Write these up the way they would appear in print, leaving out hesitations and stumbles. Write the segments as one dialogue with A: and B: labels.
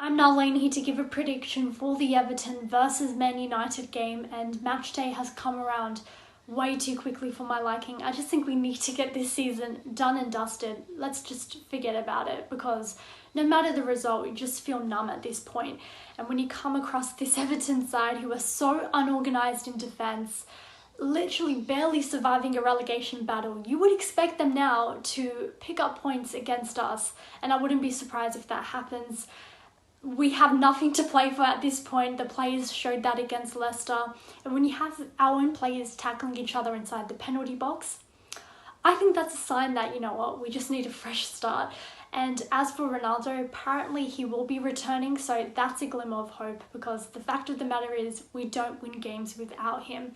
A: I'm now leaning to give a prediction for the Everton versus Man United game, and match day has come around way too quickly for my liking. I just think we need to get this season done and dusted. Let's just forget about it, because no matter the result, you just feel numb at this point. And when you come across this Everton side who are so unorganised in defence, literally barely surviving a relegation battle, you would expect them now to pick up points against us, and I wouldn't be surprised if that happens. We have nothing to play for at this point. The players showed that against Leicester. And when you have our own players tackling each other inside the penalty box, I think that's a sign that, you know what, we just need a fresh start. And as for Ronaldo, apparently he will be returning, so that's a glimmer of hope, because the fact of the matter is we don't win games without him.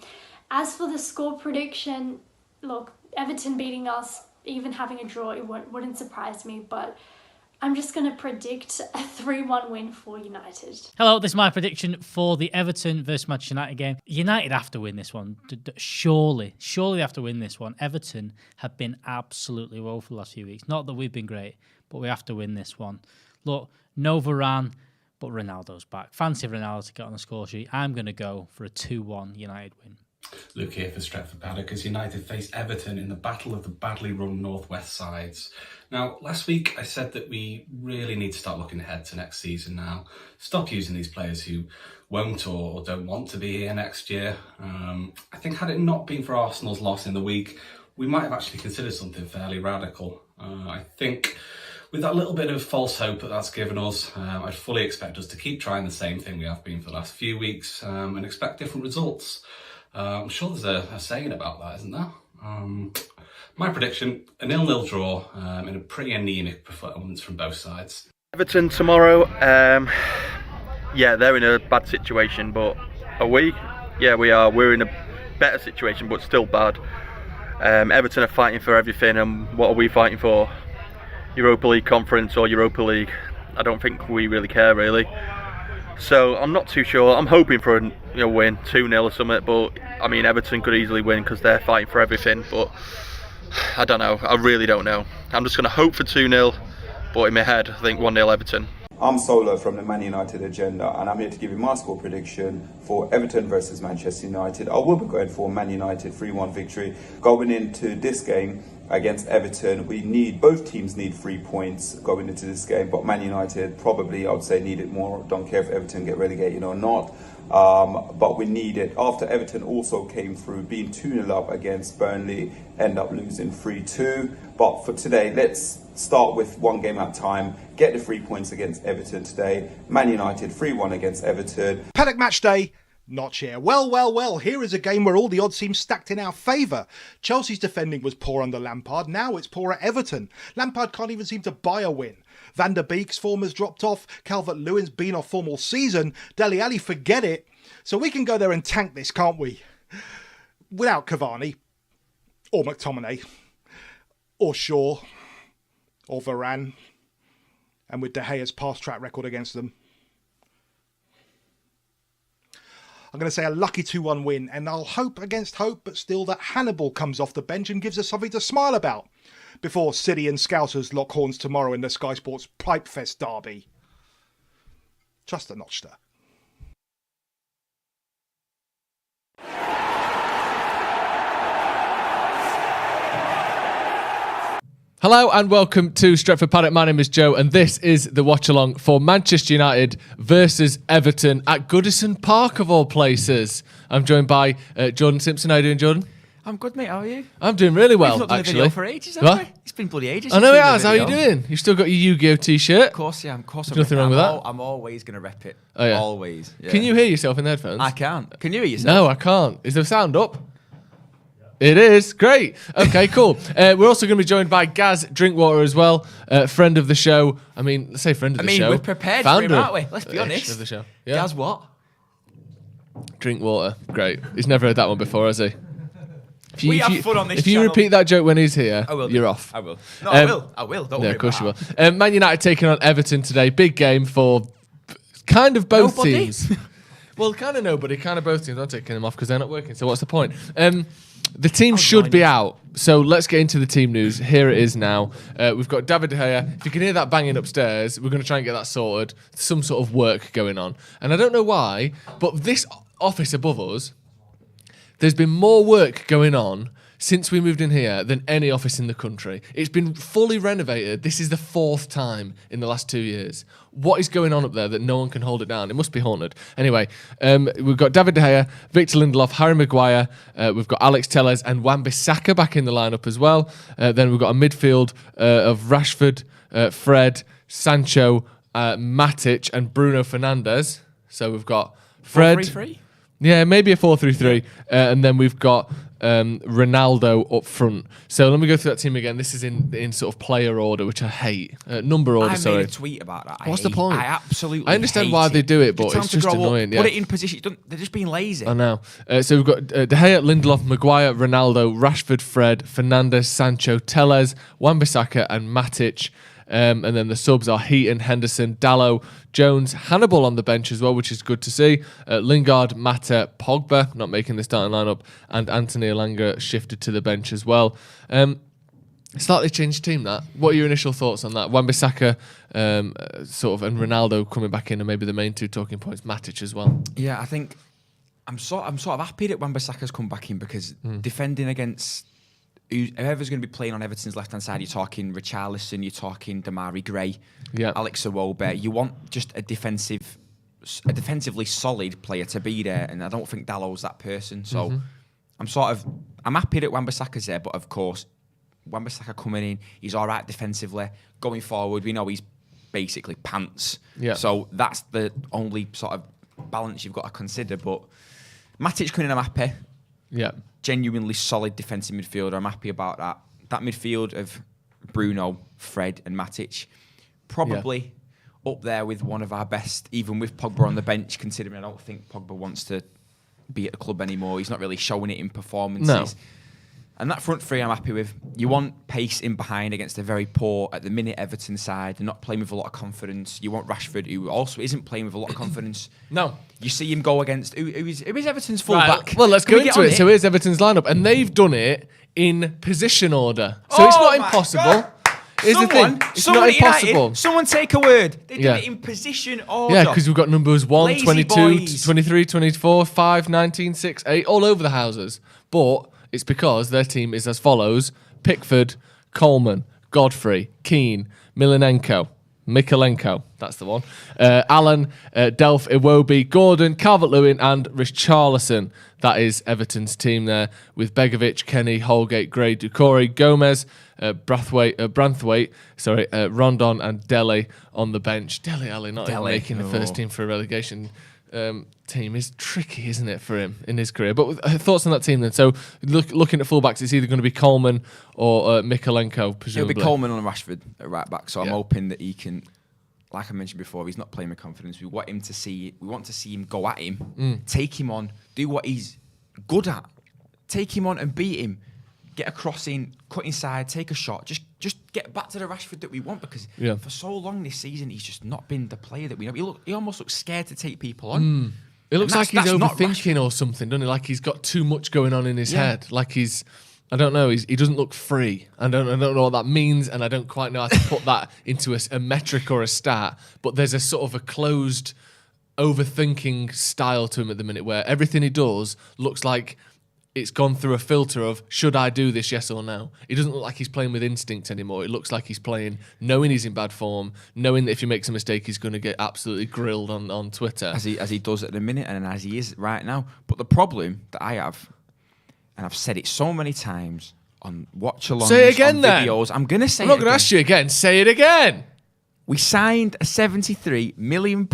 A: As for the score prediction, look, Everton beating us, even having a draw, it wouldn't surprise me, but I'm just going to predict a 3-1 win for United.
B: Hello, this is my prediction for the Everton versus Manchester United game. United have to win this one. Surely they have to win this one. Everton have been absolutely woeful the last few weeks. Not that we've been great, but we have to win this one. Look, no Varane, but Ronaldo's back. Fancy Ronaldo to get on the score sheet. I'm going to go for a 2-1 United win.
C: Luke here for Stretford, Paddock, as United face Everton in the battle of the badly run northwest sides. Now, last week I said that we really need to start looking ahead to next season now. Stop using these players who won't or don't want to be here next year. I think had it not been for Arsenal's loss in the week, we might have actually considered something fairly radical. I think with that little bit of false hope that's given us, I'd fully expect us to keep trying the same thing we have been for the last few weeks and expect different results. I'm sure there's a saying about that, isn't there? My prediction, a 0-0 draw in a pretty anaemic performance from both sides.
D: Everton tomorrow, yeah, they're in a bad situation, but are we? Yeah, we are. We're in a better situation, but still bad. Everton are fighting for everything, and what are we fighting for? Europa League Conference or Europa League? I don't think we really care, really. So I'm not too sure. I'm hoping for a win, 2-0 or something, but I mean Everton could easily win because they're fighting for everything, but I don't know. I really don't know. I'm just going to hope for 2-0, but in my head I think 1-0 Everton.
E: I'm Solo from the Man United Agenda, and I'm here to give you my score prediction for Everton versus Manchester United. I will be going for Man United 3-1 victory. Going into this game against Everton, both teams need 3 points going into this game, but Man United probably, I would say, need it more. Don't care if Everton get relegated or not, but we need it. After Everton also came through being 2-0 up against Burnley, end up losing 3-2. But for today, let's start with one game at a time. Get the 3 points against Everton today. Man United 3-1 against Everton.
F: Paddock match day. Not here. Well, here is a game where all the odds seem stacked in our favour. Chelsea's defending was poor under Lampard, now it's poor at Everton. Lampard can't even seem to buy a win. Van der Beek's form has dropped off, Calvert-Lewin's been off form all season, Dele Alli forget it. So we can go there and tank this, can't we? Without Cavani, or McTominay, or Shaw, or Varane, and with De Gea's past track record against them. I'm going to say a lucky 2-1 win, and I'll hope against hope, but still that Hannibal comes off the bench and gives us something to smile about before City and Scousers lock horns tomorrow in the Sky Sports Pipe Fest derby. Trust the Notchster.
G: Hello and welcome to Stretford Paddock. My name is Joe and this is the Watchalong for Manchester United versus Everton at Goodison Park of all places. I'm joined by Jordan Simpson. How are you doing, Jordan?
H: I'm good, mate. How are you?
G: I'm doing really well,
H: We've not done
G: actually.
H: a video for ages, have we? It's been bloody ages.
G: I know it has. How are you doing? You've still got your Yu-Gi-Oh t-shirt?
H: Of course, yeah. Of course,
G: There's nothing wrong with that.
H: I'm always going to rep it.
G: Oh, yeah.
H: Always. Yeah.
G: Can you hear yourself in the headphones?
H: I can. Can you hear yourself?
G: No, I can't. Is the sound up? It is. Great. Okay, cool. We're also going to be joined by Gaz Drinkwater as well, friend of the show. I mean, let's say friend of the show.
H: We're prepared
G: Founder
H: for him, aren't we? Let's be honest.
G: Of the show. Yeah.
H: Gaz what?
G: Drinkwater. Great. He's never heard that one before, has he?
H: We have fun on this
G: If you
H: channel.
G: repeat that joke when he's here,
H: I will
G: you're off.
H: I will. No, I will. I will. Don't worry
G: of course you
H: about
G: will. Man United taking on Everton today. Big game for kind of both
H: Nobody.
G: teams. Well, kind of nobody, kind of both teams are taking them off because they're not working. So what's the point? The team should be out. So let's get into the team news. Here it is now. We've got David De Gea. If you can hear that banging upstairs, we're going to try and get that sorted. Some sort of work going on. And I don't know why, but this office above us, there's been more work going on since we moved in here than any office in the country. It's been fully renovated. This is the 4th time in the last 2 years. What is going on up there that no one can hold it down? It must be haunted. Anyway, we've got David De Gea, Victor Lindelof, Harry Maguire. We've got Alex Telles and Wan-Bissaka back in the lineup as well. Then we've got a midfield of Rashford, Fred, Sancho, Matic and Bruno Fernandes. So we've got Fred.
H: 4-3-3?
G: Yeah, maybe a 4-3-3. And then we've got Ronaldo up front. So let me go through that team again. This is in sort of player order, which I hate. Number order,
H: I made a tweet about that.
G: What's the point?
H: I absolutely
G: I understand
H: hate
G: why
H: it.
G: they do it, but it's just annoying.
H: Put it in position. They're just being lazy.
G: I know. So we've got De Gea, Lindelof, Maguire, Ronaldo, Rashford, Fred, Fernandes, Sancho, Telles, Wan-Bissaka and Matic. And then the subs are Heaton, Henderson, Dalot, Jones, Hannibal on the bench as well, which is good to see. Lingard, Mata, Pogba, not making the starting lineup, and Anthony Elanga shifted to the bench as well. Slightly changed team, that. What are your initial thoughts on that? Wan-Bissaka sort of, and Ronaldo coming back in, and maybe the main 2 talking points, Matic as well.
H: Yeah, I think I'm sort of happy that Wan-Bissaka's come back in because defending against whoever's going to be playing on Everton's left-hand side, you're talking Richarlison, you're talking Damari Gray, Alex Iwobi. You want just a defensively solid player to be there, and I don't think Dalot's that person. So I'm happy that Wan-Bissaka's there, but of course, Wan-Bissaka coming in, he's all right defensively. Going forward, we know he's basically pants. Yeah. So that's the only sort of balance you've got to consider. But Matic coming in, I'm happy.
G: Yeah.
H: Genuinely solid defensive midfielder. I'm happy about that. That midfield of Bruno, Fred and Matic, probably up there with one of our best, even with Pogba on the bench, considering I don't think Pogba wants to be at the club anymore. He's not really showing it in performances.
G: No.
H: And that front three I'm happy with. You want pace in behind against a very poor, at the minute, Everton side. They're not playing with a lot of confidence. You want Rashford, who also isn't playing with a lot of confidence.
G: No.
H: You see him go against... Who is Everton's full-back?
G: Right, well, let's go into it. So here's Everton's lineup. And they've done it in position order. So it's not impossible.
H: God.
G: Here's the thing. It's not impossible.
H: United, someone take a word. They did it in position order.
G: Yeah, because we've got numbers 1,
H: Lazy
G: 22,
H: boys.
G: 23, 24, 5, 19, 6, 8, all over the houses. But it's because their team is as follows: Pickford, Coleman, Godfrey, Keane, Mikalenko, that's the one. Allen, Delph, Iwobi, Gordon, Calvert-Lewin and Richarlison. That is Everton's team there, with Begovic, Kenny, Holgate, Gray, Doucouré, Gomez, Branthwaite, Rondon and Dele on the bench. Dele Alli not even making the first team for a relegation team is tricky, isn't it, for him in his career? But thoughts on that team then? So looking at fullbacks, it's either going to be Coleman or Mikalenko, presumably.
H: It'll be Coleman and Rashford at right back. So I'm hoping that he can, like I mentioned before, he's not playing with confidence. We want to see him go at him, take him on, do what he's good at, take him on and beat him. Get a crossing, cut inside, take a shot. Just get back to the Rashford that we want, because for so long this season he's just not been the player that we know. He almost looks scared to take people on.
G: It looks like he's overthinking or something, doesn't it? Like he's got too much going on in his head. Like I don't know, he doesn't look free. I don't know what that means, and I don't quite know how to put that into a metric or a stat. But there's a sort of a closed, overthinking style to him at the minute, where everything he does looks like it's gone through a filter of, should I do this, yes or no? It doesn't look like he's playing with instinct anymore. It looks like he's playing knowing he's in bad form, knowing that if he makes a mistake, he's going to get absolutely grilled on Twitter.
H: As he does at the minute, and as he is right now. But the problem that I have, and I've said it so many times on Watchalong,
G: say it again, then.
H: Videos, I'm going to say it again.
G: I'm not going to ask you again. Say it again.
H: We signed a £73 million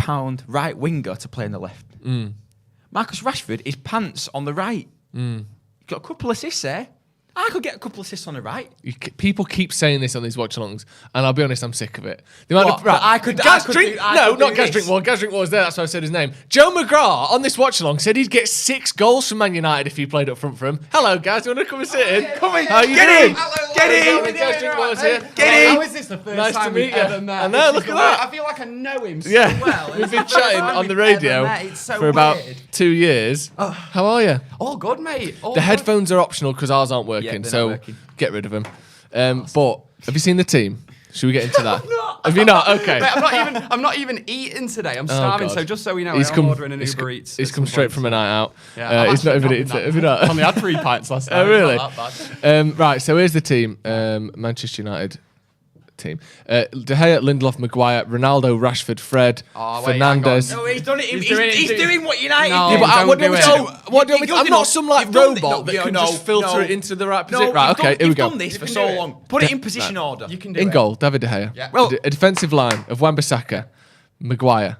H: right winger to play on the left. Marcus Rashford is pants on the right. Got a couple of assists there. I could get a couple assists on the right.
G: People keep saying this on these watch-alongs, and I'll be honest, I'm sick of it. The
H: What? But I could- I could do- I
G: No,
H: could
G: not
H: do
G: Gaz
H: this.
G: Drinkwater. Gaz Drinkwater was there. That's why I said his name. Joe McGrath on this watch-along said he'd get 6 goals from Man United if he played up front for him. Hello, Gaz. Do you want to come and sit in?
H: Come in.
G: How you
H: Get
G: doing?
H: in. Get in.
G: Gaz Drinkwater's here.
H: Get in.
I: How is this the first
G: Nice to
I: time
G: meet
I: we've
G: you.
I: ever met?
G: I know, look at that.
I: I feel like I know him so
G: Yeah,
I: well.
G: we've
I: It's
G: been
I: the first
G: chatting
I: time
G: on the
I: we've ever
G: radio
I: met. It's so
G: for about
I: weird.
G: 2 years. How are you?
I: All good, mate. All
G: The
I: good.
G: headphones are optional because ours aren't working,
H: they're
G: so
H: not working.
G: get rid of them. But have you seen the team? Should we get into that? Have you not? Okay.
I: Mate, I'm not even eating today. I'm starving.
G: God.
I: So just so we know,
G: He's
I: I'm
G: come-
I: ordering an
G: he's
I: Uber
G: co-
I: Eats.
G: He's
I: at
G: come
I: some
G: straight
I: point.
G: from a night out.
I: Yeah,
G: He's not even
I: actually
G: eaten
I: not
G: it. Have you not?
I: Only had 3 pints last night.
G: Oh, really?
I: Not that bad.
G: Right, so here's the team. Manchester United team. De Gea, Lindelof, Maguire, Ronaldo, Rashford, Fred,
I: Oh, wait, hang on.
G: Fernandes.
H: No, he's done it. He's
I: doing-
H: doing what United
I: No,
H: do.
G: Yeah, but
I: don't
G: what do you
I: do
G: want
I: it.
G: me to do? What do you want me to do? I'm not some like
H: You've done it.
G: robot
H: No,
G: that
H: no,
G: can
H: no,
G: just filter
H: no.
G: it into the right
H: No,
G: position. Right, okay, here we
H: You've
G: go.
H: done this for
I: can
H: so
I: do it.
H: long. Put it in position order.
I: You can do
G: In
I: it.
G: goal, David De Gea.
I: Yeah.
H: Well-
G: A defensive line of Wan-Bissaka, Maguire,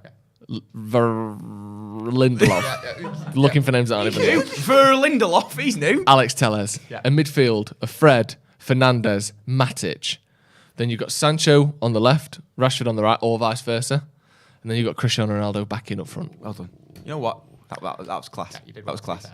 G: Lindelof. Looking for names that aren't even
H: New.
G: there.
H: For Lindelof, he's new.
G: Alex Tellez.
I: Yeah.
G: A midfield of Fred, Fernandes, Matic. Then you've got Sancho on the left, Rashford on the right, or vice versa. And then you've got Cristiano Ronaldo backing up front.
H: Well done. You know what? That was class. That was class.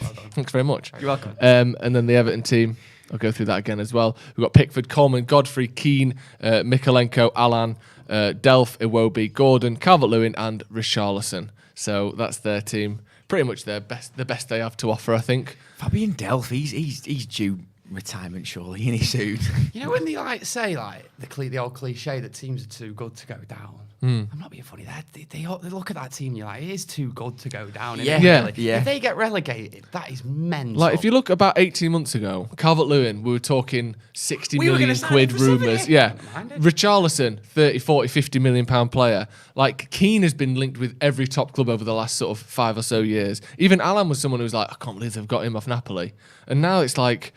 I: Well done.
G: Thanks very much.
H: You're welcome.
G: And then the Everton team, I'll go through that again as well. We've got Pickford, Coleman, Godfrey, Keane, Mikolenko, Alan, Delph, Iwobi, Gordon, Calvert-Lewin, and Richarlison. So that's their team. Pretty much the best they have to offer, I think.
H: Fabian Delph, he's due retirement surely, isn't he soon?
I: You know when they say the old cliche that teams are too good to go down. I'm not being funny. They look at that team. You're like, it is too good to go down.
H: Yeah.
I: Isn't it,
G: Yeah.
I: really?
H: Yeah.
I: If they get relegated, that is mental.
G: Like, if you look about 18 months ago, Calvert-Lewin, we were talking 60
H: We were
G: million
H: gonna sign
G: quid
H: him for 70.
G: rumours. Yeah.
I: Minded.
G: Richarlison, 30, 40, 50 million pound player. Like, Keane has been linked with every top club over the last sort of 5 or so years. Even Alan was someone who was like, I can't believe they've got him off Napoli. And now it's like,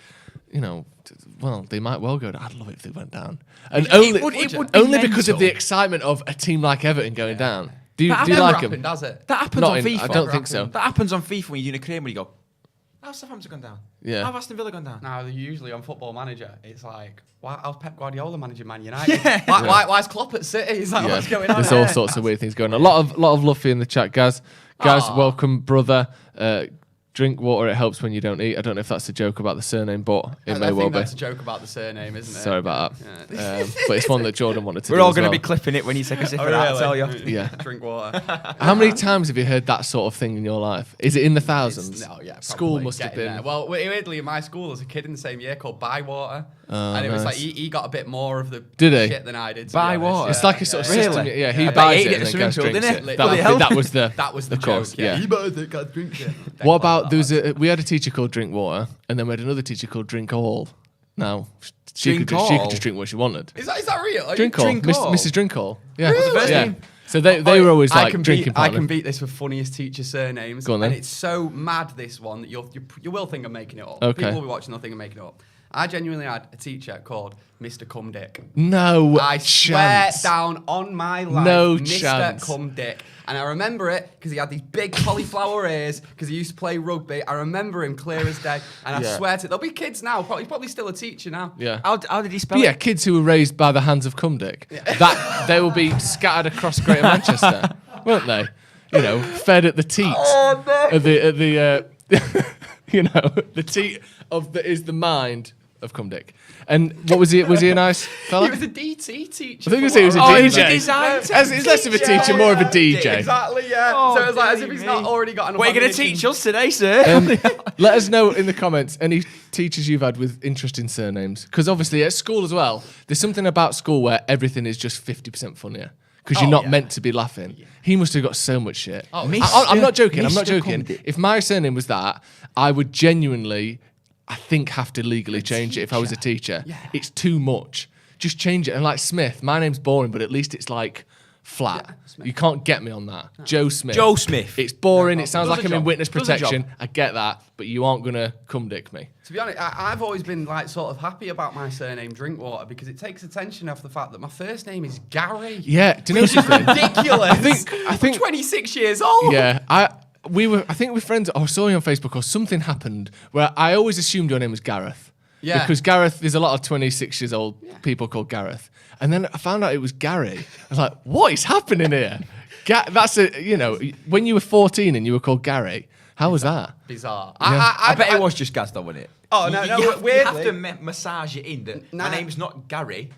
G: you know, well, they might well go down. I'd love it if they went down. And
H: It would be
G: only because of
H: mental.
G: the excitement of a team like Everton going down. Do you
H: That
G: like
I: never
G: them?
I: happened, does it?
H: That happens
G: Not
H: on
G: in-
H: FIFA.
G: I don't think so.
H: That happens on FIFA when you're doing a career where you go, how's Southampton gone down?
G: Yeah.
H: How's Aston Villa gone down?
I: Now, usually on Football Manager, it's like, how's Pep Guardiola managing Man United? Why's Klopp at City? It's like, what's going on?
G: There's
I: there?
G: all sorts of weird things going on. A lot of love for you in the chat, Gaz. Gaz, welcome, brother. Drink water, it helps when you don't eat. I don't know if that's a joke about the surname, but it may
I: I
G: well
I: think
G: be.
I: that's a joke about the surname, isn't it?
G: Sorry about that.
I: Yeah.
G: But it's one that Jordan wanted to
H: We're
G: do
H: all
G: as
H: going to
G: well.
H: be clipping it when you take a sip
I: Oh,
H: of that, I
I: really?
H: tell you.
G: Yeah.
I: Drink water.
G: How many times have you heard that sort of thing in your life? Is it in the thousands?
I: No, yeah.
G: School
I: probably
G: must have
I: getting
G: been.
I: there. Well, weirdly, in my school, there was a kid in the same year called Bywater.
G: Oh,
I: and it was
G: nice.
I: like, he got a bit more of the
G: Did he?
I: shit than I did. to be honest.
H: Bywater?
G: It's like a sort of system.
H: Really?
G: Yeah, he
H: I bet
G: buys
H: he ate
G: it
H: it
G: and
H: at
G: then
H: swimming
G: Gaz
H: pool,
G: drinks
H: didn't
G: it.
H: he?
I: Bloody
G: That was the
I: That was the
G: course.
I: joke.
G: Yeah.
I: He buys it, can't drink it.
G: What about we had a teacher called Drinkwater, and then we had another teacher called Drink All. Now she could just drink what she wanted.
I: Is that real? Are you
G: Drink All,
I: All?
G: Mrs. Drink All. Yeah,
I: What's the first
G: yeah.
I: name?
G: So they were always like drinking
I: I
G: partner.
I: can beat this with funniest teacher surnames.
G: Go on then.
I: And it's so mad, this one, that you will think I'm making it up.
G: Okay.
I: People will be watching, they'll think I'm making it up. I genuinely had a teacher called Mr. Cum Dick.
G: No
I: I
G: chance.
I: swear down on my life,
G: No
I: Mr.
G: chance.
I: Cum Dick. And I remember it because he had these big cauliflower ears because he used to play rugby. I remember him clear as day. And I
G: Yeah.
I: swear to it, there'll be kids now. He's probably still a teacher now.
G: Yeah.
H: How did he spell
G: But yeah,
H: it?
G: kids who were raised by the hands of Cumdick, that they will be scattered across Greater Manchester, won't they? You know, fed at the teat.
I: Oh, no.
G: At the you know, the teat of is the mind of Cumdick. And what was he? Was he a nice fella?
I: He was a DT teacher.
G: I think he was a
H: Oh, he was a
G: DJ.
H: design
G: He's less of a teacher, more of a DJ.
I: Exactly, yeah.
H: Oh,
I: so it was like as if
H: dearie
I: he's not
H: me.
I: already got enough.
H: What are you going to
I: ammunition.
H: teach us today, sir?
G: Let us know in the comments any teachers you've had with interesting surnames. Because obviously at school as well, there's something about school where everything is just 50% funnier. Because you're not meant to be laughing. He must have got so much shit.
I: Oh,
G: I'm not joking. I'm not
H: Mr.
G: joking.
H: Cumdick.
G: If my surname was that, I would genuinely, I think, have to legally change it if I was a teacher.
I: Yeah.
G: It's too much. Just change it. And like Smith, my name's boring, but at least it's like flat.
I: Smith.
G: You can't get me on that. Joe Smith.
H: Joe Smith.
G: It's boring.
I: No,
G: It sounds
H: does
G: like
H: a
G: I'm in
H: job.
G: witness
H: Does a job.
G: protection. I get that, but you aren't gonna cum dick me.
I: To be honest, I've always been like sort of happy about my surname Drinkwater because it takes attention off the fact that my first name is Gary.
G: Yeah. Do you know something?
I: Ridiculous.
G: I think-
I: I'm 26 years old.
G: Yeah, I think we're friends. I saw you on Facebook, or something happened where I always assumed your name was Gareth.
I: Yeah.
G: Because Gareth, there's a lot of 26 years old people called Gareth. And then I found out it was Gary. I was like, what is happening here? That's when you were 14 and you were called Gary, how was that?
I: Bizarre.
G: Yeah.
H: I bet it was just Gaz, though, wasn't it?
I: Oh, no,
H: You have
I: weirdly.
H: to massage it in that my name's not Gary,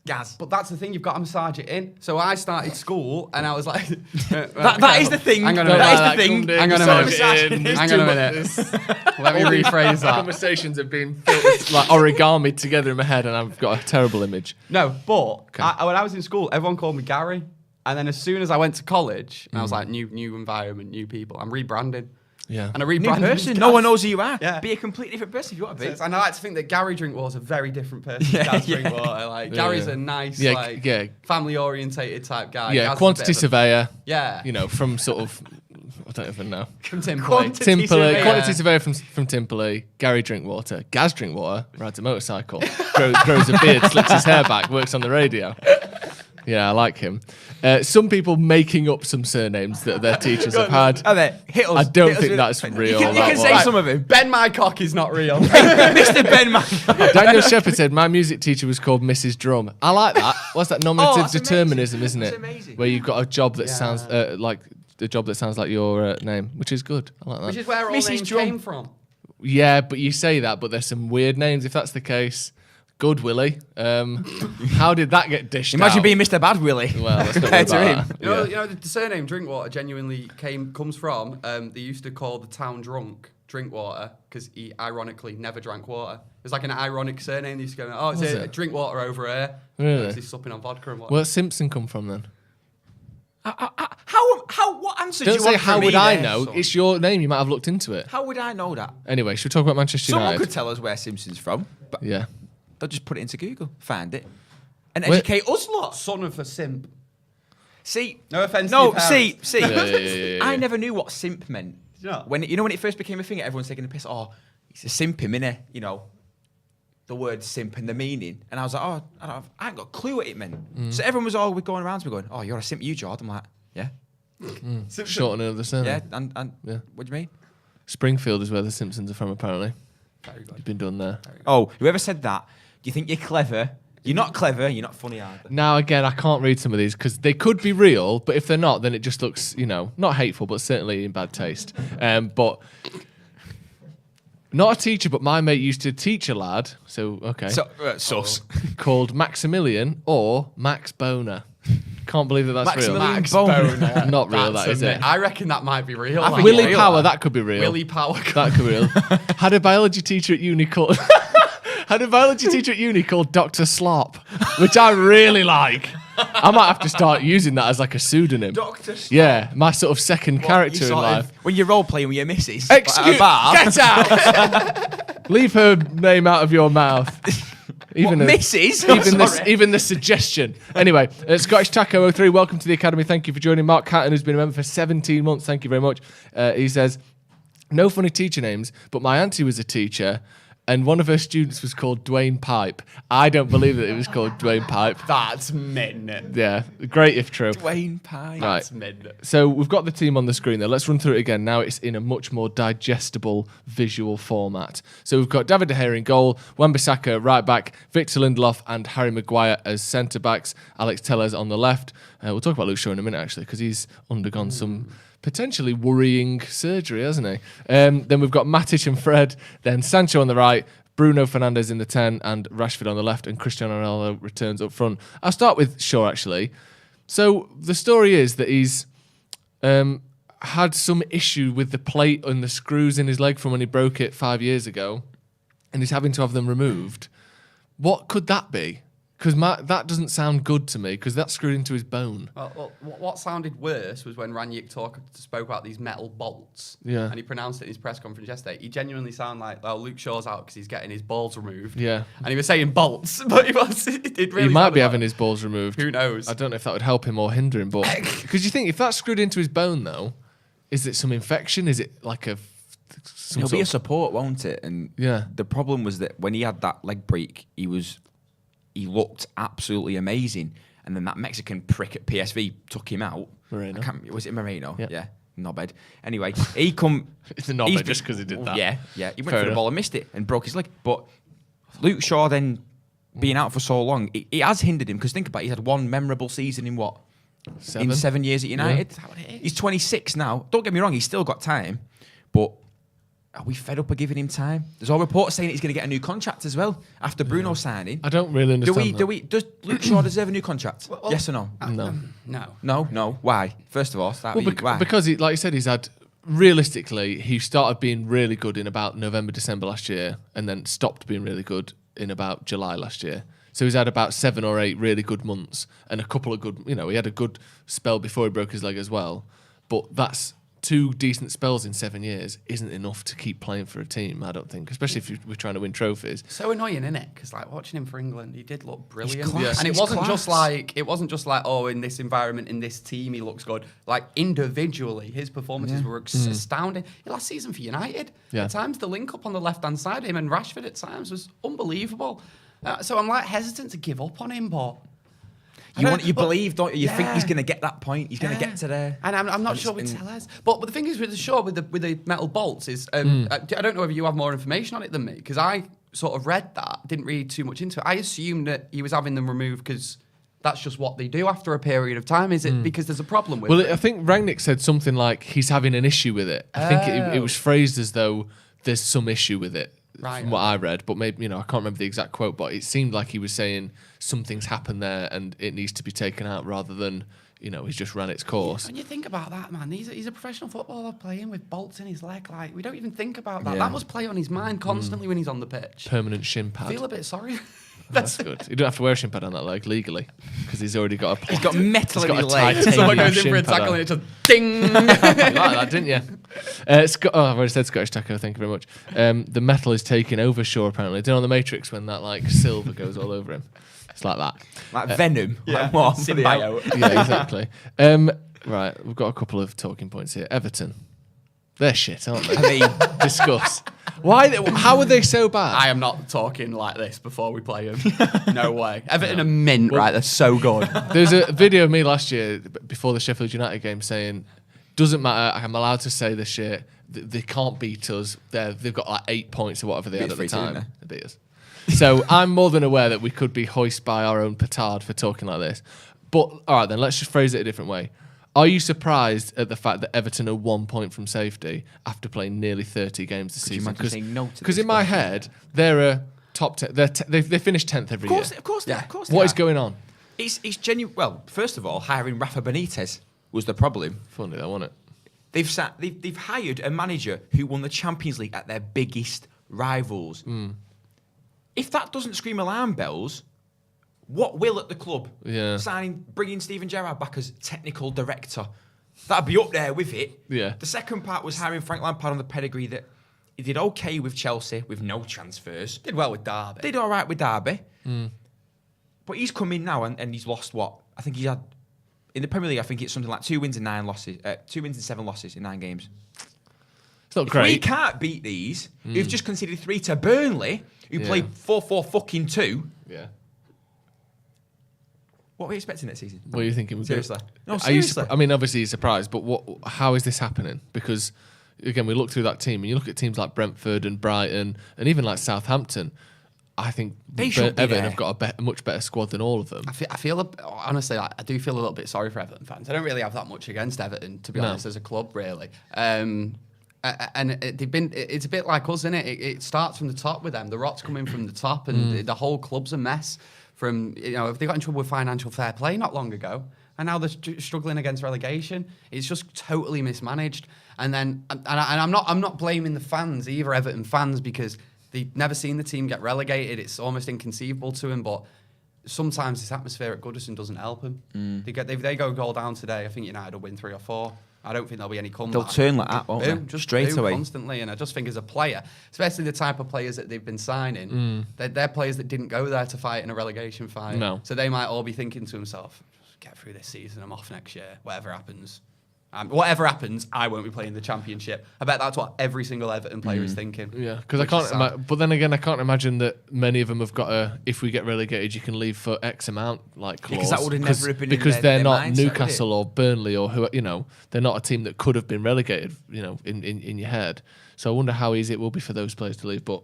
H: Gaz.
I: But that's the thing, you've got to massage it in. So I started school and I was like...
H: that is the thing.
I: Hang on a minute.
H: That is the thing.
I: Hang on a minute. Hang on a minute. Let me rephrase that.
G: Conversations have been like origami together in my head, and I've got a terrible image.
I: No, but when I was in school, everyone called me Gary. And then as soon as I went to college, and I was like, new environment, new people, I'm rebranding.
G: Yeah.
I: And I
H: New
I: rebranded.
H: person. No one knows who you are.
I: Yeah.
H: Be a completely different person if you want to be.
I: And I like to think that Gary Drinkwater's a very different person to Gaz Drinkwater. Like, Gary's a nice, family-orientated type guy.
G: Yeah,
I: Gaz
G: quantity surveyor.
I: Yeah.
G: From sort of, I don't even know.
I: From Timperley.
G: Quantity surveyor from Timperley. Gary Drinkwater. Gaz Drinkwater rides a motorcycle, grows a beard, slicks his hair back, works on the radio. Yeah, I like him. Some people making up some surnames that their teachers have had.
H: Are they? Hit us.
G: I don't think that's real.
H: You can say some of him.
I: Ben Mycock is not real.
H: Mr. Ben Mycock.
G: Daniel Shepherd said, my music teacher was called Mrs. Drum. I like that. What's that? Nominative
H: that's
G: determinism,
H: amazing.
G: isn't it?
H: That's amazing.
G: Where you've got a job that sounds like the job that sounds like your name, which is good. I like that.
I: Which is where all
H: Mrs.
I: names
H: Drum.
I: came from.
G: Yeah, but you say that, but there's some weird names. If that's the case, good Willie. How did that get dished
H: Imagine
G: out?
H: being Mr. Bad Willie.
G: Well, let's not worry
H: Compared to
G: about
H: him.
G: that.
I: You know, the surname Drinkwater genuinely comes from. They used to call the town drunk Drinkwater because he ironically never drank water. It was like an ironic surname. They used to go, oh, it's a Drinkwater over here.
G: Really?
I: He's supping on vodka and whatnot.
G: Where's Simpson come from then?
H: What answer
G: Don't
H: do you
G: say
H: want
G: how
H: from
G: would
H: me
G: I
H: there,
G: know.
H: son?
G: It's your name. You might have looked into it.
H: How would I know that?
G: Anyway, should we talk about Manchester
H: Someone
G: United?
H: could tell us where Simpson's from, but
G: Yeah.
H: they'll just put it into Google, find it, and
G: Where-
H: educate us lot.
I: Son of a simp.
H: See,
I: No offence
H: no,
I: to your parents.
H: see.
G: Yeah.
H: I never knew what simp meant.
I: you not?
H: When it first became a thing, everyone's taking a piss. Oh, he's a simp him, innit? You know, the word simp and the meaning. And I was like, oh, I ain't got a clue what it meant. So everyone was all going around to me going, oh, you're a simp, you, Jordan. I'm like, yeah.
G: Shortening of the surname.
H: Yeah, and
G: Yeah.
H: what do you mean?
G: Springfield is where the Simpsons are from, apparently.
I: Very good.
G: You've been done there.
H: Oh, whoever said that, do you think you're clever? You're not clever, you're not funny either.
G: Now, again, I can't read some of these because they could be real, but if they're not, then it just looks, not hateful, but certainly in bad taste. But not a teacher, but my mate used to teach a lad, so, okay,
H: So, sus.
G: called Maximilian or Max Boner. Can't believe that's real.
H: Maximilian Boner.
G: Not real,
I: That's
G: that is it.
I: I reckon that might be real.
H: I think
G: Willie
H: real,
G: Power,
H: that.
G: that could be real.
I: Willie Power.
G: That could be real. Had a biology teacher at uni called Dr. Slop, which I really like. I might have to start using that as like a pseudonym.
H: Dr. Slop.
G: Yeah, my sort of second character in life.
H: When you're role playing with your missus.
G: Excuse,
H: at a bar.
G: get out! Leave her name out of your mouth. Even
H: missus?
G: Even the suggestion. Anyway, Scottish Taco 03, welcome to the Academy. Thank you for joining. Mark Catton, who's been a member for 17 months. Thank you very much. He says, no funny teacher names, but my auntie was a teacher, and one of her students was called Dwayne Pipe. I don't believe that it was called Dwayne Pipe.
I: That's men.
G: Yeah, great if true.
H: Dwayne Pye.
G: Right.
I: That's men.
G: So we've got the team on the screen there. Let's run through it again. Now it's in a much more digestible visual format. So we've got David De Gea in goal, Wan-Bissaka right back, Victor Lindelof and Harry Maguire as centre backs, Alex Tellez on the left. We'll talk about Luke Shaw in a minute actually because he's undergone some potentially worrying surgery, hasn't he? Then we've got Matic and Fred, then Sancho on the right, Bruno Fernandes in the 10 and Rashford on the left, and Cristiano Ronaldo returns up front. I'll start with Shaw actually. So the story is that he's had some issue with the plate and the screws in his leg from when he broke it 5 years ago, and he's having to have them removed. What could that be? Because that doesn't sound good to me, because that's screwed into his bone.
I: Well, what sounded worse was when Ranić spoke about these metal bolts.
G: Yeah.
I: And he pronounced it in his press conference yesterday. He genuinely sounded like, well, Luke Shaw's out because he's getting his balls removed.
G: Yeah.
I: And he was saying bolts, but it really
G: He might
I: sounded
G: be
I: like-
G: having his balls removed.
I: Who knows?
G: I don't know if that would help him or hinder him, but because you think if that's screwed into his bone, though, is it some infection? Is it like
H: It'll be a support, won't it? And
G: Yeah.
H: the problem was that when he had that leg break, he looked absolutely amazing. And then that Mexican prick at PSV took him out.
G: Moreno.
H: Was it Moreno?
G: Yeah.
H: Yeah. Knobhead. Anyway, he come...
G: It's a knobhead just because he did that.
H: Yeah. He went
G: Fair
H: for the
G: enough.
H: ball and missed it and broke his leg. But Luke Shaw then being out for so long, it has hindered him, because think about it, he's had one memorable season in what? 7 years at United.
B: Yeah.
H: He's 26 now. Don't get me wrong, he's still got time, but are we fed up of giving him time? There's all reports saying he's going to get a new contract as well after Bruno signing.
G: I don't really understand.
H: Does Luke Shaw deserve a new contract?
I: Well,
H: yes or no?
I: No.
H: Why? First of all, why?
G: Because he, like you said, he's had, realistically, he started being really good in about November, December last year, and then stopped being really good in about July last year. So he's had about 7 or 8 really good months and a couple of good, he had a good spell before he broke his leg as well. But that's 2 decent spells in 7 years isn't enough to keep playing for a team, I don't think, especially if we're trying to win trophies.
I: So annoying, isn't it? Because like watching him for England, he did look brilliant,
H: class.
I: and it
H: He's
I: wasn't
H: class.
I: just like oh, in this environment, in this team, he looks good. Like individually, his performances were astounding. Last season for United, at times the link up on the left hand side, him and Rashford at times was unbelievable. So I'm like hesitant to give up on him, but.
H: You believe, don't you? You think he's going to get that point. He's going to get to there.
I: And I'm not sure with Tellez. But the thing is with the Shaw, with the metal bolts, is I don't know if you have more information on it than me, because I sort of read that, didn't read too much into it. I assumed that he was having them removed because that's just what they do after a period of time. Is it because there's a problem with it?
G: I think Rangnick said something like he's having an issue with it. I think it was phrased as though there's some issue with it.
I: Right.
G: From what I read, but maybe I can't remember the exact quote, but it seemed like he was saying something's happened there and it needs to be taken out rather than he's just ran its course.
I: When you think about that, man, he's a professional footballer playing with bolts in his leg. Like we don't even think about that. That must play on his mind constantly when he's on the pitch.
G: Permanent shin pad.
I: I feel a bit sorry.
G: That's good. You don't have to wear a shin pad on that leg legally because he's already got a.
H: He's got metal in his leg.
I: Someone goes in for a tackle and it just ding.
G: You like that, didn't you? I've already said Scottish taco. Thank you very much. The metal is taking over Shaw apparently. Do you know on the Matrix when that like silver goes all over him? It's like that.
H: Like Venom.
I: Yeah.
H: Like what? Symbiote.
G: Yeah, exactly. Right, we've got a couple of talking points here. Everton. They're shit, aren't they?
H: I mean,
G: discuss. Why? How are they so bad?
I: I am not talking like this before we play them. No way. Everton are mint, right? They're so good.
G: There's a video of me last year before the Sheffield United game saying, doesn't matter, I'm allowed to say this shit. They can't beat us. They've got like 8 points or whatever they had at the time. They beat us. So I'm more than aware that we could be hoisted by our own petard for talking like this. But all right, then let's just phrase it a different way. Are you surprised at the fact that Everton are 1 point from safety after playing nearly 30 games this season? Because in my head, they're a top 10. They finish 10th every year.
H: Of course.
G: What is going on?
H: It's genuine. Well, first of all, hiring Rafa Benitez was the problem.
G: Funny though, wasn't it?
H: They've hired a manager who won the Champions League at their biggest rivals. If that doesn't scream alarm bells, what will at the club?
G: Yeah.
H: Bringing Steven Gerrard back as technical director. That'd be up there with it.
G: Yeah.
H: The second part was hiring Frank Lampard on the pedigree that he did okay with Chelsea with no transfers.
I: Did well with Derby.
H: Did all right with Derby. But he's come in now and he's lost what? I think he had, in the Premier League, I think it's something like 2 wins and 7 losses in 9 games.
G: It's not great.
H: We can't beat these. Who've just conceded 3 to Burnley, who played 4-4-2.
G: Yeah.
H: What were you expecting next season?
G: What are you thinking?
H: Seriously. No,
G: Are you
H: seriously.
G: I mean, obviously you're surprised, but how is this happening? Because, again, we look through that team and you look at teams like Brentford and Brighton and even like Southampton. I think Everton have got a much better squad than all of them.
I: I feel honestly, I do feel a little bit sorry for Everton fans. I don't really have that much against Everton, to be honest, as a club, really. And it's a bit like us, isn't it? It starts from the top with them. The rot's coming from the top, and the whole club's a mess. If they got in trouble with financial fair play not long ago, and now they're struggling against relegation. It's just totally mismanaged. And I'm not blaming the fans either, Everton fans, because they've never seen the team get relegated. It's almost inconceivable to them, but sometimes this atmosphere at Goodison doesn't help them. If they go goal down today, I think United will win 3 or 4. I don't think there'll be any comeback.
H: They'll turn like that, won't they?
I: Just
H: straight away.
I: Constantly. And I just think as a player, especially the type of players that they've been signing, they're players that didn't go there to fight in a relegation fight.
G: No.
I: So they might all be thinking to themselves, just get through this season, I'm off next year, whatever happens. Whatever happens, I won't be playing the Championship. I bet that's what every single Everton player is thinking.
G: Yeah, because I can't. But then again, I can't imagine that many of them have got a. If we get relegated, you can leave for X amount, like clause.
H: Because that would have never been
G: because
H: in
G: they're
H: their
G: not
H: mindset,
G: Newcastle or Burnley or who. They're not a team that could have been relegated. In your head. So I wonder how easy it will be for those players to leave. But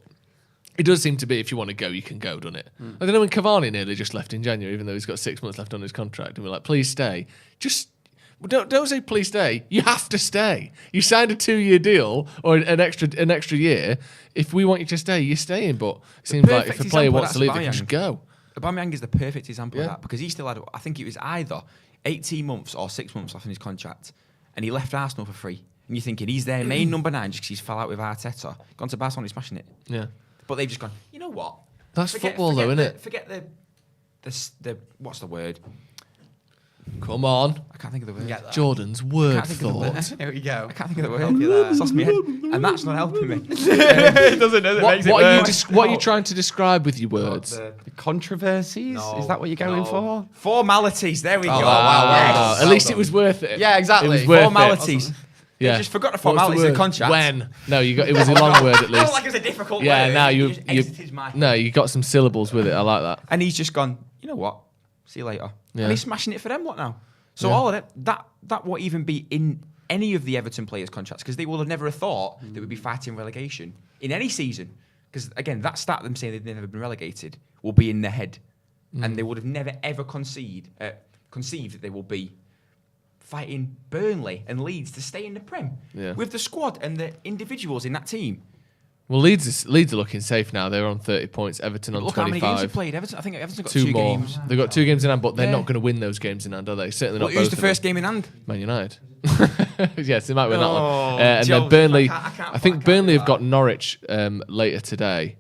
G: It does seem to be, if you want to go, you can go, doesn't it? I don't know when Cavani nearly just left in January, even though he's got 6 months left on his contract, and we're like, please stay. Just don't say please stay. You have to stay. You signed a 2-year deal or an extra year. If we want you to stay, you're staying. But it seems like if a player wants to leave, they can just go.
H: Aubameyang is the perfect example of that, because he still had, I think it was either 18 months or 6 months left in his contract, and he left Arsenal for free. And you're thinking he's their main number 9 just because he's fell out with Arteta. Gone to Barcelona, he's smashing it.
G: Yeah.
H: But they've just gone, you know what?
G: That's football, though, isn't it?
H: Forget the what's the word?
G: Come on.
H: I can't think of the word.
G: Jordan's word thought.
I: Here we go.
H: I can't think of the word. It's lost my head. And that's not helping me.
I: It doesn't.
G: What are you trying to describe with your words?
I: The controversies?
H: No,
I: Is that what you're going for?
H: Formalities. There we go.
G: Wow. At least it was worth it.
I: Yeah, exactly.
G: It was worth
H: Formalities.
G: It. Yeah.
H: You just forgot the formalities of the contract.
G: When? No, it was a long word at least.
H: Felt like it was a difficult word.
G: Yeah, now you got some syllables with it. I like that.
H: And he's just gone, you know what? See you later.
G: Yeah.
H: And he's smashing it for them lot now. So all of that won't even be in any of the Everton players' contracts, because they will have never thought they would be fighting relegation in any season. Because again, that stat them saying they've never been relegated will be in their head, and they would have never ever conceived that they will be fighting Burnley and Leeds to stay in the Prem with the squad and the individuals in that team.
G: Well, Leeds are looking safe now. They're on 30 points. Everton on 25.
H: Look how many games they played. Everton, I think Everton's got
G: two more
H: games.
G: They've got 2 games in hand, but they're not going to win those games in hand, are they? Certainly not.
H: Who's
G: both
H: the first game in hand?
G: Man United. Yes, they might win that one. And then Burnley. I think Burnley have got Norwich later today.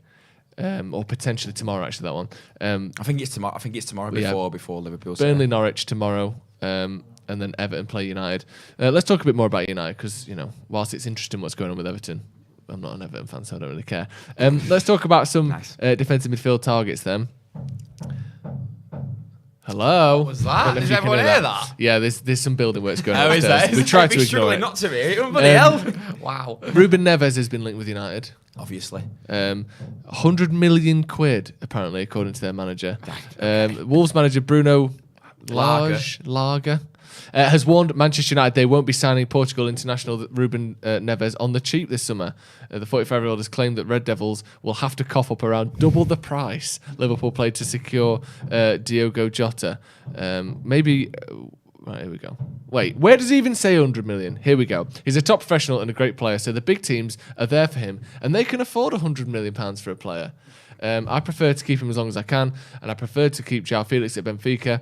G: Or potentially tomorrow, actually, that one.
H: I think it's tomorrow before Liverpool.
G: Burnley, Norwich tomorrow. And then Everton play United. Let's talk a bit more about United, because, whilst it's interesting what's going on with Everton, I'm not an Everton fan, so I don't really care. Let's talk about some defensive midfield targets then. Hello.
I: What was that? Does everyone hear that?
G: Yeah, there's some building works going on.
I: Oh, is there?
G: We try to ignore it.
H: Not to hear it. Bloody hell.
I: Wow.
G: Ruben Neves has been linked with United.
H: Obviously.
G: 100 million quid, apparently, according to their manager. Wolves manager Bruno Lager has warned Manchester United they won't be signing Portugal international Ruben Neves on the cheap this summer. The 45-year-old has claimed that Red Devils will have to cough up around double the price Liverpool paid to secure Diogo Jota. Right, here we go. Wait, where does he even say 100 million? Here we go. He's a top professional and a great player, so the big teams are there for him, and they can afford £100 million for a player. I prefer to keep him as long as I can, and I prefer to keep João Felix at Benfica.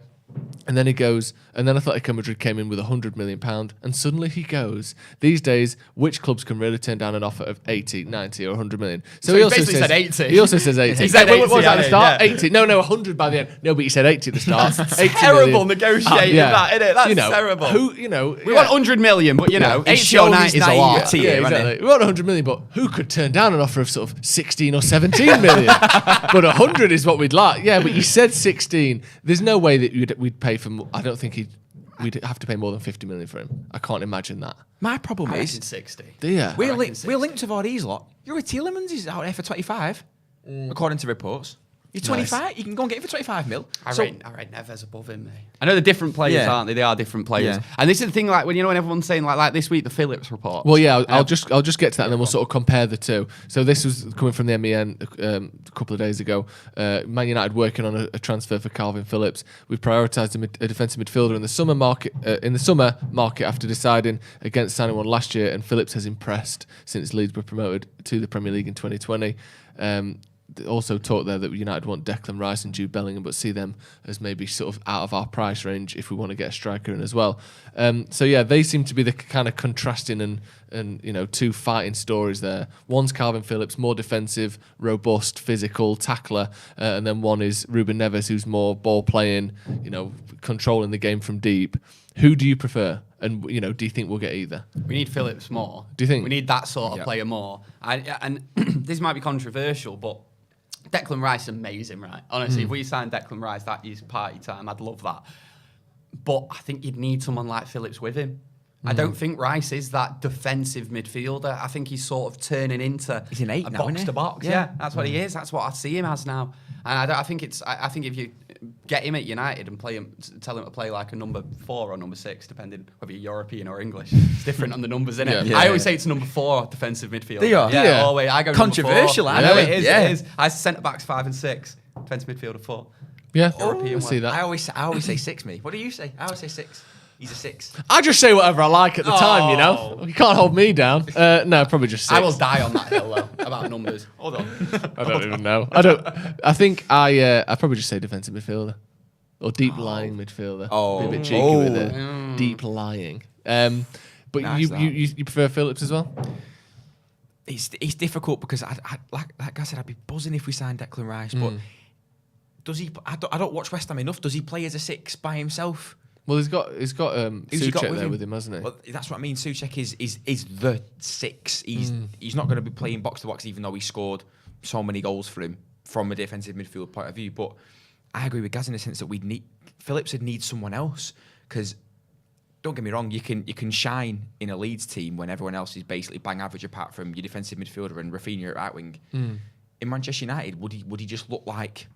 G: And then he goes, and then Atletico Madrid came in with £100 million, and suddenly he goes. These days, which clubs can really turn down an offer of 80, 90 or 100 million?
I: So he also said 80.
G: He also says 80.
I: He said 80
G: what was that at the start?
I: yeah.
G: 80. No, 100 by the end. No, but he said 80 at the start.
I: That's
G: 80
I: terrible
G: million.
I: negotiating that, isn't it? That's terrible.
G: We
I: want 100 million, but 80 or 90 is a lot.
G: Exactly. We want 100 million, but who could turn down an offer of sort of 16 or 17 million? But 100 is what we'd like. Yeah, but you said 16. There's no way that we'd pay for more. I don't think we'd have to pay more than 50 million for him. I can't imagine that.
H: My problem is
I: 60.
G: Yeah.
H: We're linked to Vardy's lot. Yuri Tielemans is out there for 25, according to reports. You're 25. Nice. You can go and get it for 25 mil.
I: I rate Neves above him, mate. I know they're different players, aren't they? They are different players. Yeah. And this is the thing, like when everyone's saying like this week the Phillips report.
G: Well, yeah, I'll just get to that, and then we'll sort of compare the two. So this was coming from the MEN a couple of days ago. Man United working on a transfer for Calvin Phillips. We've prioritised a defensive midfielder in the summer market after deciding against signing one last year, and Phillips has impressed since Leeds were promoted to the Premier League in 2020. Also talk there that United want Declan Rice and Jude Bellingham, but see them as maybe sort of out of our price range if we want to get a striker in as well. So yeah, they seem to be the kind of contrasting and two fighting stories there. One's Calvin Phillips, more defensive, robust, physical, tackler, and then one is Ruben Neves, who's more ball playing, controlling the game from deep. Who do you prefer? And do you think we'll get either?
I: We need Phillips more.
G: Do you think?
I: We need that sort of player more. And this might be controversial, but Declan Rice is amazing, right? Honestly, if we sign Declan Rice, that is party time. I'd love that. But I think you'd need someone like Phillips with him. I don't think Rice is that defensive midfielder. I think he's sort of turning into
H: he's an 8
I: a
H: now,
I: box to box. Yeah, that's what he is. That's what I see him as now. And I think if you get him at United and tell him to play like a number 4 or number 6, depending whether you're European or English. It's different on the numbers, isn't it? I always say it's number 4 defensive midfield. Yeah, always. I go
H: controversial.
I: Number 4. I know it is. It is. I centre backs 5 and 6, defensive midfielder 4.
G: Yeah,
I: European
G: see that.
H: I always say 6. Me. What do you say? I always say 6. He's a 6.
G: I just say whatever I like at the time, you know. You can't hold me down. No, probably just 6.
I: I will die on that hill though about numbers. Hold on.
G: I don't even know. I think I probably just say defensive midfielder or deep lying midfielder. Be a bit cheeky with it. Deep lying. But nice you prefer Phillips as well?
H: It's difficult because like I said, I'd be buzzing if we signed Declan Rice, but does he? I don't watch West Ham enough. Does he play as a 6 by himself?
G: Well, he's got Souček there with him, hasn't he?
H: Well, that's what I mean. Souček is the 6. He's not going to be playing box to box, even though he scored so many goals for him from a defensive midfield point of view. But I agree with Gaz in the sense that Phillips would need someone else, because don't get me wrong, you can shine in a Leeds team when everyone else is basically bang average apart from your defensive midfielder and Rafinha at right wing. In Manchester United, would he just look like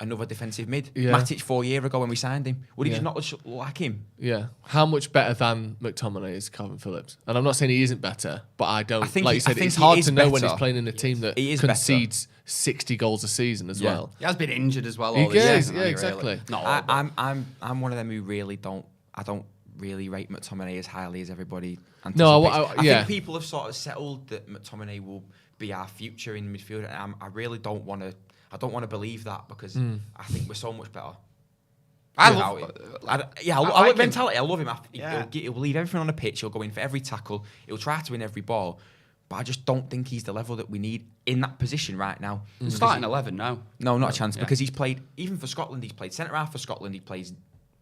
H: another defensive mid? Matic 4 years ago when we signed him, would he just not look like him?
G: Yeah. How much better than McTominay is Calvin Phillips? And I'm not saying he isn't better, but I think you said, it's hard to know when he's playing in a team that concedes 60 goals a season as well.
I: He has been injured as well.
G: Exactly.
I: Really.
H: I'm one of them who really don't really rate McTominay as highly as everybody anticipates.
G: No,
H: I think people have sort of settled that McTominay will be our future in midfield. And I really don't want to. I don't want to believe that, because I think we're so much better. I love mentality. I love him. He'll leave everything on the pitch. He'll go in for every tackle. He'll try to win every ball. But I just don't think he's the level that we need in that position right now.
I: Starting 11 now.
H: No, not a chance. Because he's played, even for Scotland, he's played centre half for Scotland. He plays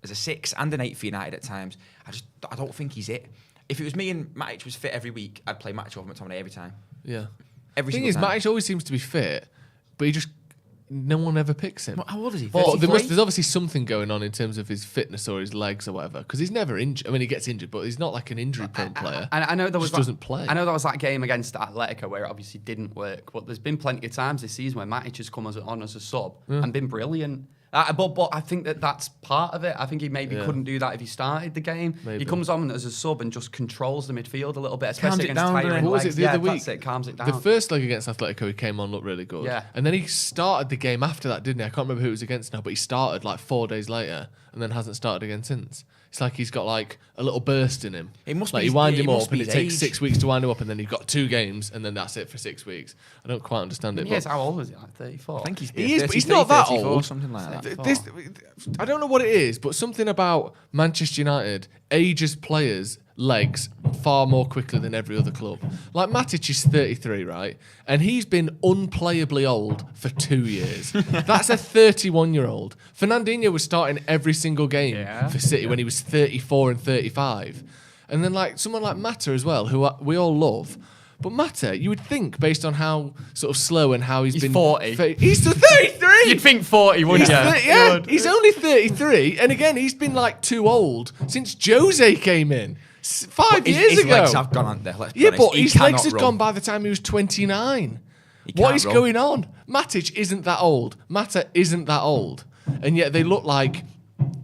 H: as a 6 and an 8 for United at times. I don't think he's it. If it was me and Matic was fit every week, I'd play Matic over McTominay every time.
G: Yeah.
H: Every
G: thing
H: single
G: is,
H: time.
G: Matic always seems to be fit, but no one ever picks him.
H: How old is he?
G: Well, there's obviously something going on in terms of his fitness or his legs or whatever, because he's never injured. I mean, he gets injured, but he's not like an injury-prone player.
I: And I know there was
G: doesn't play.
I: I know there was that game against Atletico where it obviously didn't work, but there's been plenty of times this season where Matic has come on as a sub and been brilliant. But I think that's part of it. I think he maybe couldn't do that if he started the game. Maybe. He comes on as a sub and just controls the midfield a little bit, especially against tiring legs.
G: What was it the other week?
I: That's it, calms it down.
G: The first leg against Atletico, he came on, looked really good.
I: Yeah.
G: And then he started the game after that, didn't he? I can't remember who it was against now, but he started like 4 days later and then hasn't started again since. It's like he's got like a little burst in him.
H: It must
G: like
H: be,
G: you wind him
H: must
G: up
H: be
G: and it takes
H: age.
G: 6 weeks to wind him up, and then you've got 2 games and then that's it for 6 weeks. I don't quite understand it.
I: Yes, how old is he? Like 34?
H: I think he's
G: he is, but he's not that
H: 34,
G: old.
H: Something like that.
G: I don't know what it is, but something about Manchester United ages players' legs far more quickly than every other club. Like Matic is 33, right? And he's been unplayably old for 2 years. That's a 31-year-old. Fernandinho was starting every single game for City when he was 34 and 35. And then like someone like Mata as well, who we all love. But Mata, you would think, based on how sort of slow and how he's been
I: 40.
G: He's still 33.
I: You'd think 40, wouldn't you?
G: He's only 33, and again, he's been like too old since Jose came in 5 years
H: his
G: ago.
H: Legs have gone on there. Let's be honest.
G: But his legs had gone by the time he was 29. What is going on? Matic isn't that old. Mata isn't that old, and yet they look like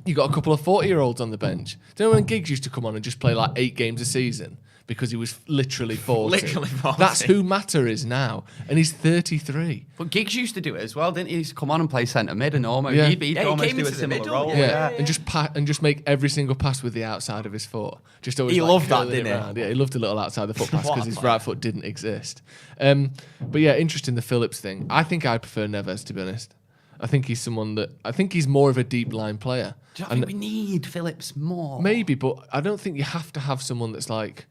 G: you got a couple of 40-year-olds on the bench. Do you know when Giggs used to come on and just play like 8 games a season? Because he was literally 40.
H: Literally 40.
G: That's who Mata is now. And he's 33.
I: But Giggs used to do it as well, didn't he? He used to come on and play centre mid and almost, he'd almost do a similar role.
G: And just make every single pass with the outside of his foot. Just always
H: he loved that, didn't he?
G: Yeah, he loved a little outside the foot pass because his right foot didn't exist. But yeah, interesting, the Phillips thing. I think I prefer Neves, to be honest. I think he's more of a deep line player.
I: Do you think we need Phillips more?
G: Maybe, but I don't think you have to have someone that's like...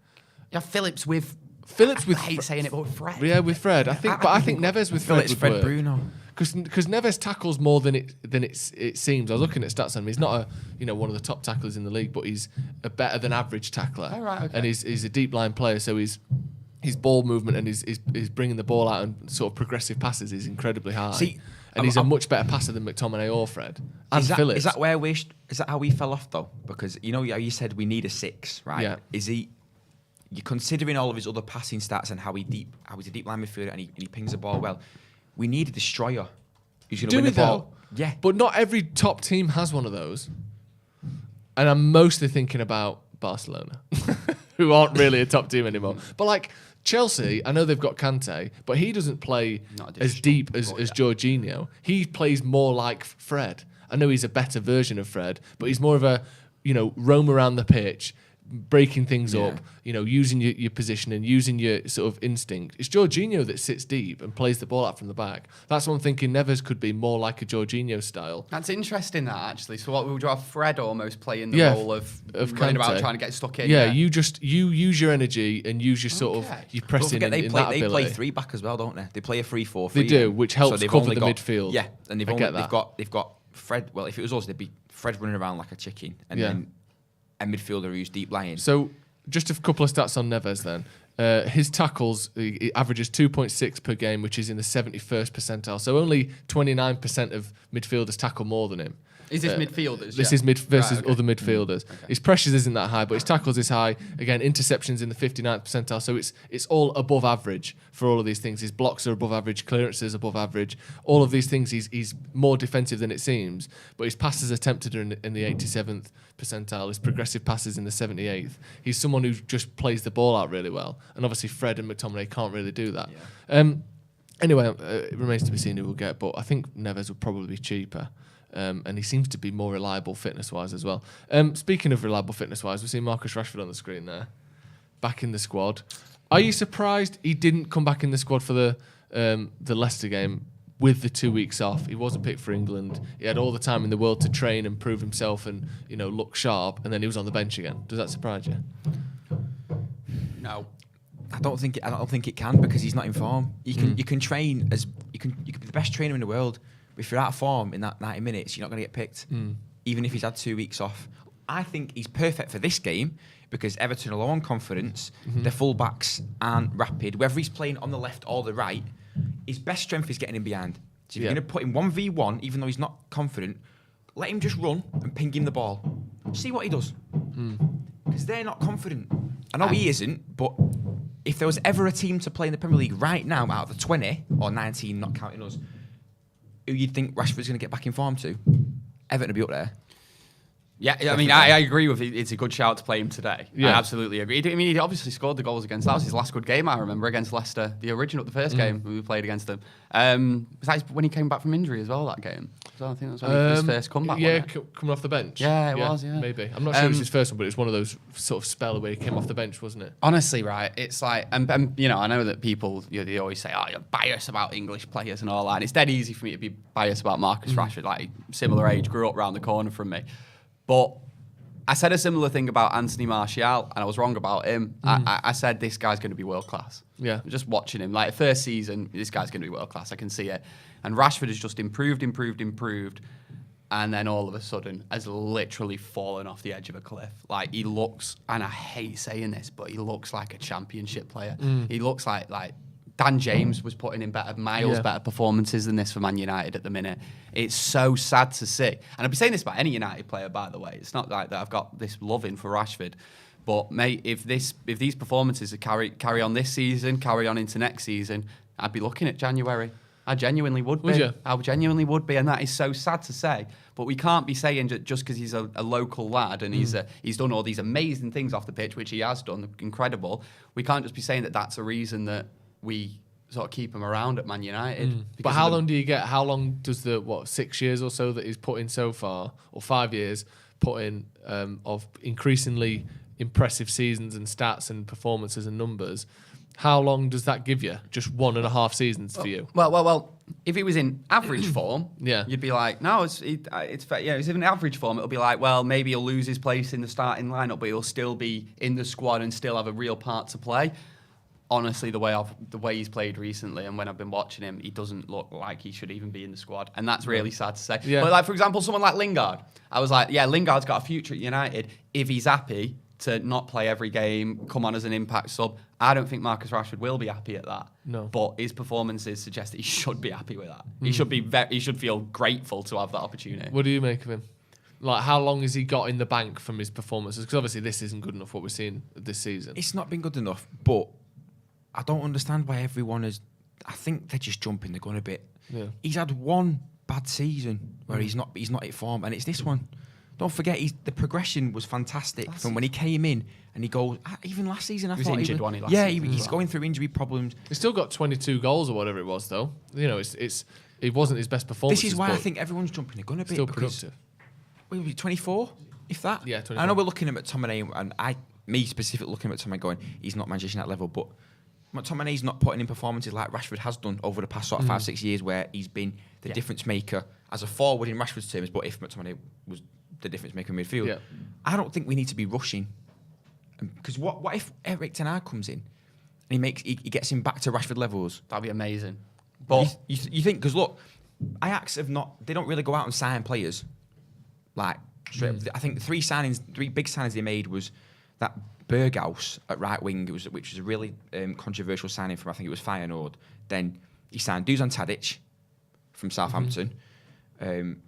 I: Yeah, Phillips with... I hate saying it, but with Fred.
G: Yeah, with Fred. I think Neves with Fred would
H: Fred
G: work.
H: Bruno.
G: Because Neves tackles more than it seems. I was looking at stats on him. He's not one of the top tacklers in the league, but he's a better than average tackler.
I: Oh, right, okay.
G: And he's a deep line player, so his ball movement and his bringing the ball out and sort of progressive passes is incredibly high. And he's a much better passer than McTominay or Fred. And Phillips.
H: Is that how we fell off though? Because you know how you said we need a 6, right?
G: Yeah.
H: You're considering all of his other passing stats and how he's a deep line midfielder and he pings the ball well. We need a destroyer who's going to win the ball. Yeah.
G: But not every top team has one of those. And I'm mostly thinking about Barcelona, who aren't really a top team anymore. But like Chelsea, I know they've got Kante, but he doesn't play as deep as Jorginho. He plays more like Fred. I know he's a better version of Fred, but he's more of a, roam around the pitch, breaking things up, using your position and using your sort of instinct. It's Jorginho that sits deep and plays the ball out from the back. That's what I'm thinking. Neves could be more like a Jorginho style.
I: That's interesting, that actually. So what would you have Fred almost play in the role of running about trying to get stuck in?
G: Yeah, you use your energy and use your sort of your pressing in that ability.
H: They play 3 back as well, don't they? They play a 3-4-3.
G: They do, which helps cover the midfield.
H: Yeah, and they've got Fred. Well, if it was us, they'd be Fred running around like a chicken, and then a midfielder who's deep lying.
G: So just a couple of stats on Neves then. His tackles, he averages 2.6 per game, which is in the 71st percentile. So only 29% of midfielders tackle more than him.
I: Is this midfielders?
G: This is versus other midfielders. Okay. His pressures isn't that high, but his tackles is high. Again, interceptions in the 59th percentile. So it's all above average for all of these things. His blocks are above average, clearances above average. All of these things, he's more defensive than it seems. But his passes attempted are in the 87th percentile. His progressive passes in the 78th. He's someone who just plays the ball out really well. And obviously Fred and McTominay can't really do that. Yeah. Anyway, it remains to be seen who we'll get. But I think Neves will probably be cheaper. And he seems to be more reliable fitness-wise as well. Speaking of reliable fitness-wise, we've seen Marcus Rashford on the screen there, back in the squad. Are you surprised he didn't come back in the squad for the Leicester game with the 2 weeks off? He wasn't picked for England. He had all the time in the world to train and prove himself and look sharp, and then he was on the bench again. Does that surprise you?
I: No.
H: I don't think it can, because he's not in form. You can train you can be the best trainer in the world. If you're out of form in that 90 minutes, you're not going to get picked, even if he's had 2 weeks off. I think he's perfect for this game because Everton are low on confidence. Their full-backs aren't rapid. Whether he's playing on the left or the right, his best strength is getting him behind. So if you're going to put him 1v1, even though he's not confident, let him just run and ping him the ball. See what he does. Because they're not confident. I know he isn't, but if there was ever a team to play in the Premier League right now out of the 20, or 19, not counting us, who you'd think Rashford's going to get back in form to, Everton will be up there.
I: Yeah, I mean, I agree with it. It's a good shout to play him today. Yeah. I absolutely agree. I mean, he obviously scored the goals against. That was his last good game, I remember, against Leicester, the first game we played against them. Besides, when he came back from injury as well, that game. So I think that was when his first comeback.
G: Yeah, coming off the bench.
I: Yeah, it was. Yeah,
G: maybe. I'm not sure it was his first one, but it was one of those sort of spell where he came off the bench, wasn't it?
I: Honestly, right? It's like, and I know that people, they always say, "Oh, you're biased about English players and all that." And it's dead easy for me to be biased about Marcus Rashford, like similar age, grew up around the corner from me, but I said a similar thing about Anthony Martial, and I was wrong about him. I said this guy's going to be world class.
G: Yeah.
I: Just watching him, like first season, this guy's going to be world class. I can see it. And Rashford has just improved, and then all of a sudden has literally fallen off the edge of a cliff. Like he looks, and I hate saying this, but he looks like a championship player. He looks like Dan James was putting in better performances than this for Man United at the minute. It's so sad to see. And I'd be saying this about any United player, by the way. It's not like that I've got this loving for Rashford. But, mate, if these performances carry on this season, carry on into next season, I'd be looking at January. I genuinely would be.
G: Would you?
I: I genuinely would be, and that is so sad to say. But we can't be saying just because he's a local lad and he's done all these amazing things off the pitch, which he has done, incredible. We can't just be saying that that's a reason that we sort of keep him around at Man United.
G: But how long do you get? How long does the 6 years or so that he's put in so far, or 5 years put in of increasingly impressive seasons and stats and performances and numbers? How long does that give you? Just 1.5 seasons for you?
I: Well. If he was in average form,
G: yeah,
I: you'd be like, no, it's fair. Yeah, if he's in average form, it'll be like, well, maybe he'll lose his place in the starting lineup, but he'll still be in the squad and still have a real part to play. Honestly, the way he's played recently, and when I've been watching him, he doesn't look like he should even be in the squad, and that's really sad to say. Yeah. But for example, someone like Lingard, I was like, yeah, Lingard's got a future at United if he's happy to not play every game, come on as an impact sub. I don't think Marcus Rashford will be happy at that.
G: No.
I: But his performances suggest that he should be happy with that. He should be. He should feel grateful to have that opportunity.
G: What do you make of him? Like, how long has he got in the bank from his performances? Because obviously this isn't good enough, what we're seeing this season.
H: It's not been good enough, but I don't understand why everyone is. I think they're just jumping the gun a bit.
G: Yeah.
H: He's had one bad season where he's not at form, and it's this one. Don't forget, the progression was fantastic from when he came in, and he goes. Even last season, I thought
I: injured,
H: he was
I: wasn't he?
H: Yeah, he's going through injury problems.
G: He's still got 22 goals or whatever it was, though. You know, it wasn't his best performance.
H: This is why I think everyone's jumping the gun a bit.
G: Still productive.
H: Will be 24, if that.
G: Yeah, 24.
H: I know we're looking at McTominay, and me specifically looking at McTominay going, he's not Manchester United level, but McTominay's not putting in performances like Rashford has done over the past sort of 5-6 years, where he's been the difference maker as a forward in Rashford's terms. But if McTominay was the difference maker in midfield, I don't think we need to be rushing. Because what if Eric Ten Hag comes in and he gets him back to Rashford levels?
I: That'd be amazing. But
H: you think, because look, Ajax they don't really go out and sign players. Like, I think the three big signings they made was that Berghaus at right wing, which was a really controversial signing from, I think it was Feyenoord. Then he signed Dusan Tadic from Southampton, and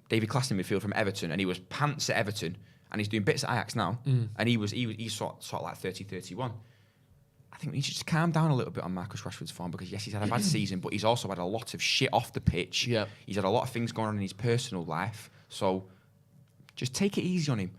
H: David Klassen midfield from Everton, and he was pants at Everton, and he's doing bits at Ajax now, and he's sort of like 30-31. I think we need to just calm down a little bit on Marcus Rashford's form, because yes, he's had a bad season, but he's also had a lot of shit off the pitch. Yeah. He's had a lot of things going on in his personal life, so just take it easy on him.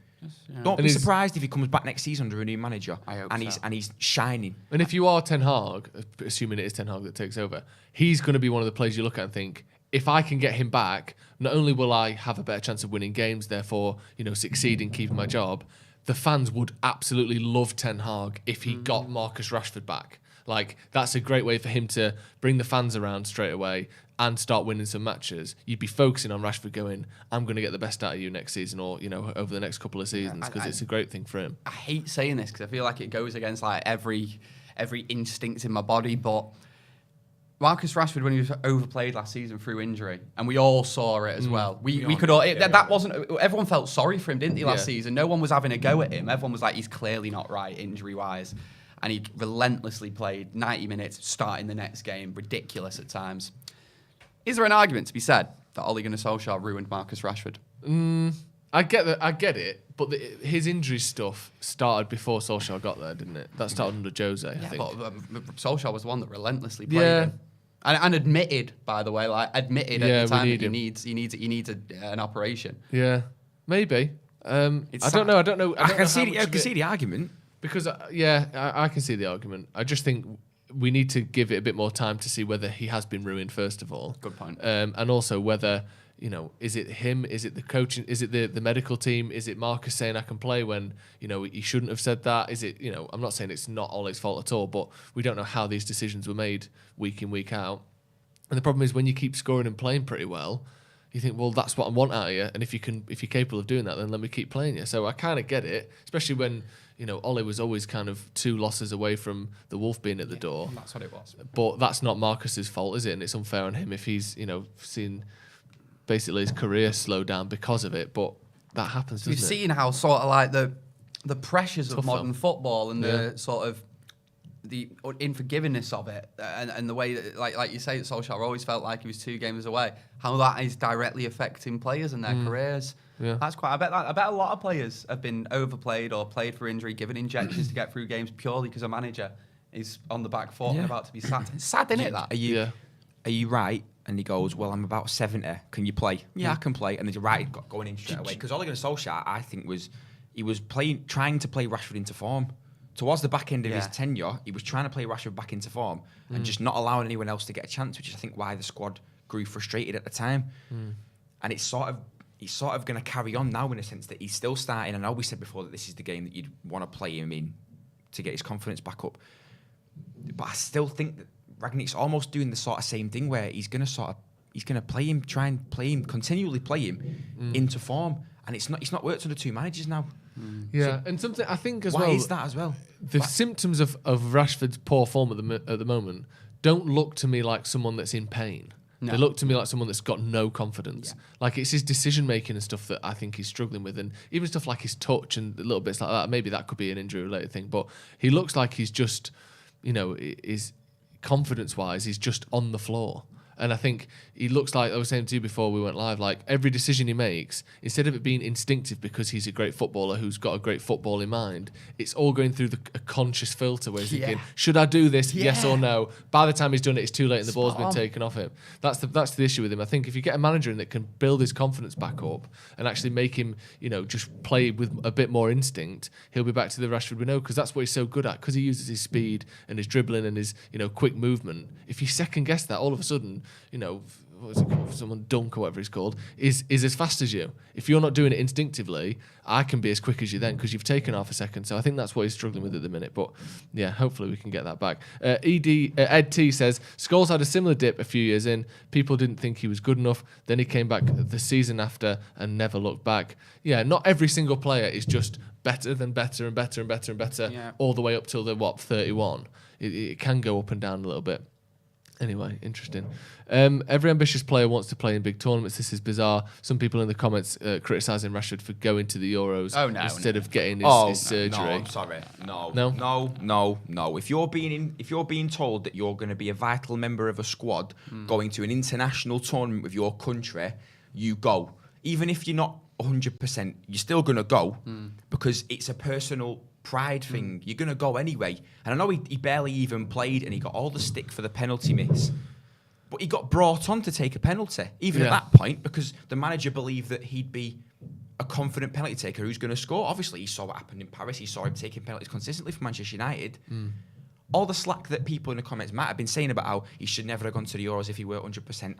H: Don't be surprised if he comes back next season under a new manager and he's shining.
G: And if you are Ten Hag, assuming it is Ten Hag that takes over, he's going to be one of the players you look at and think, if I can get him back, not only will I have a better chance of winning games, therefore, succeeding, keeping my job, the fans would absolutely love Ten Hag if he got Marcus Rashford back. Like, that's a great way for him to bring the fans around straight away and start winning some matches. You'd be focusing on Rashford going, I'm going to get the best out of you next season, or, over the next couple of seasons, because it's a great thing for him.
I: I hate saying this because I feel like it goes against like every instinct in my body, but Marcus Rashford, when he was overplayed last season through injury, and we all saw it as well. We could all. That wasn't. Everyone felt sorry for him, didn't they? Last season, no one was having a go at him. Everyone was like, he's clearly not right injury wise, and he relentlessly played 90 minutes, starting the next game, ridiculous at times. Is there an argument to be said that Ole Gunnar Solskjaer ruined Marcus Rashford?
G: I get it, but his injury stuff started before Solskjaer got there, didn't it? That started under Jose, I think.
I: But Solskjaer was the one that relentlessly played him. And admitted, by the way, at the time that he needs an operation.
G: Yeah, maybe. I don't know.
H: I can see the argument.
G: Because, I can see the argument. I just think we need to give it a bit more time to see whether he has been ruined, first of all.
I: Good point.
G: And also whether, is it him? Is it the coaching? Is it the medical team? Is it Marcus saying I can play when, he shouldn't have said that? Is it, I'm not saying it's not Ole's fault at all, but we don't know how these decisions were made week in, week out. And the problem is when you keep scoring and playing pretty well, you think, well, that's what I want out of you. And if you're capable of doing that, then let me keep playing you. So I kind of get it, especially when, Ole was always kind of 2 losses away from the Wolf being at the door.
I: That's what it was.
G: But that's not Marcus's fault, is it? And it's unfair on him if he's, seen basically his career slow down because of it. But that happens, doesn't it?
I: You've seen how sort of like the pressures of modern football and the sort of the unforgiveness of it, and the way that, like you say, that Solskjaer always felt like he was 2 games away. How that is directly affecting players and their careers. Yeah. That's quite. I bet a lot of players have been overplayed or played for injury, given injections to get through games purely because a manager is on the back foot and about to be sacked. It's sad, isn't it? That.
H: Are you right? And he goes, well, I'm about 70. Can you play? Yeah, I can play. And he's right, going in straight away. Because Ole Gunnar Solskjaer, I think, he was trying to play Rashford into form. Towards the back end of his tenure, he was trying to play Rashford back into form and just not allowing anyone else to get a chance, which is, I think, why the squad grew frustrated at the time. And he's sort of going to carry on now in a sense that he's still starting. I know we said before that this is the game that you'd want to play him in to get his confidence back up. But I still think that Rangnick's almost doing the sort of same thing where he's going to play him, try and play him, continually play him into form. And it's not worked under 2 managers now.
G: Yeah, so and something I think as
H: why
G: well.
H: Why is that as well?
G: The symptoms of Rashford's poor form at the moment don't look to me like someone that's in pain. No. They look to me like someone that's got no confidence. Yeah. Like, it's his decision making and stuff that I think he's struggling with, and even stuff like his touch and little bits like that. Maybe that could be an injury related thing, but he looks like he's just, is confidence wise, he's just on the floor. And I think he looks like, I was saying to you before we went live, like every decision he makes, instead of it being instinctive because he's a great footballer who's got a great football in mind, it's all going through a conscious filter where he's thinking, should I do this? Yes or no? By the time he's done it, it's too late and the ball's been taken off him. That's the issue with him. I think if you get a manager in that can build his confidence back up and actually make him, just play with a bit more instinct, he'll be back to the Rashford we know, because that's what he's so good at, because he uses his speed and his dribbling and his, quick movement. If you second guess that, all of a sudden, what is it called? Someone dunk or whatever he's called, is as fast as you. If you're not doing it instinctively, I can be as quick as you then, because you've taken half a second. So I think that's what he's struggling with at the minute. But yeah, hopefully we can get that back. Ed T says, Scholes had a similar dip a few years in. People didn't think he was good enough. Then he came back the season after and never looked back. Yeah, not every single player is just better than better and better and better and better all the way up till they're, 31. It can go up and down a little bit. Anyway, interesting. Every ambitious player wants to play in big tournaments. This is bizarre. Some people in the comments criticising Rashford for going to the Euros instead of getting his surgery.
H: No, I'm sorry. No. If you're being told that you're going to be a vital member of a squad going to an international tournament with your country, you go. Even if you're not 100%, you're still going to go because it's a personal pride thing. You're going to go anyway. And I know he barely even played and he got all the stick for the penalty miss. But he got brought on to take a penalty, even at that point, because the manager believed that he'd be a confident penalty taker who's going to score. Obviously, he saw what happened in Paris. He saw him taking penalties consistently for Manchester United. All the slack that people in the comments might have been saying about how he should never have gone to the Euros if he were 100%.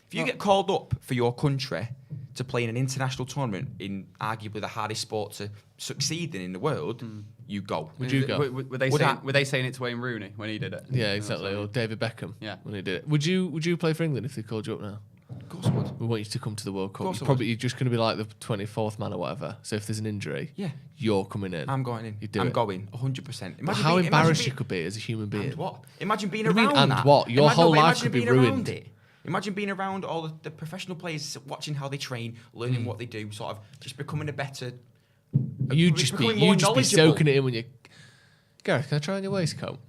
H: If you get called up for your country to play in an international tournament in arguably the hardest sport to succeed in the world, you go.
G: Would you go?
I: Were they saying it to Wayne Rooney when he did it?
G: Yeah, exactly. Or David Beckham when he did it. Would you play for England if they called you up now?
H: Of course I would.
G: We want you to come to the World Cup. You're just going to be like the 24th man or whatever. So if there's an injury, you're coming in.
H: I'm going in.
G: I'm
H: going 100%.
G: How embarrassed you could be as a human being.
H: And what? Imagine being around that.
G: And what? Your whole life could be ruined.
H: Imagine being around all the professional players, watching how they train, learning what they do, sort of just becoming a better.
G: You'd just be soaking it in when you. Gareth, can I try on your waistcoat?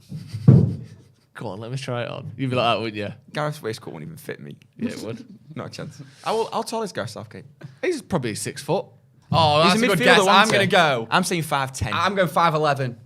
G: Come on, let me try it on. You'd be like that, wouldn't you?
H: Gareth's waistcoat wouldn't even fit me.
G: Yeah, it would.
H: Not a chance. How tall is Gareth Southgate?
G: He's probably 6 foot.
I: Oh, that's a good guess. I'm going to go.
H: I'm saying 5'10".
I: I'm going 5'11".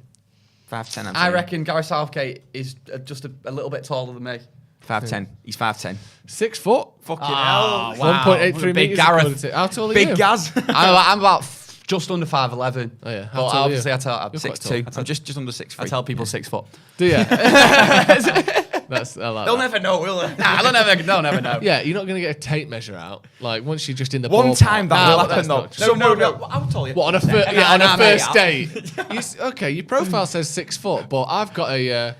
H: 5'10".
I: I reckon Gareth Southgate is just a little bit taller than me.
H: 5'10". He's 5'10".
G: 6 foot.
H: Fucking hell.
G: 1.83
I: Big
G: meters.
I: Gareth.
G: How tall are you?
H: Big Gaz.
I: I'm about just under 5'11".
G: Oh yeah.
I: But obviously I tell I'm
G: You're quite
I: 6'2".
H: I'm just under 6'3".
I: I tell people 6 foot.
G: Do you? They'll
H: never know, will they?
I: Nah, they'll never know.
G: Yeah, you're not going to get a tape measure out. Like once you're just in the
H: one
G: ballpark.
H: time that will happen though. No. I'll tell you.
G: What on a first date? Okay, your profile says 6 foot, but I've got a.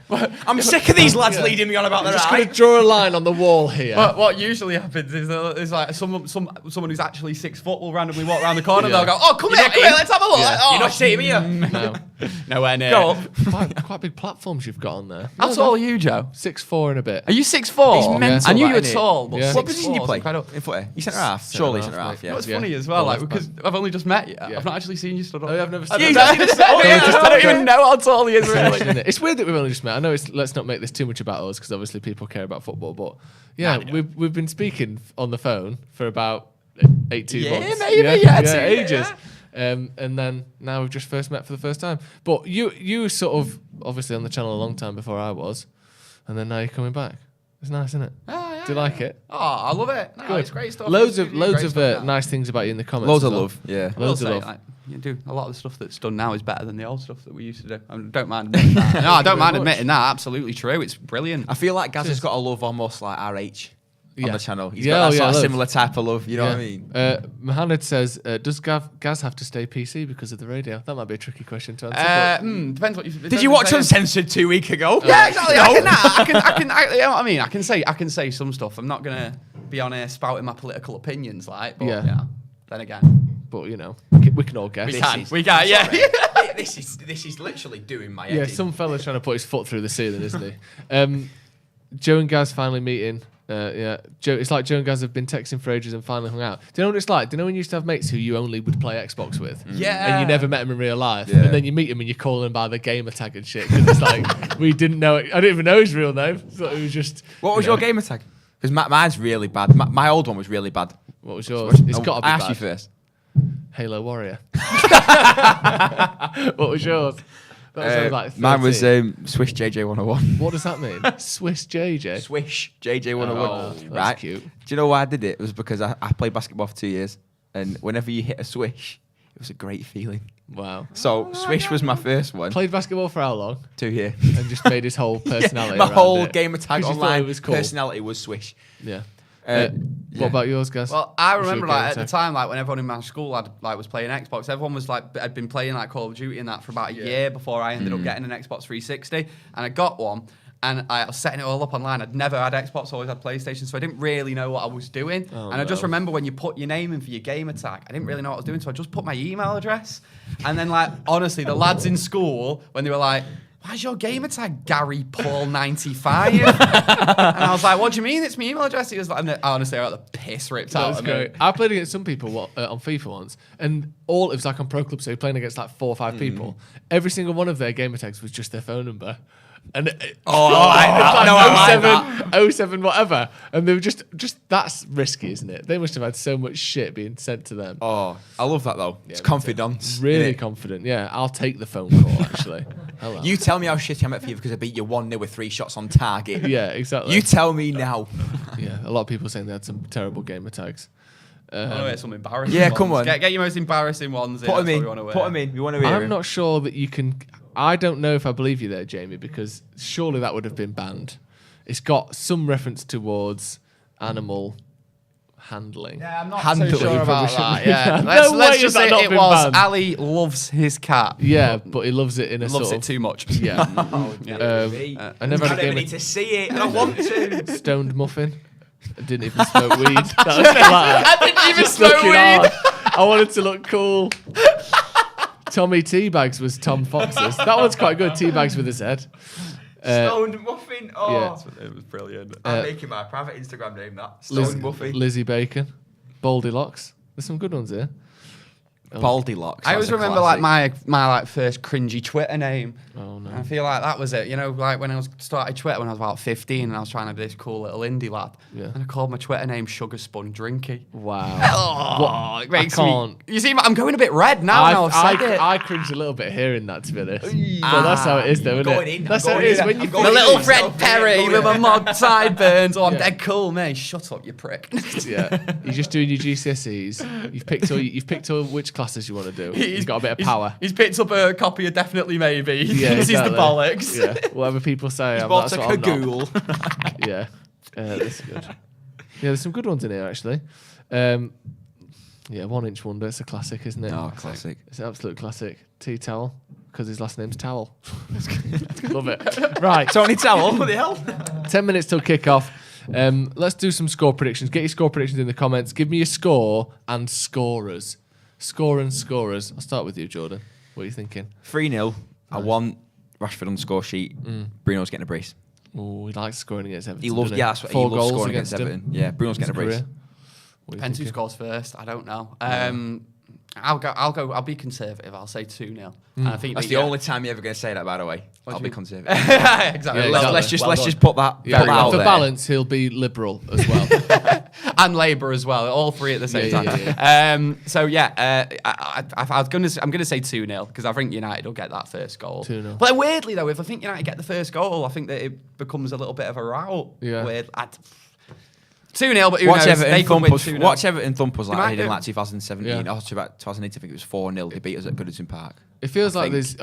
H: I'm sick of these lads leading me on about their
G: I'm just going to draw a line on the wall here.
I: What usually happens is like someone who's actually 6 foot will randomly walk around the corner. They'll go, "Oh, come here, let's have a look."
G: Yeah.
H: You're not seeing me here.
G: No.
I: Nowhere near.
H: Go up.
G: Quite big platforms you've got on there.
I: How tall are you, Joe?
G: 6'4" and a bit.
I: Are you 6'4"?
H: He's mental.
I: I knew you were
H: that, innit?
I: tall. But
G: Yeah.
H: What position do you play?
I: Incredible.
H: In footy? You centre half.
G: Centre
H: Surely
G: half,
H: centre half.
G: mate.
H: Yeah.
I: What's funny as well, like because I've only just met you.
G: Yeah.
I: I've not actually seen you stood up.
G: Oh, yeah, I've never
I: I
G: seen
I: don't even know how tall he is really.
G: It's weird that we've only just met. I know let's not make this too much about us because obviously people care about football, but yeah, we've been speaking on the phone for about 18 months. Ages. And then now we've just first met for the first time. But you were sort of obviously on the channel a long time before I was, and then now you're coming back. It's nice, isn't it?
I: Oh, yeah.
G: Do you like it?
I: Oh, I love it. No,
G: Good.
I: it's great stuff.
G: Loads
I: It's
G: of
I: great stuff,
G: nice things about you in the comments.
H: Loads
G: as
H: of
G: well.
H: love. Yeah.
G: Loads of love.
I: Like, you do a lot of the stuff that's done now is better than the old stuff that we used to do. I don't mind admitting that. No, I don't mind admitting that. Absolutely true. It's brilliant.
H: I feel like Gaz has got a love almost like RH on the channel. He's
G: Yeah,
H: got that
G: yeah,
H: sort of
G: loads.
H: similar type of love. You know what I mean?
G: Mohammed says, does Gaz have to stay PC because of the radio? That might be a tricky question to answer.
I: Depends what you.
H: Did you watch Uncensored 2 weeks ago?
I: Yeah, exactly. I can. You know what I mean? I can say some stuff. I'm not gonna be on here spouting my political opinions, like. But,
G: Yeah.
I: Then again,
G: But you know, we can all guess.
I: we can. Yeah.
H: This is literally doing my
G: Yeah,
H: head in.
G: some fella's trying to put his foot through the ceiling, isn't he? Joe and Gaz finally meeting. Joe. It's like Joe and Gaz have been texting for ages and finally hung out. Do you know what it's like? Do you know when you used to have mates who you only would play Xbox with?
I: Yeah.
G: And you never met them in real life,
H: Yeah.
G: and then you meet him and you call him by the gamer tag and shit. Because it's like we didn't know. I didn't even know his real name. So it was just.
H: What was your gamer tag? Because mine's really bad. My old one was really bad.
G: What was yours? It's got to be
H: I
G: bad.
H: asked you first.
G: Halo Warrior. What was yours? That was like 13.
H: Mine was Swish JJ 101.
G: What does that mean? Swiss JJ?
H: Swish JJ 101.
G: That's
H: Right?
G: cute.
H: Do you know why I did it? It was because I played basketball for 2 years. And whenever you hit a swish, it was a great feeling.
G: Wow.
H: So Swish was my first one.
G: Played basketball for how long?
H: 2 years.
G: And just made his whole personality
H: My
G: around
H: whole
G: it.
H: game of tag
G: 'Cause you thought
H: online
G: it was cool.
H: personality was Swish.
G: Yeah.
H: Yeah.
G: What about yours, guys?
I: Well, I
G: What's your
I: remember
G: game
I: like at the
G: tag?
I: time, like when everyone in my school was playing Xbox, everyone was like had been playing like Call of Duty and that for about a year before I ended up getting an Xbox 360, and I got one. And I was setting it all up online. I'd never had Xbox, always had PlayStation, so I didn't really know what I was doing. I just remember when you put your name in for your game attack, I didn't really know what I was doing, so I just put my email address. And then, like, honestly, the lads in school, when they were like, why's your game tag Gary Paul 95? And I was like, what do you mean it's my email address? He was like, honestly, I got the piss ripped
G: That
I: out
G: was
I: of
G: great.
I: me.
G: I played against some people on FIFA once, and it was like on Pro Club, so you're playing against like 4 or 5 people. Every single one of their gamer tags was just their phone number. And
H: I like that.
G: 07 whatever. And they were just that's risky, isn't it? They must have had so much shit being sent to them.
H: Oh, I love that though. It's confidence.
G: Really
H: innit?
G: confident. Yeah, I'll take the phone call actually. Hello.
H: You tell me how shitty I'm at FIFA because I beat you 1-0 with 3 shots on target.
G: Yeah, exactly.
H: You tell me now.
G: Yeah, a lot of people saying they had some terrible gamer tags.
I: Some embarrassing
H: Yeah,
I: ones.
H: come on.
I: Get your most embarrassing ones in.
H: Put them
I: that's
H: in.
I: what we wanna
H: Put
I: wear.
H: them in. We want to hear
G: I'm
H: it.
G: not sure that you can. I don't know if I believe you there, Jamie, because surely that would have been banned. It's got some reference towards animal handling.
I: Yeah, I'm not
H: Handling.
I: so sure about
G: Probably
I: that. Yeah,
G: shouldn't be.
I: let's
G: No way
I: just
G: has
I: say
G: that not
I: it
G: been
I: was.
G: banned.
I: Ali loves his cat.
G: Yeah, but he loves it in a
I: Loves
G: sort
I: it
G: of
I: too much.
G: Yeah.
H: I
G: never had a
H: don't
G: game
H: even
G: of
H: need to see it. I don't want to.
G: stoned muffin. I didn't even smoke weed. That was flat.
I: I didn't even
G: Just
I: smoke
G: looking
I: weed.
G: hard. I wanted to look cool. Tommy Teabags was Tom Fox's. That one's quite good. Teabags with his head.
H: Stoned muffin. Oh,
G: yeah.
I: It was brilliant.
H: I'm making my private Instagram name that. Stoned muffin.
G: Lizzie Bacon. Baldy Locks. There's some good ones here.
H: Baldy Locks.
I: I always
H: that's a
I: remember like
H: classic.
I: my like first cringy Twitter name.
G: Oh no.
I: I feel like that was it. You know, like when I started Twitter when I was about 15 and I was trying to be this cool little indie lad.
G: Yeah.
I: And I called my Twitter name Sugar Spun Drinky.
G: Wow.
I: It makes
G: I can't.
I: me. You see, I'm going a bit red now. I've said it.
G: I cringe a little bit hearing that, to be honest. But that's how it is, though, isn't
H: going
G: it?
H: in,
G: That's
H: I'm
G: how it
H: going
G: is.
H: in.
G: When you
H: I'm
I: My
H: going
I: little
H: in.
I: Fred
H: Stop
I: Perry
H: it,
I: with my mod sideburns. Oh, I'm
G: Yeah.
I: dead cool, mate. Shut up, you prick.
G: Yeah, you're just doing your GCSEs. You've picked all which classes you want to do. You've got a bit of power.
I: He's picked up a copy of Definitely Maybe. He
G: Yeah,
I: thinks he's the
G: exactly.
I: bollocks.
G: Yeah, whatever people say,
H: Bought
G: that's
H: a
G: what I'm not.
H: cagoule.
G: Yeah, that's good. Yeah, there's some good ones in here actually. Yeah, 1 Inch Wonder. It's a classic, isn't it?
H: Oh, classic.
G: It's an absolute classic. Tea Towel, because his last name's Towel. Love it. Right,
H: Tony Towel. What the hell?
G: 10 minutes till kick-off. Let's do some score predictions. Get your score predictions in the comments. Give me your score and scorers. Score and scorers. I'll start with you, Jordan. What are you thinking?
H: 3-0. I want Rashford on the score sheet. Bruno's getting a brace.
G: Oh, he likes scoring against Everton.
H: He loves,
G: doesn't
H: yeah, that's what he
G: 4
H: loves
G: goals
H: scoring against
G: him
H: Everton. Yeah, Bruno's
G: in
H: getting a
G: his
H: brace.
G: career. What are you
I: Depends who
G: thinking?
I: scores first. I don't know. I'll be conservative. I'll say 2-0. And I think
H: That's the only time you're ever going to say that, by the way. I'll be conservative.
I: exactly.
G: Yeah,
H: Let's
G: exactly.
H: just put that
G: Yeah,
H: put that out
G: for
H: there.
G: balance, he'll be liberal as well.
I: And Labour as well, all three at the same
G: Yeah,
I: time.
G: yeah,
I: I'm gonna say 2-0 because I think United will get that first goal.
G: 2-0.
I: But then weirdly though, if I think United get the first goal, I think that it becomes a little bit of a rout.
G: Yeah.
I: Weird. 2-0, but who
H: Watch
I: knows? They could win 2-0.
H: Watch Everton thump us
I: They
H: like
I: might
H: they did in
I: do.
H: like 2017.
G: Yeah.
H: Or 2008, I think it was 4-0. They beat us at Goodison Park.
G: It feels
H: I
G: like
H: think.
G: there's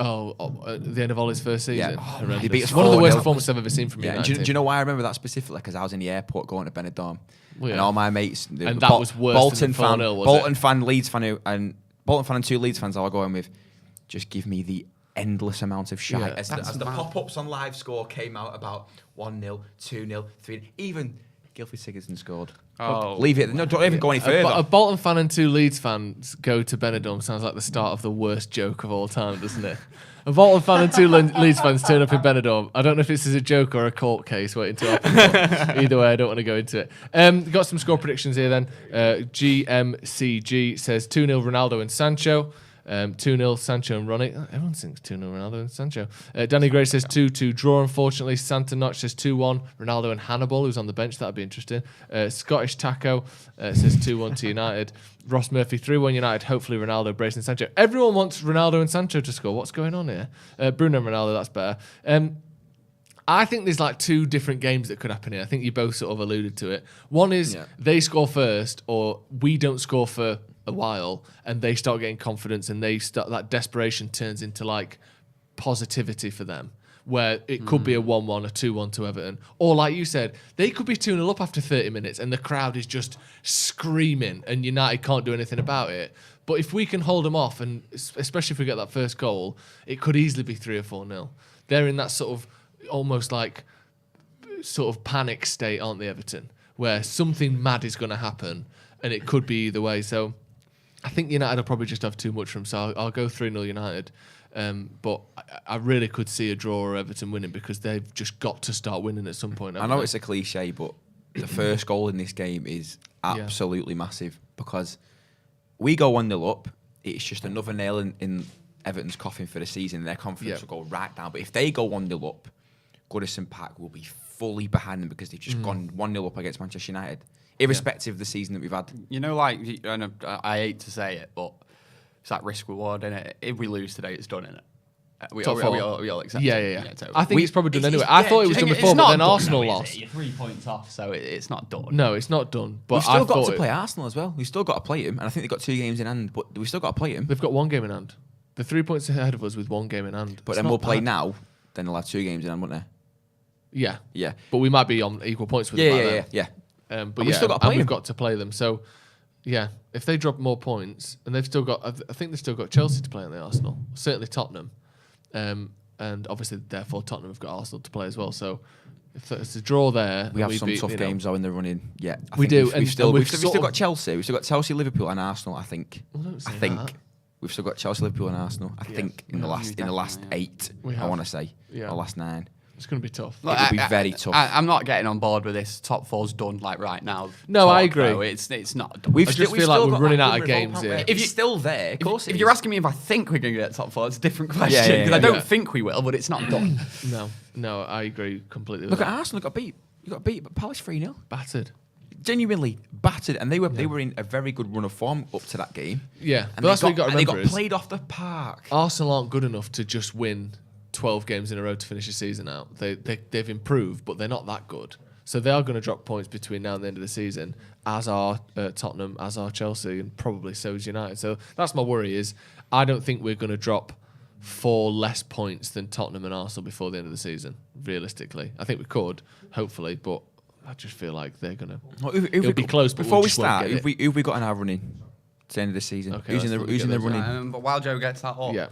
G: the end of Ollie's first season.
H: Yeah.
G: Horrendous.
H: He beat us
G: One of the
H: 4-0.
G: worst performances I've ever seen from
H: Yeah,
G: United.
H: do you know why I remember that specifically? Because I was in the airport going to Benidorm,
G: Well, yeah.
H: and all my mates.
G: And that was worse
H: Bolton
G: than
H: fan,
G: 4-0, was
H: Bolton
G: it?
H: fan, Leeds fan, and Bolton fan and 2 Leeds fans I was going with. Just give me the endless amount of shite.
G: Yeah.
H: As the pop-ups on live score came out about 1-0, 2-0, 3-0, even Gylfi Sigurdsson scored.
I: Oh.
H: Leave it. No, don't even go any further.
G: A Bolton fan and 2 Leeds fans go to Benidorm sounds like the start of the worst joke of all time, doesn't it? A Bolton fan and 2 Leeds fans turn up in Benidorm. I don't know if this is a joke or a court case waiting to happen. But either way, I don't want to go into it. Got some score predictions here then. GMCG says 2-0 Ronaldo and Sancho. 2-0 Sancho and Ronnie. Everyone thinks 2-0 Ronaldo and Sancho. Danny Gray says 2-2 draw, unfortunately. Santa Notch says 2-1 Ronaldo and Hannibal, who's on the bench. That'd be interesting. Scottish Taco says 2-1 to United. Ross Murphy 3-1 United. Hopefully Ronaldo, Brace and Sancho. Everyone wants Ronaldo and Sancho to score. What's going on here? Bruno and Ronaldo, that's better. I think there's like two different games that could happen here. I think you both sort of alluded to it. One is they score first, or we don't score for a while, and they start getting confidence, and that desperation turns into like positivity for them, where it could be a 1-1, a 2-1 to Everton, or like you said, they could be 2-0 up after 30 minutes, and the crowd is just screaming, and United can't do anything about it. But if we can hold them off, and especially if we get that first goal, it could easily be 3 or 4-0. They're in that sort of almost like sort of panic state, aren't they, Everton, where something mad is going to happen, and it could be either way. So I think United will probably just have too much from them. So I'll go 3-0 United. But I really could see a draw or Everton winning, because they've just got to start winning at some point.
H: I know it's a cliche, but the first goal in this game is absolutely massive, because we go 1-0 up. It's just another nail in Everton's coffin for the season. Their confidence will go right down. But if they go 1-0 up, Goodison Park will be fully behind them, because they've just gone 1-0 up against Manchester United, irrespective of the season that we've had.
I: You know, like, and I hate to say it, but it's like risk reward, innit? If we lose today, it's done, innit? We all accept it.
G: Totally. I think it's probably done anyway. I thought it was done before, but then Arsenal lost.
I: You're 3 points off, so it's not done.
G: No, it's not done. But
H: we've still got to play Arsenal as well. We've still got to play them, and I think they've got 2 games in hand, but we've still got to play them.
G: They've got 1 game in hand. They're 3 points ahead of us with 1 game in hand.
H: But then we'll play now, then they'll have 2 games in hand, won't they?
G: Yeah.
H: Yeah.
G: But we might be on equal points with them.
H: Yeah.
G: But we've still got to play. We've got to play them. So, yeah, if they drop more points, and they've still got, I think they've still got Chelsea to play on the Arsenal. Certainly Tottenham. And obviously, therefore, Tottenham have got Arsenal to play as well. So, if it's a draw there,
H: we have some tough games though in the running. Yeah,
G: we do.
H: We've still got Chelsea. We've still got Chelsea, Liverpool, and Arsenal. I think. We've still got Chelsea, Liverpool, and Arsenal. I think in the last 8. I want to say, or last 9.
G: It's going to be tough.
H: Look, it'll be very tough.
I: I'm not getting on board with this. Top 4's done like right now.
G: No, I agree.
I: Though. It's not done.
G: I just feel like we're running out of games here.
H: If you're still there, of course.
I: If you're asking me if I think we're going to get top 4, it's a different question. Because I don't think we will, but it's not done.
G: No, I agree completely.
H: Look at Arsenal. Got beat. You got beat, but Palace 3-0.
G: Battered.
H: Genuinely battered, and they were in a very good run of form up to that game.
G: Yeah,
H: and that's what you got to remember. They got played off the park.
G: Arsenal aren't good enough to just win 12 games in a row to finish the season out. They've improved, but they're not that good. So they are going to drop points between now and the end of the season, as are Tottenham, as are Chelsea, and probably so is United. So that's my worry, is I don't think we're going to drop 4 less points than Tottenham and Arsenal before the end of the season, realistically. I think we could, hopefully, but I just feel like they're going to... It'll be close, but
H: before we start, who've we got in our running to the end of the season?
G: Okay,
H: who's in the running?
I: But while Joe gets that up...
G: Yeah.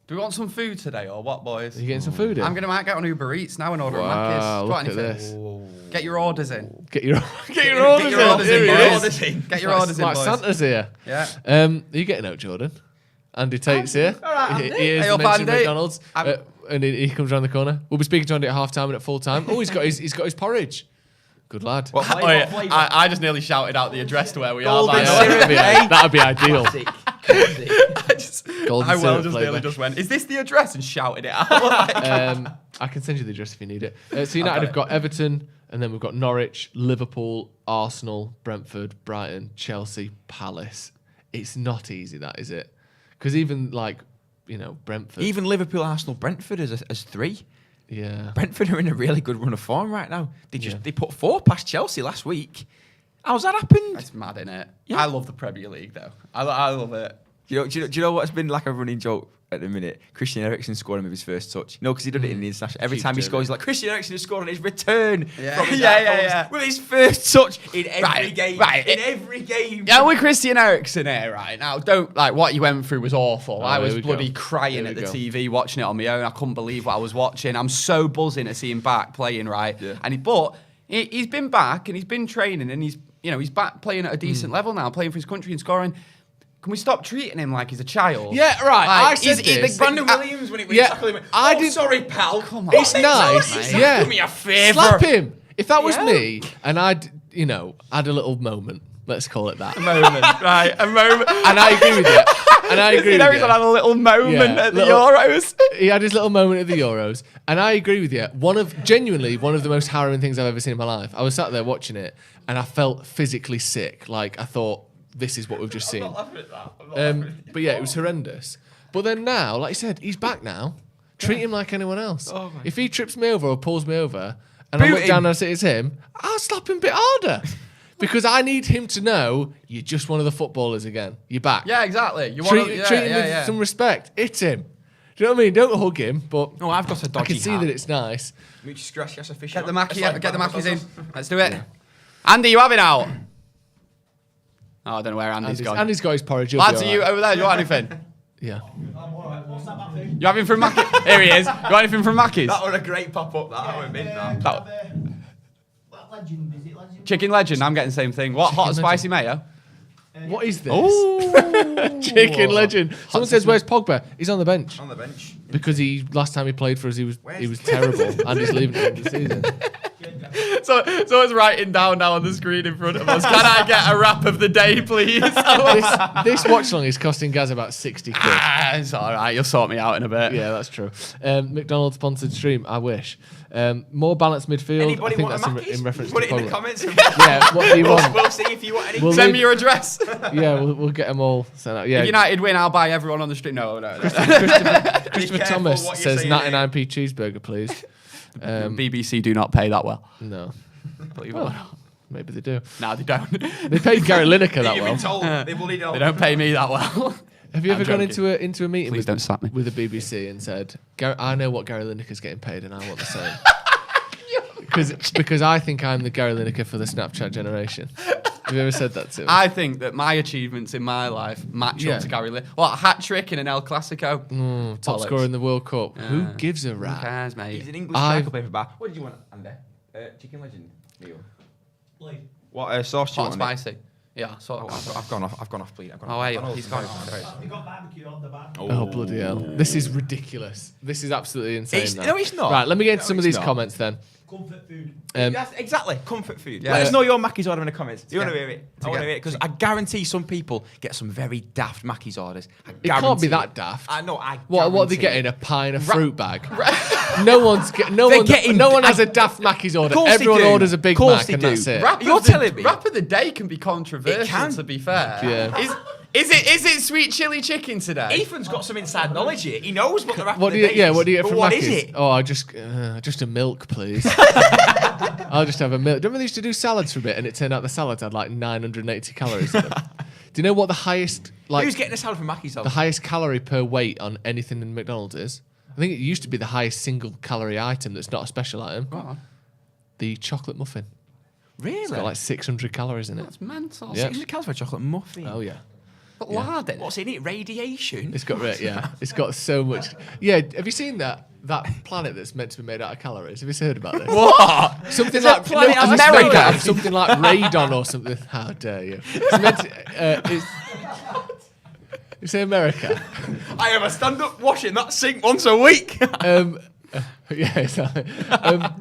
I: Do we want some food today or what, boys?
G: Are you getting some food in?
I: Might get on Uber Eats now and order a Macca's.
G: Look at this.
I: Get your orders in.
G: Get your orders in.
I: Get your orders in,
G: boys. Santa's here.
I: Yeah.
G: Are you getting out, Jordan? Andy Tate's here.
I: All right, Andy.
G: He is
I: Hey,
G: mentioned McDonald's. And he comes around the corner. We'll be speaking to Andy at half time and at full time. Oh, he's got his porridge. Good lad.
I: I just nearly shouted out the address to where we are.
G: That'd be ideal.
I: I nearly just went, is this the address? And shouted it out.
G: I can send you the address if you need it. So United have got Everton, and then we've got Norwich, Liverpool, Arsenal, Brentford, Brighton, Chelsea, Palace. It's not easy, that, is it? Because even Brentford.
H: Even Liverpool, Arsenal, Brentford as 3.
G: Yeah.
H: Brentford are in a really good run of form right now. They put 4 past Chelsea last week. How's that happened?
I: It's mad, innit?
H: Yeah.
I: I love the Premier League, though. I love it.
H: Do you know what's been like a running joke at the minute? Christian Eriksen scoring with his first touch. No, because he did it in the international. Every time he scores, he's like, Christian Eriksen has scored on his return. From his with his first touch in every game. In every game.
I: Yeah, with Christian Eriksen here, right? Now, what you went through was awful. I was bloody crying at the TV watching it on my own. I couldn't believe what I was watching. I'm so buzzing to see him back playing, right? Yeah. And he's been back and he's been training and he's back playing at a decent level now, playing for his country and scoring. Can we stop treating him like he's a child?
G: Yeah, right. I said this.
I: Brandon Williams when he tackled him. Sorry, pal. Come on.
G: It's nice. Yeah.
I: Do me a favour.
G: Slap him. If that was me and I'd had a little moment, Let's call it that.
H: A moment, right? A moment.
G: And I agree with you. And I agree with you.
H: He's had a little moment at the Euros.
G: He had his little moment at the Euros. And I agree with you. Genuinely one of the most harrowing things I've ever seen in my life. I was sat there watching it and I felt physically sick. Like, I thought, this is what we've just seen.
H: I'm not laughing at that.
G: But yeah, it was horrendous. But then now, like you said, he's back now. Treat him like anyone else.
H: Oh
G: if he trips me over or pulls me over and I look down and I say it's him, I'll slap him a bit harder. Because I need him to know you're just one of the footballers again. You're back.
I: Yeah, exactly.
G: Treat him with some respect. Hit him. Do you know what I mean? Don't hug him, but
H: no, I've got a dodgy
G: I can see that it's nice.
I: Get the Mackies in. Let's do it. Andy, you have it out. Oh, I don't know where Andy's gone.
G: Andy's got his porridge.
I: Lads, are you over there? You want anything?
G: Yeah.
I: You having from Mackies? Here he is. You want anything from Mackies?
H: That was a great pop-up, that would been
I: Chicken Legend, I'm getting the same thing. What, hot and spicy mayo?
G: What is this? Chicken Legend. Someone says, where's Pogba? He's on the bench.
H: On the bench.
G: Because last time he played for us, he was terrible. And he's leaving at the end of the season.
I: So it's writing down now on the screen in front of us. Can I get a wrap of the day, please?
G: this watch-along is costing Gaz about 60 quid.
I: It's all right. You'll sort me out in a bit.
G: Yeah, that's true. McDonald's sponsored stream. I wish. More balanced midfield.
H: Anybody
G: I think
H: want
G: that's
H: a
G: in reference
H: Put
G: to
H: it in the
G: Pogba.
H: comments.
G: Yeah, what do you want?
H: We'll see if you want any.
I: Send me your address.
G: Yeah, we'll get them all sent out. Yeah.
I: If United win, I'll buy everyone on the street. No.
G: Christopher Thomas says 99p cheeseburger, please.
I: BBC do not pay that well.
G: No.
I: Believe it or not.
G: Maybe they do.
I: No, they don't.
G: They paid Gary Lineker that well.
H: Told, they
I: don't pay me that well.
G: Have you ever gone into a meeting
I: Please don't slap me.
G: with the BBC and said, I know what Gary Lineker's getting paid and I want the same? Because I think I'm the Gary Lineker for the Snapchat generation. Have you ever said that to him?
I: I think that my achievements in my life match up to Gary Lineker. What, a hat-trick in an El Clasico?
G: Top scorer in the World Cup. Who gives a rat?
I: Who cares, mate?
H: He's an English striker player for Bar. What did you want, Andy? Chicken Legend, Neil. What sauce do you want?
I: Hot and spicy. Yeah,
H: I've gone off, please.
I: Oh, wait, he's gone.
J: You got barbecue on the bar.
G: Oh, bloody hell. This is ridiculous. This is absolutely insane.
H: No, it's not.
G: Right, let me get into some of these comments then.
J: Comfort food.
H: Exactly, comfort food.
I: Yeah.
H: Let us know your Mackey's order in the comments. Do you want to hear it? I want to hear it because I guarantee some people get some very daft Mackey's orders.
G: It can't be that daft.
H: I know.
G: What are they getting? A pie and a fruit bag? No one has a daft Mackey's order. Everyone orders a Big Mac and that's it.
I: You're telling me. Wrap of the day can be controversial, to be fair.
G: Yeah.
I: Is it sweet chili chicken today?
H: Ethan's got some inside knowledge here. He knows what the wrap of the day is.
G: Yeah, what do you get from
H: What
G: Mackey's?
H: is it?
G: Oh, just a milk, please. I'll just have a milk. Do you remember they used to do salads for a bit and it turned out the salads had like 980 calories in them? Do you know what the highest...
H: Who's getting a salad from Mackey's?
G: The highest calorie per weight on anything in McDonald's is? I think it used to be the highest single calorie item that's not a special item.
I: Go on.
G: The chocolate muffin.
H: Really?
G: It's got like 600 calories in it.
I: That's mental.
G: Yeah.
H: 600 calories for a chocolate muffin.
G: Oh, yeah.
I: But lard in it.
H: What's in it? Radiation?
G: It's got it's got so much. Yeah, have you seen that planet that's meant to be made out of calories? Have you heard about this?
I: What?
G: Something
I: Is
G: like
I: that planet
G: it's
I: America?
G: made out of something like radon or something. How dare you? It's meant to, you say America.
H: I have a stand-up washing that sink once a week.
G: Yeah, exactly.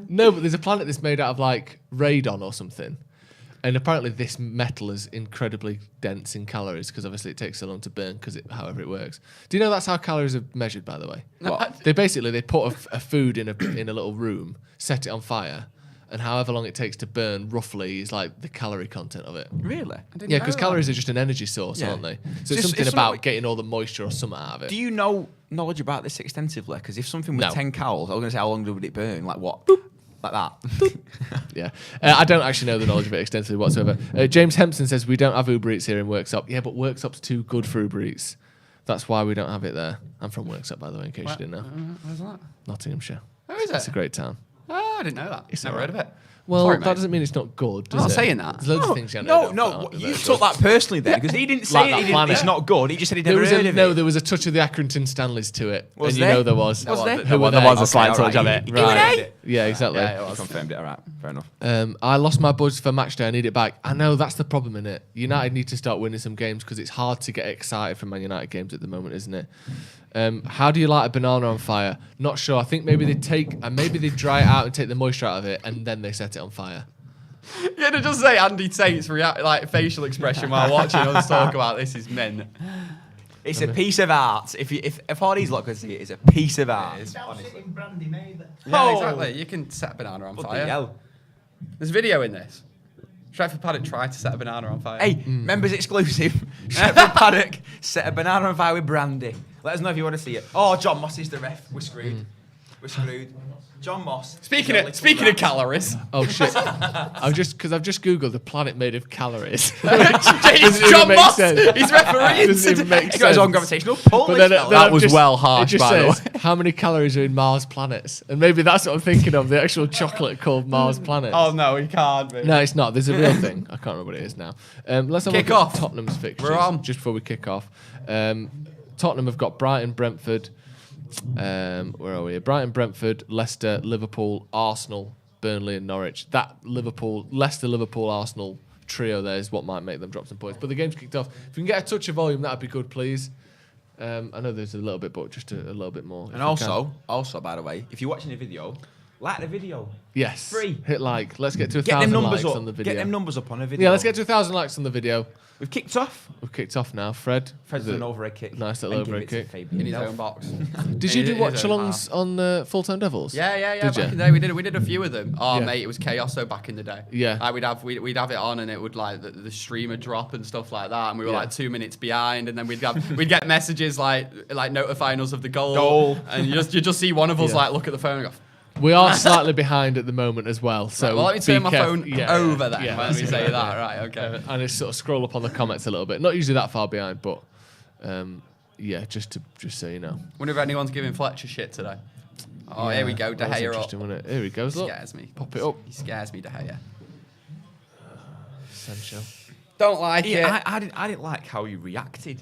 G: No, but there's a planet that's made out of like radon or something. And apparently this metal is incredibly dense in calories because obviously it takes so long to burn because however it works. Do you know that's how calories are measured, by the way? They put a food in a little room, set it on fire, and however long it takes to burn roughly is like the calorie content of it.
H: Really?
G: Yeah, because calories are just an energy source, aren't they? So it's something about getting all the moisture or something out of it.
H: Do you know knowledge about this extensively? Because if something was 10 calories, I was going to say how long would it burn? Like what? Boop. Like that.
G: Yeah. I don't actually know the knowledge of it extensively whatsoever. James Hempson says we don't have Uber Eats here in Worksop. Yeah, but Worksop's too good for Uber Eats. That's why we don't have it there. I'm from Worksop, by the way, in case you didn't know.
I: Where's that?
G: Nottinghamshire.
I: Where is it?
G: It's a great town.
I: Oh, I didn't know that. Never heard of it.
G: Well,
I: Sorry,
G: that
I: mate.
G: doesn't mean it's not good, does
I: I'm not
G: it?
I: saying that.
G: There's loads of things you know.
H: No, you took that personally then, because he didn't say it's not good. He just said he'd never heard of it.
G: No, there was a touch of the Accrington Stanleys to it.
H: Was
G: and
H: there?
G: you know there was.
H: There
I: was a slight touch of it.
G: Right. Yeah, exactly.
H: Yeah, I confirmed it. All right, fair enough.
G: I lost my buzz for match day. I need it back. I know that's the problem in it. United need to start winning some games because it's hard to get excited for Man United games at the moment, isn't it? How do you light a banana on fire? Not sure. I think maybe they dry it out and take the moisture out of it, and then they set it on fire.
I: You're gonna just say Andy Tate's facial expression while watching us talk about this is men.
H: It's a piece of art. If all these lot can see it, it's a piece of art.
J: Don't sit in brandy neither.
I: Yeah, exactly. You can set a banana on
H: Bloody
I: fire.
H: hell.
I: There's video in this. Stretford Paddock tried to set a banana on fire.
H: Hey, members exclusive. Stretford Paddock set a banana on fire with brandy. Let us know if you want to see it. Oh, John Moss is the ref. We're screwed. We're screwed. John Moss.
I: Speaking of calories.
G: Oh shit! I've just googled the planet made of calories.
I: It's John Moss. He's refereeing.
G: Doesn't even make
H: He's got his
G: sense.
H: own gravitational pull.
G: But then
H: That was well harsh,
G: It just
H: by the
G: says how many calories are in Mars planets, and maybe that's what I'm thinking of. The actual chocolate called Mars planets.
I: Oh no, he can't be.
G: No, it's not. There's a real thing. I can't remember what it is now. Let's have a
I: Kick
G: look
I: off.
G: at Tottenham's fixtures.
I: We're on.
G: Just before we kick off. Tottenham have got Brighton, Brentford. Where are we? Brighton, Brentford, Leicester, Liverpool, Arsenal, Burnley, and Norwich. That Leicester, Liverpool, Arsenal trio there is what might make them drop some points. But the game's kicked off. If we can get a touch of volume, that'd be good, please. I know there's a little bit, but just a little bit more.
H: And also, by the way, if you're watching the video, like the video.
G: Yes.
H: Free.
G: Hit like. Let's get to
H: Get them
G: 1,000
H: numbers
G: likes
H: up.
G: on the video.
H: Get them numbers up on the video.
G: Yeah, let's get to 1,000 likes on the video.
H: We've kicked off.
G: We've kicked off now. Fred's
H: done an overhead kick.
G: Nice little
H: And give
G: overhead
H: it to
G: kick.
H: Fabian.
I: In his own box.
G: Did you do watch-alongs on Full-Time Devils?
I: Yeah.
G: Did
I: Back
G: you?
I: in the day, we did a few of them. Oh
G: Yeah.
I: mate, it was chaos so back in the day.
G: Yeah.
I: We'd have it on, and it would like the stream would drop and stuff like that, and we were
G: Yeah.
I: like 2 minutes behind, and then we'd get messages like notifying us of the goal. And you just see one of us
G: Yeah.
I: like look at the phone and go.
G: We are slightly behind at the moment as well. So
I: Right, well, let me turn
G: be
I: my
G: careful.
I: phone over then when
G: that's
I: we
G: a
I: say
G: good
I: that.
G: idea.
I: Right, okay.
G: And it's sort of scroll up on the comments a little bit. Not usually that far behind, but just so you know.
I: Wonder if anyone's giving Fletcher shit today. Oh,
G: Yeah,
I: here we go, De
G: that was
I: Gea up.
G: interesting, wasn't it? Here he goes. Look,
I: Scares me.
G: pop it up.
I: He scares me, De Gea.
G: Sancho.
I: Don't like it.
H: Yeah, I didn't like how he reacted,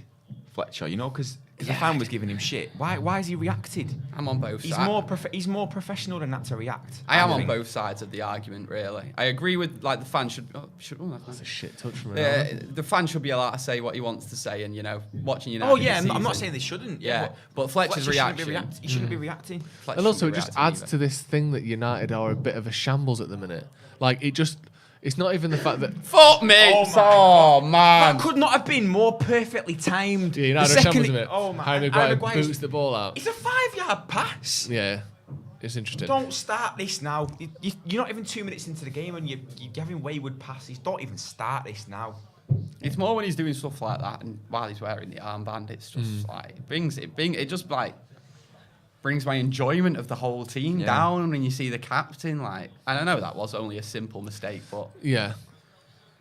H: Fletcher. You know, because the fan was giving him shit. Why has he reacted?
I: I'm on both
H: He's
I: sides.
H: he's more professional than that to react.
I: I am on
H: think.
I: both sides of the argument, really. I agree with like the fan should.
G: That's a shit touch from Ronaldo.
I: The fan should be allowed to say what he wants to say, and watching United.
H: Oh yeah,
I: this
H: I'm not
I: season.
H: saying they shouldn't.
I: Yeah, but Fletcher's
H: Fletcher
I: reaction.
H: He shouldn't be reacting.
I: Fletcher
G: And also, it
I: shouldn't
G: just
I: be reacting
G: adds
I: either.
G: to this thing that United are a bit of a shambles at the minute. Like, it's not even the fact that...
I: Fuck me! Oh man!
H: That could not have been more perfectly timed.
G: Yeah, United
H: The
G: are
H: second
G: shambles
H: it-
G: a bit.
H: Oh my!
G: Harry
H: Harry
G: Maguire boots the ball out.
H: It's a 5-yard pass.
G: Yeah, it's interesting.
H: Don't start this now. You're not even 2 minutes into the game and you're giving wayward passes. Don't even start this now.
I: It's more when he's doing stuff like that, and while he's wearing the armband, it's just like it just like brings my enjoyment of the whole team down when you see the captain. Like, and I know that was only a simple mistake, but
G: Yeah,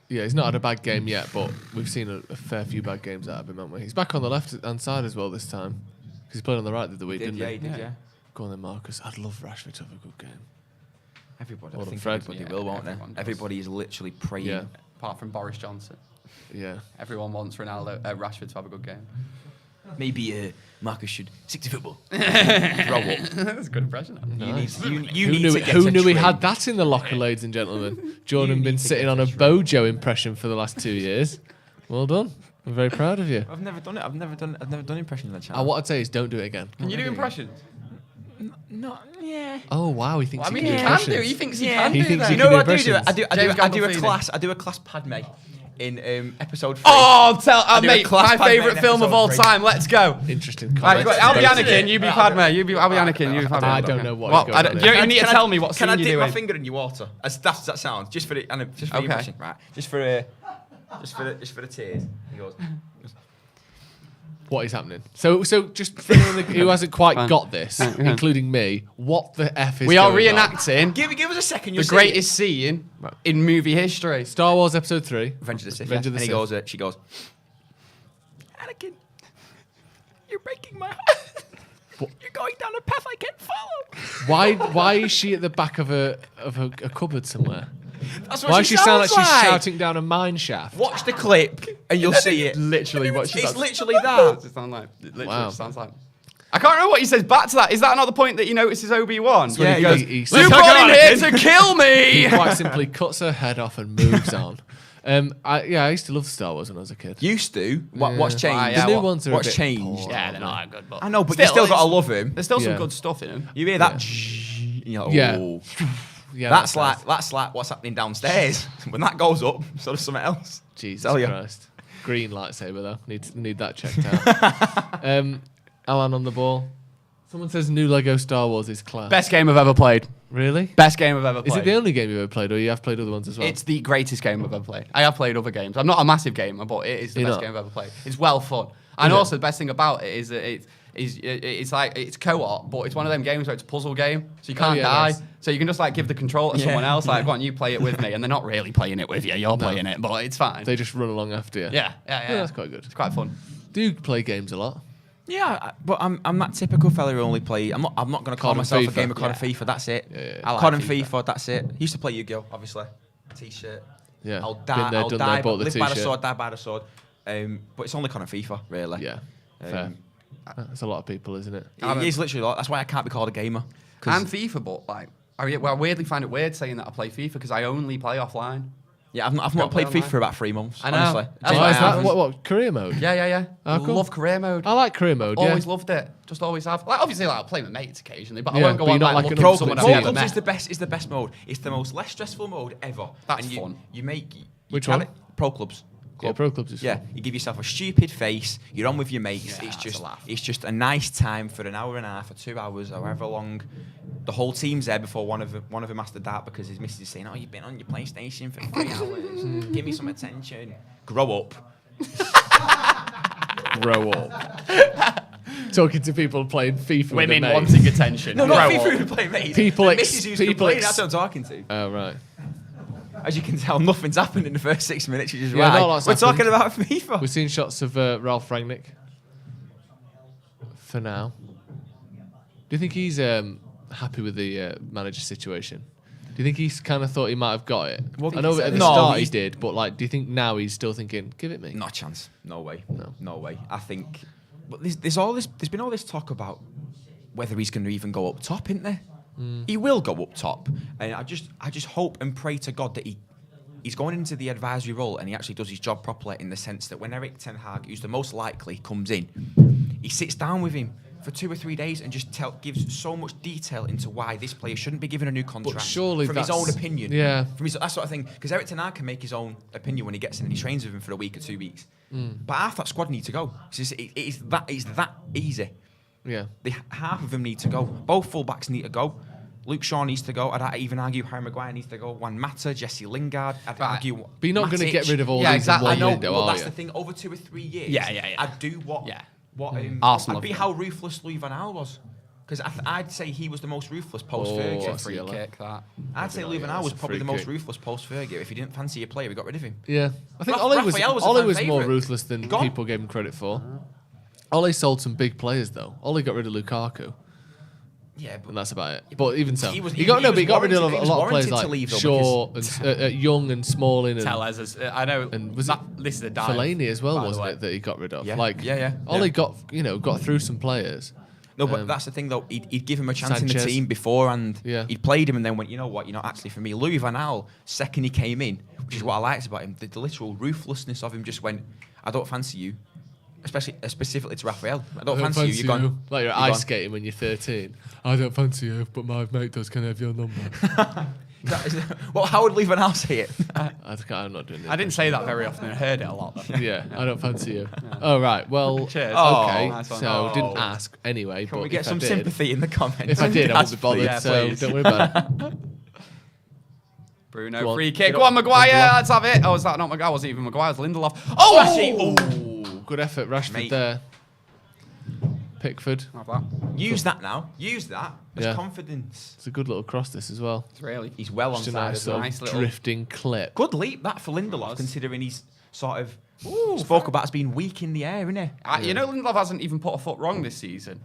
G: he's not had a bad game yet, but we've seen a fair few bad games out of him, haven't we? He's back on the left-hand side as well this time. Because he played on the right the other week, didn't he?
H: He did, yeah.
G: Go on then, Marcus. I'd love Rashford to have a good game.
H: Everybody,
G: Well
H: I
G: done,
H: think
G: Fred.
H: everybody
I: Yeah,
H: will, won't
I: everyone
H: they?
I: does.
H: Everybody is literally praying.
G: Yeah.
I: apart from Boris Johnson,
G: Yeah.
I: everyone wants Rashford to have a good game.
H: Maybe Marcus should stick to football.
I: Grow up. That's a good impression.
G: Nice.
H: You
G: Who
H: need
G: knew,
H: to get
G: who
H: a
G: knew he
H: train.
G: had that in the locker, ladies and gentlemen? Jordan been sitting on a Bojo impression for the last 2 years. Well done. I'm very proud of you.
H: I've never done it. I've never done impressions on the channel.
G: What I'd say is don't do it again.
I: Can you do impressions?
H: No, yeah.
G: Oh wow, he thinks
I: I mean,
G: he
I: you
G: can
I: can
G: impressions.
I: do. He thinks he
H: Yeah.
I: can
G: He
I: do
G: thinks
I: that.
G: he
H: You
G: can
H: know
G: do
H: what I do?
G: impressions.
H: I do a
I: Gandolfini.
H: class Padme in episode 3.
I: Oh,
H: do a
I: mate,
H: class
I: my
H: Padme
I: favourite
H: in
I: film of
H: episode
I: all
H: 3.
I: time. Let's go.
G: Interesting
I: Right,
G: comment.
I: I'll be
H: Let's do
I: Anakin,
H: it.
I: you be
H: Right,
I: Padme. I'll be Anakin, you be Padme.
G: I don't know what
I: Well,
G: is going on
I: you
G: here.
I: don't need to tell me what scene
H: Can I
I: you're
H: dip
I: doing.
H: my finger in your water? As daft as that sounds, just for the
I: Okay.
H: impression, right? Just for the tears. He goes.
G: What is happening? So just for anyone who hasn't quite got this, including me, what the F is
I: We are
G: going on?
I: reenacting
H: Give us a second.
I: the
H: You'll see
I: greatest scene in movie history.
G: Star Wars Episode 3.
H: it. Revenge of the Sith.
G: Revenge of the
H: and
G: Sith.
H: she goes, Anakin, you're breaking my heart. You're going down a path I can't follow.
G: Why is she at the back of a cupboard somewhere?
H: That's what
G: Why does she
H: sounds
G: sound like she's shouting down a mine shaft?
H: Watch the clip and you'll see it.
I: Literally what she
H: It's
I: does.
H: literally that.
I: It sounds like. It literally
G: Wow.
I: sounds like. I can't remember what he says back to that. Is that not the point that he notices Obi-Wan?
G: Yeah,
I: he goes,
G: he
I: "You
G: says-
I: brought him here to kill
G: He
I: me!"
G: quite simply cuts her head off and moves on. I used to love Star Wars when I was a kid.
H: Used to. What's changed?
I: Ah, yeah,
G: the new
I: what-
G: ones are
H: what's
G: a bit
H: changed?
G: poor,
I: Yeah,
G: aren't
I: they're
G: they?
I: not that good, but
H: I know, but you still got to love him.
I: There's still
G: Yeah.
I: some good stuff in him.
H: You hear that? You know,
G: Yeah.
H: oh.
G: Yeah,
H: that's like what's happening downstairs. When that goes up, so does something else.
G: Jesus Christ. Green lightsaber though. Need that checked out. Alan on the ball. Someone says new Lego Star Wars is class.
I: Best game I've ever played.
G: Really?
I: Best game I've ever played.
G: Is it the only game you've ever played, or you have played other ones as well?
I: It's the greatest game I've ever played. I have played other games. I'm not a massive gamer, but it is the best game I've ever played. It's well fun. And also the best thing about it is that it's co-op, but it's one of them games where it's a puzzle game, so you can't die. Nice. So you can just like give the control to someone else, like, go on, you play it with me, and they're not really playing it with you. You're playing it, but it's fine.
G: They just run along after you.
I: Yeah.
G: That's quite good.
I: It's quite fun.
G: Do you play games a lot?
H: Yeah, but I'm that typical fella who only play. I'm not going to call myself a gamer. COD and FIFA. That's it.
I: I like
H: COD and FIFA. That's it. Used to play Yu-Gi-Oh, obviously. T-shirt.
G: Yeah.
H: I'll die.
G: Been there, done
H: die.
G: there, bought the
H: live by the
G: t-shirt.
H: sword. Die by the sword. But it's only COD and FIFA, really.
G: Yeah. Fair. That's a lot of people, isn't it?
H: It is literally a lot. That's why I can't be called a gamer.
I: And FIFA, but like, I weirdly find it weird saying that I play FIFA because I only play offline.
H: Yeah, I've not played FIFA for about 3 months.
I: I know.
H: Honestly.
G: Is that what career mode?
I: Yeah.
G: Oh, cool.
I: Love career mode.
G: I like career mode.
I: Always loved it. Just always have. Like, obviously, like, I'll play with mates occasionally, but I
G: Yeah,
I: won't go
G: but
I: on
G: you're not
I: like
G: like
I: looking
G: an
I: for someone I've
H: Pro
I: never
H: Clubs
I: met.
H: is the best mode. It's the most less stressful mode ever.
I: That's
H: and
I: fun.
H: You make
G: Which one?
H: Pro Clubs.
G: Yeah, Pro Clubs is fun.
H: Yeah, you give yourself a stupid face. You're on with your mates.
I: Yeah,
H: it's just a nice time for an hour and a half or 2 hours, however long. The whole team's there before one of them has to dart because his missus is saying, "Oh, you've been on your PlayStation for 3 hours. Give me some attention. Grow up."
G: Grow up. Talking to people playing FIFA.
I: Women
G: with their
I: wanting attention.
H: No, not FIFA who play mates.
G: People
H: Missus who's complaining. That's what I'm talking to.
G: Oh, right.
H: As you can tell, nothing's happened in the first 6 minutes. You're just
G: Yeah,
H: right.
G: not lots
H: We're
G: happened.
H: talking about FIFA.
G: We've seen shots of Ralph Rangnick. For now. Do you think he's happy with the manager situation? Do you think he's kind of thought he might have got it? I know at the start he did, but like, do you think now he's still thinking, give it me?
H: Not a chance. No way. No way. I think. But there's been all this talk about whether he's going to even go up top, isn't there? He will go up top, and I just hope and pray to God that he's going into the advisory role and he actually does his job properly, in the sense that when Erik ten Hag, who's the most likely, comes in, he sits down with him for 2 or 3 days and just gives so much detail into why this player shouldn't be given a new contract.
G: But surely
H: from his own opinion.
G: Yeah.
H: From that sort of thing. Because Erik ten Hag can make his own opinion when he gets in and he trains with him for a week or 2 weeks. But half that squad need to go. It's that easy.
G: Yeah.
H: Half of them need to go. Both fullbacks need to go. Luke Shaw needs to go. I'd even argue Harry Maguire needs to go. Juan Mata, Jesse Lingard. I'd argue.
G: But you're not going to get rid of all
H: these
G: in one window,
H: but
G: are
H: that's
G: you?
H: the thing. Over 2 or 3 years,
I: Yeah.
H: I'd do what
I: Arsenal
H: I'd be how ruthless Louis van Gaal was. Because I'd say he was the most ruthless post-Fergie.
G: that's
I: Free
G: yellow.
I: kick, that.
H: I'd say Louis van Gaal
G: that's
H: was
G: a
H: probably
G: free
H: the most
G: kick.
H: ruthless post-Fergie. If he didn't fancy a player, we got rid of him.
G: Yeah. I think
H: Raphael was a
G: Ollie
H: fan
G: was more
H: favourite.
G: ruthless than
H: Gone.
G: people gave him credit for. Ollie sold some big players, though. Ollie got rid of Lukaku.
H: Yeah, but
G: And that's about it. But even so,
H: he was
G: he got rid of
H: warranted-
G: a
H: he was
G: lot of players
H: warranted to
G: like
H: leave, though,
G: Shaw and Young and Smalling and
I: Tellez, I know.
G: And was
I: this is a dive.
G: Fellaini as well,
I: by the
G: wasn't
I: way.
G: it, that he got rid of?
H: Yeah.
G: Like,
H: Yeah.
G: Ollie got through some players.
H: No, but that's the thing, though. He'd give him a chance in
G: Sanchez.
H: the team before, and
G: Yeah.
H: he'd played him, and then went, you know what, you're not actually for me. Louis van Gaal, second he came in, which is what I liked about him, the literal ruthlessness of him, just went, I don't fancy you, specifically to Raphael. I don't fancy you. You're gone.
G: Like you're ice skating when you're 13. I don't fancy you, but my mate does. Can I have your number?
H: Well, how would Louis van Gaal say it?
G: I'm not doing it.
I: I didn't say that very often. I heard it a lot, though.
G: Yeah, I don't fancy you. Oh, right. Well,
I: Cheers.
G: okay.
I: Nice one.
G: So didn't ask anyway.
H: Can
G: but
H: we get
G: if
H: some
G: I did,
H: sympathy in the comments?
G: If I did, I wouldn't be bothered.
I: Yeah,
G: so
I: please.
G: don't worry about it.
I: Bruno,
G: Go on.
I: free kick.
G: Get
I: Go on,
G: up.
I: Maguire.
G: Lindelof.
I: Let's have it. Oh, is that not Maguire? Wasn't even Maguire. It was Lindelof. Oh, actually.
G: Ooh, good effort, Rashford
H: Mate.
G: there. Pickford.
I: Have that.
H: Use that now. Use that as
G: Yeah.
H: confidence.
G: It's a good little cross, this as well.
I: It's really.
H: He's well on
G: Just a
H: side
G: nice
H: as well.
G: sort of
I: Nice little-
G: drifting clip.
H: Good leap that for Lindelof, considering he's sort of spoke about as being weak in the air, isn't he?
I: You know, Lindelof hasn't even put a foot wrong this season.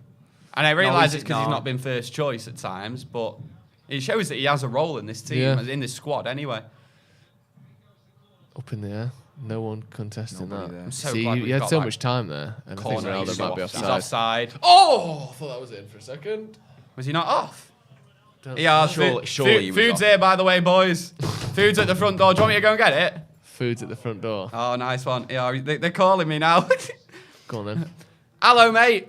I: And I realise it's because he's not been first choice at times, but it shows that he has a role in this team,
G: Yeah.
I: in this squad anyway.
G: Up in the air. No one contesting
H: Nobody
G: that.
H: there.
I: I'm so
G: See,
I: glad
G: you
I: we've
G: had
I: got
G: so
I: that
G: much time there. And I think
I: Corner,
G: Ronaldo
I: he's
G: might be
I: offside.
G: offside.
I: He's offside.
G: Oh, I thought that was in for a second.
I: Was he not off?
G: Don't
I: Yeah,
H: Surely he was
I: food's
H: off.
I: here, by the way, boys. Food's at the front door. Do you want me to go and get it?
G: Food's at the front door.
I: Oh, nice one. Yeah, they're calling me now.
G: Go on then.
I: Hello, mate.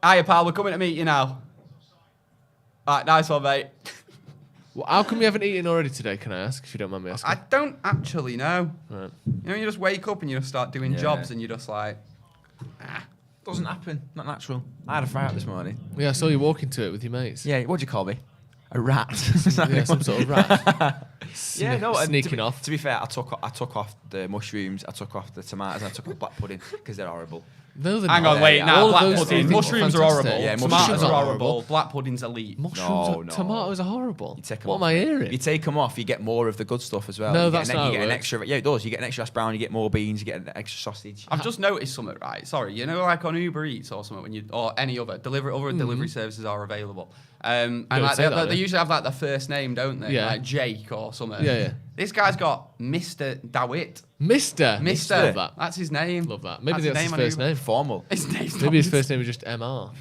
I: Hiya, pal. We're coming to meet you now. All right, nice one, mate.
G: Well, how come you haven't eaten already today, can I ask, if you don't mind me asking?
I: I don't actually know.
G: Right.
I: You know, you just wake up and you just start doing jobs and you're just like,
H: Doesn't happen. Not natural. I had a fry out this morning.
G: Yeah, I saw you walking to it with your mates.
H: Yeah, what'd you call me? A rat.
G: Yeah, some sort of rat. Sneaking off.
H: To be fair, I took off the mushrooms, I took off the tomatoes, and I took off black pudding because they're horrible.
G: No, they're
I: hang
G: not.
I: on, wait, now
G: All of
I: black
G: those
I: pudding.
G: things
I: Mushrooms are
G: fantastic.
I: horrible.
H: Yeah,
I: Tomatoes
G: mushrooms
I: are
G: are
I: horrible. Black pudding's elite.
G: Tomatoes are horrible.
H: You take 'em
G: What
H: off.
G: am I hearing?
H: You take them off, you get more of the good stuff as well.
G: No,
H: you
G: that's
H: get
G: not how
H: you
G: it
H: get an
G: works.
H: extra. Yeah, it does. You get an extra hash brown, you get more beans, you get an extra sausage.
I: I've just noticed something, right? Sorry, you know, like on Uber Eats or something, when you or any other delivery services are available. And like they usually have like their first name, don't they?
G: Yeah.
I: Like Jake or something.
G: Yeah.
I: This guy's got Mr. Dawit.
G: Mister.
I: Mr.
G: Love that.
I: That's his name.
G: Love that. Maybe that's his
I: on
G: first
I: Uber.
G: name.
H: Formal.
I: His name's
G: Maybe his
I: not
G: first name was just MR.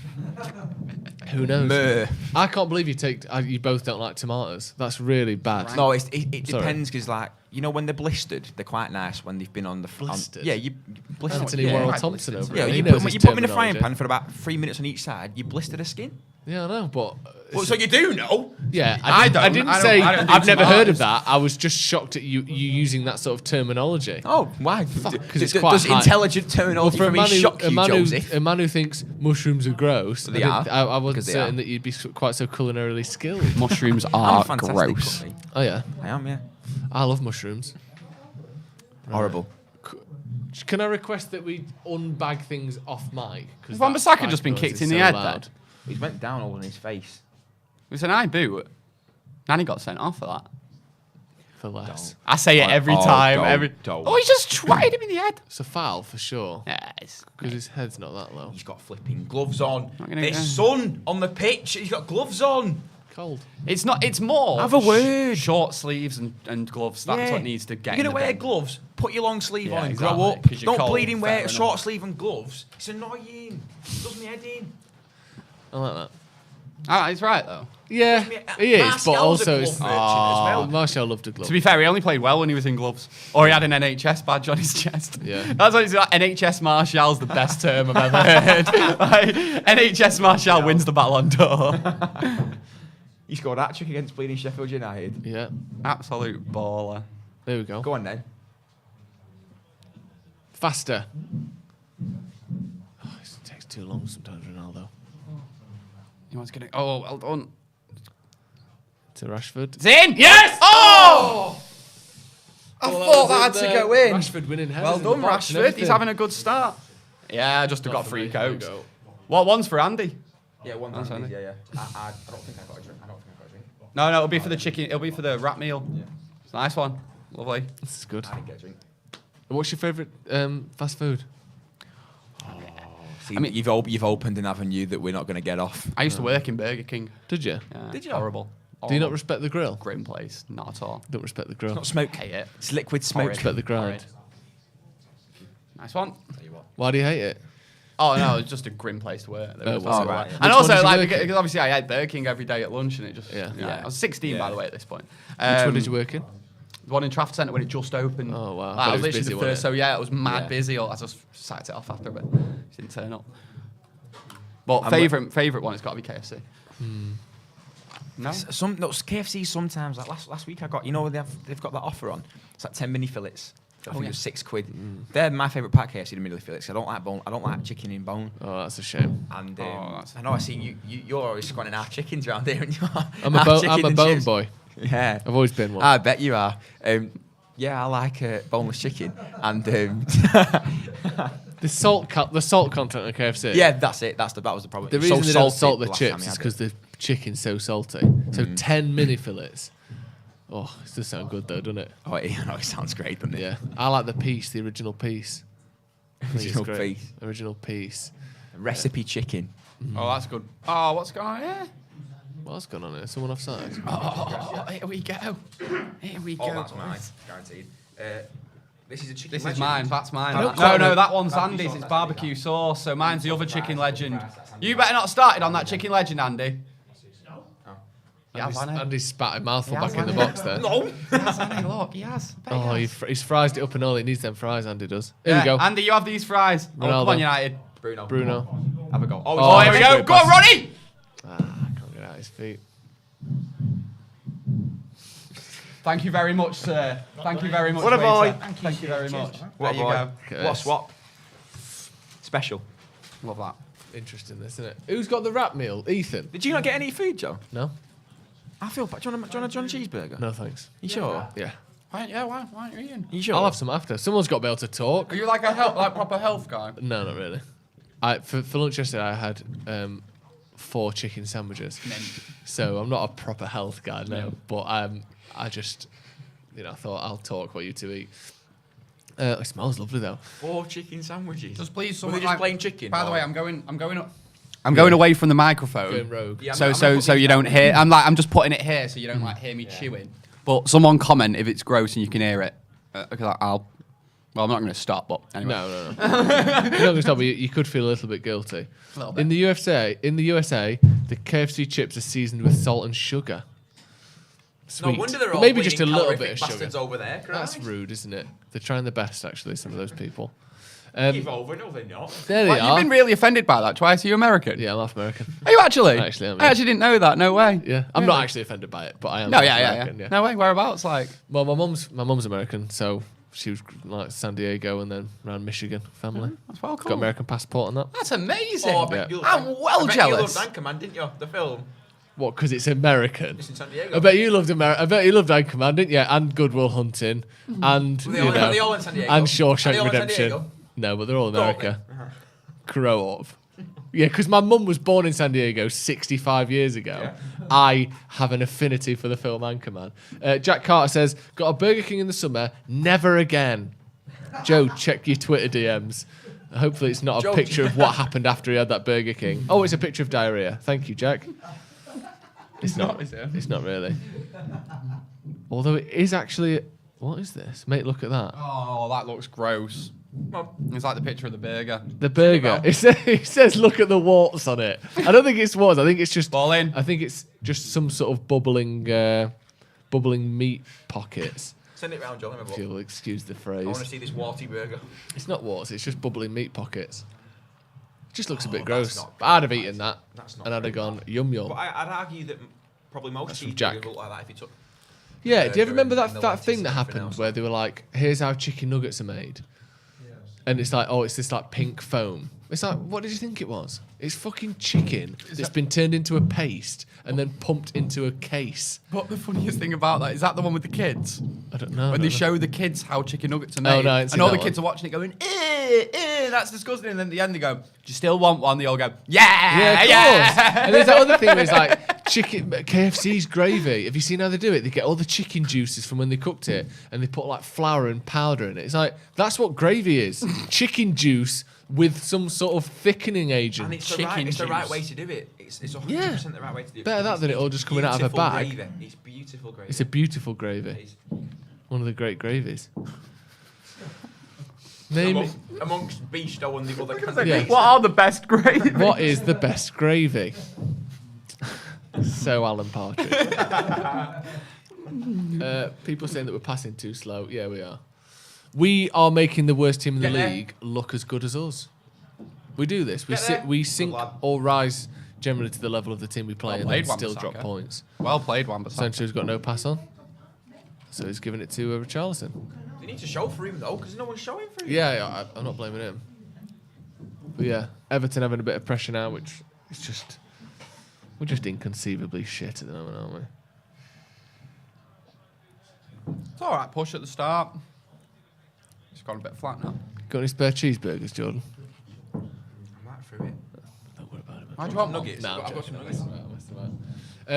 G: Who knows?
H: Meh.
G: I can't believe you both don't like tomatoes. That's really bad.
H: No, it
G: Sorry.
H: depends because, like, you know, when they're blistered, they're quite nice when they've been on the
G: Blistered?
H: yeah, you blister.
G: Anthony
H: yeah.
G: Worrell
I: Right,
G: Thompson
I: blistered.
G: over
H: Yeah,
G: it. He
H: you
G: knows
H: put
G: his
H: them in a frying
G: terminology.
H: pan for about 3 minutes on each side. You blister the skin.
G: Yeah, I know, but
H: Well, so you do know.
G: yeah,
I: I don't.
G: I didn't
I: I
G: say
I: don't do
G: I've never heard of
I: tomatoes.
G: that. I was just shocked at you using that sort of terminology.
H: Oh, why?
G: 'cause it's quite
H: Does
G: high.
H: intelligent terminology for me shock you, Joseph?
G: a man who thinks mushrooms are gross.
H: They
G: I
H: are,
G: wasn't
H: 'cause they
G: certain
H: are.
G: that you'd be quite so culinarily skilled.
I: Mushrooms
H: I'm
I: are
H: fantastic
I: gross.
H: cookie.
G: Oh yeah,
H: I am, yeah.
G: I love mushrooms.
H: Horrible.
G: Can I request that we unbag things off mic?
I: Has Van Bissaka just been kicked in the head then?
H: He went down all in his face.
I: It was an eye boot. And he got sent off for that.
G: For less.
I: I say it every time.
H: Don't.
I: Oh, he just twatted him in the head.
G: It's a foul for sure.
I: Yeah, it's
G: Because his head's not that low.
H: He's got flipping gloves on.
I: Not gonna
H: There's
I: go.
H: sun on the pitch. He's got gloves on.
G: Cold.
I: It's not. It's more.
H: Have a word.
I: Short sleeves and gloves. That's what needs to get.
H: You're
I: in
H: gonna
I: the
H: wear
I: bin.
H: gloves. Put your long sleeve
I: Yeah,
H: on and
I: exactly,
H: grow up.
I: 'cause you're
H: Don't
I: cold,
H: bleed in wear
I: fair
H: a short
I: enough.
H: sleeve and gloves. It's annoying. It does me head in.
G: I like that.
I: Ah, he's right though.
G: Yeah, he is, but
H: Martial's a
G: also
H: glove
G: it's,
H: merchant as well.
G: Martial loved a glove.
I: To be fair, he only played well when he was in gloves, or he had an NHS badge on his chest.
G: Yeah.
I: That's what he's got. NHS Martial's the best term I've ever heard. Like, NHS Martial wins the Ballon d'Or.
H: He scored a hat-trick against bleeding Sheffield United.
G: Yeah,
I: Absolute baller.
G: there we go.
H: Go on then.
G: Faster. Oh, it takes too long sometimes, Ronaldo.
I: He was gonna. Oh, well done.
G: To Rashford.
I: It's in. Yes. Oh! I thought that had to go in.
G: Rashford winning headers.
I: Well
G: in the
I: done,
G: box and
I: Rashford. He's
G: everything.
I: having a good start. Yeah, just
G: Not
I: got
G: for
I: free
G: me. There we
I: cokes.
G: go.
I: Well, one's for Andy.
H: Yeah, one
I: That's
H: down.
I: only-
H: Yeah. I don't think I got a drink. I don't think I got a drink.
I: No, it'll be for the chicken. It'll be for the wrap meal.
H: Yeah.
I: It's a nice one. Lovely.
G: This is good.
H: I didn't get a drink.
G: What's your favourite fast food?
H: See, I mean, you've opened an avenue that we're not going to get off.
I: I used to work in Burger King.
G: Did you?
I: Yeah,
H: Did you?
I: Horrible.
G: Do you not respect the grill?
I: Grim place. Not at all.
G: Don't respect the grill.
H: Not smoke.
I: Hate it.
H: It's liquid smoke.
I: Horrid.
G: Respect the grind.
I: Horrid. Nice one.
G: Why do you hate it?
I: Oh no, it's just a grim place to work. There
G: Oh,
I: was
G: well,
I: also-
H: right.
G: Which
I: And
G: one
I: also,
G: did you
I: like,
G: work in?
I: because obviously I had Burger King every day at lunch, and it just
G: Yeah.
I: I was 16 by the way at this point.
G: Which one did you work in?
I: The one in Trafford Centre when it just opened.
G: Oh, wow.
I: Like,
G: But
I: I
G: it
I: was
G: was
I: literally
G: busy,
I: the
G: wasn't
I: first,
G: it?
I: so yeah, it was mad
G: Yeah.
I: busy. I just sacked it off after a bit. It didn't turn up. But
H: And
I: favourite one has got to be KFC. No.
H: KFC sometimes. Like last week, I got they've got that offer on. It's like 10 mini fillets. I think it was £6. They're my favourite part. KFC, the mini fillets. I don't like bone. I don't like chicken in bone.
G: Oh, that's a shame.
H: And
I: that's-
H: I know I see you're always squatting our chickens around here, and you are.
G: I'm a bone boy.
H: Yeah,
G: I've always been one.
H: I bet you are. Yeah, I like boneless chicken, and
G: The salt content of KFC.
H: yeah, that's it. That was the problem.
G: The
H: It was so
G: reason they don't
H: salty
G: salt the
H: last time
G: chips
H: we
G: is
H: had
G: because the chicken's so salty. So 10 mini fillets. Oh, it does sound good though, doesn't it?
H: Oh, I know it sounds great, doesn't it?
G: Yeah. I like the original piece. I think it's
H: Original
G: great.
H: piece.
G: Original piece.
H: Recipe chicken.
I: Oh, that's good. Oh, what's going on here?
G: What's going on here? Someone offside?
I: Oh, here we go. Here we go.
H: mine, guaranteed. This is a chicken.
I: This is
H: legend.
I: mine. That's mine.
H: Don't
I: No,
H: call
I: no,
H: it-
I: that one's Andy's. It's barbecue sauce. So mine's the other chicken legend. You better not started on that chicken legend, Andy. Yeah,
G: Andy spat a mouthful
I: He
G: back
I: has,
G: in the
I: hasn't
G: box there.
H: No.
I: Andy, look, he has.
G: Oh, he's fried it up and all. He needs them fries, Andy does. Here we go.
I: Andy, you have these fries. Oh, come on,
G: Ronaldo.
I: United.
H: Bruno.
G: Bruno.
H: Have a go.
G: Oh,
I: Oh, here we
G: that's
I: go.
G: great
I: Go on,
G: pass.
I: Ronnie.
G: Ah, I can't get out his feet.
I: Thank you very much, sir. Thank you very much.
K: What a boy.
I: Thank you very much.
K: What
I: There you
K: a boy.
I: go.
K: What's what? Special.
I: Love that.
G: Interesting, isn't it? Who's got the wrap meal? Ethan.
K: Did you not get any food, Joe?
G: No.
K: I feel bad. Do you want a cheeseburger?
G: No thanks.
K: You sure?
G: Yeah.
I: Why aren't you eating?
K: You sure?
G: I'll have some after. Someone's got to be able to talk.
I: Are you like a proper health guy?
G: No, not really. For lunch yesterday, I had 4 chicken sandwiches. So I'm not a proper health guy, no. But I just, I thought I'll talk while you two eat. It smells lovely though.
K: 4 chicken sandwiches.
I: Just please,
K: Were they just plain chicken?
I: By the
K: or-
I: way, I'm going away from the microphone.
G: Going rogue.
K: Yeah,
I: So you don't hear. I'm just putting it here so you don't hear me chewing. But someone comment if it's gross and you can hear it. Because well, I'm not going to stop. But anyway.
G: No. You're not going to stop, but you could feel a little bit guilty.
I: A little bit.
G: In the USA, the KFC chips are seasoned with salt and sugar. Sweet.
K: No wonder they're
G: But
K: all
G: maybe just a
K: winning
G: little
K: calorific
G: bit of sugar.
K: bastards over there.
G: That's
K: Christ.
G: rude, isn't it? They're trying their best, actually. Some of those people.
K: Give over. No, they're not.
G: There they
I: Well,
G: are.
I: you've been really offended by that twice. Are you American?
G: Yeah, I'm half American.
I: Are you actually?
G: Actually, I'm,
I: I actually didn't know that. No way.
G: Yeah, I'm not actually offended by it, but I am.
I: No,
G: half
I: yeah.
G: American,
I: No way. Whereabouts? Like.
G: Well, my mum's American, so she was like San Diego and then around Michigan family.
I: That's well cool.
G: Got American passport and that.
I: That's amazing.
K: Oh, I bet you
I: I'm well jealous.
K: You loved Anchorman, didn't you? The film.
G: What? Because it's American.
K: It's in San Diego.
G: I bet you loved I bet you loved Anchorman, didn't you? And Good Will Hunting, and
K: Were they all in San Diego?
G: and
K: Are they
G: Shawshank
K: all in San
G: Redemption.
K: Diego?
G: No, but they're all
K: Don't
G: America. Grow up. Yeah, because my mum was born in San Diego 65 years ago.
K: Yeah.
G: I have an affinity for the film Anchorman. Jack Carter says, got a Burger King in the summer, never again. Joe, check your Twitter DMs. Hopefully it's not a
K: Joe,
G: picture of what happened after he had that Burger King. Oh, it's a picture of diarrhea. Thank you, Jack. It's not. It's not really. Although it is actually... What is this? Mate, look at that.
I: Oh, that looks gross. It's like the picture of the burger.
G: The burger. It says, look at the warts on it. I don't think it's warts. I think it's just...
I: Ball in.
G: I think it's just some sort of bubbling meat pockets.
K: Send it round, Joe. Let me
G: If
K: have a look.
G: you'll excuse the
K: I
G: phrase.
K: want to see this warty burger.
G: It's not warts. It's just bubbling meat pockets. It just looks a bit
K: that's
G: gross.
K: not
G: But I'd have
K: very
G: eaten
K: nice.
G: that.
K: That's not
G: And I'd
K: very
G: have gone, yum yum.
K: But I'd argue that probably most
G: That's from
K: cheeseburgers
G: Jack.
K: look like that if you took...
G: Yeah, do you ever
K: burger
G: remember
K: and the
G: that
K: lettuce
G: thing
K: and
G: that
K: everything
G: happened
K: else.
G: where they were like, here's how chicken nuggets are made? And it's like, oh, it's this like pink foam. It's like, what did you think it was? It's fucking chicken that's been turned into a paste and then pumped into a case.
I: But the funniest thing about that is that the one with the kids.
G: I don't know.
I: When they show the kids how chicken nuggets are made,
G: no, I didn't see
I: and all
G: that
I: the kids
G: one.
I: are watching it going, that's disgusting. And then at the end they go, do you still want one? They all go, yeah,
G: Yeah, of course. And there's that other thing where it's like chicken, KFC's gravy. Have you seen how they do it? They get all the chicken juices from when they cooked it and they put like flour and powder in it. It's like, that's what gravy is. Chicken juice with some sort of thickening agent.
K: And it's
I: Chicken
K: the right
I: juice.
K: way to do it. It's 100%
G: Yeah.
K: the right way to do it.
G: Better that
K: It's-
G: than it all
K: it's
G: just coming out of a
K: beautiful
G: bag.
K: Gravy. It's beautiful gravy.
G: It's a beautiful gravy.
K: It is.
G: One of the great gravies. Name
K: Amongst Bisto and the other
G: Yeah.
K: candidates.
I: What are the best gravy?
G: what is the best gravy? So Alan Partridge. People saying that we're passing too slow. Yeah, we are. We are making the worst team in the
K: Get there.
G: league look as good as us. We do this.
K: Get there.
G: We sink
K: Good lad.
G: or rise generally to the level of the team we play
I: Well
G: and then
I: played,
G: still
I: Wan-Bissaka.
G: drop points.
I: Well played, Wan-Bissaka.
G: Sancho's got no pass on. So he's giving it to Richarlison.
K: They need to show for him though, because no one's showing for him.
G: Yeah, I'm not blaming him. But yeah, Everton having a bit of pressure now, which is just... We're just inconceivably shit at the moment, aren't we?
I: It's all right, push at the start. It's gone a bit flat now.
G: Got any spare cheeseburgers, Jordan?
K: I'm right through it.
G: Don't worry about it.
I: Why do you want
K: Nuggets.
G: No,
K: I've got some nuggets.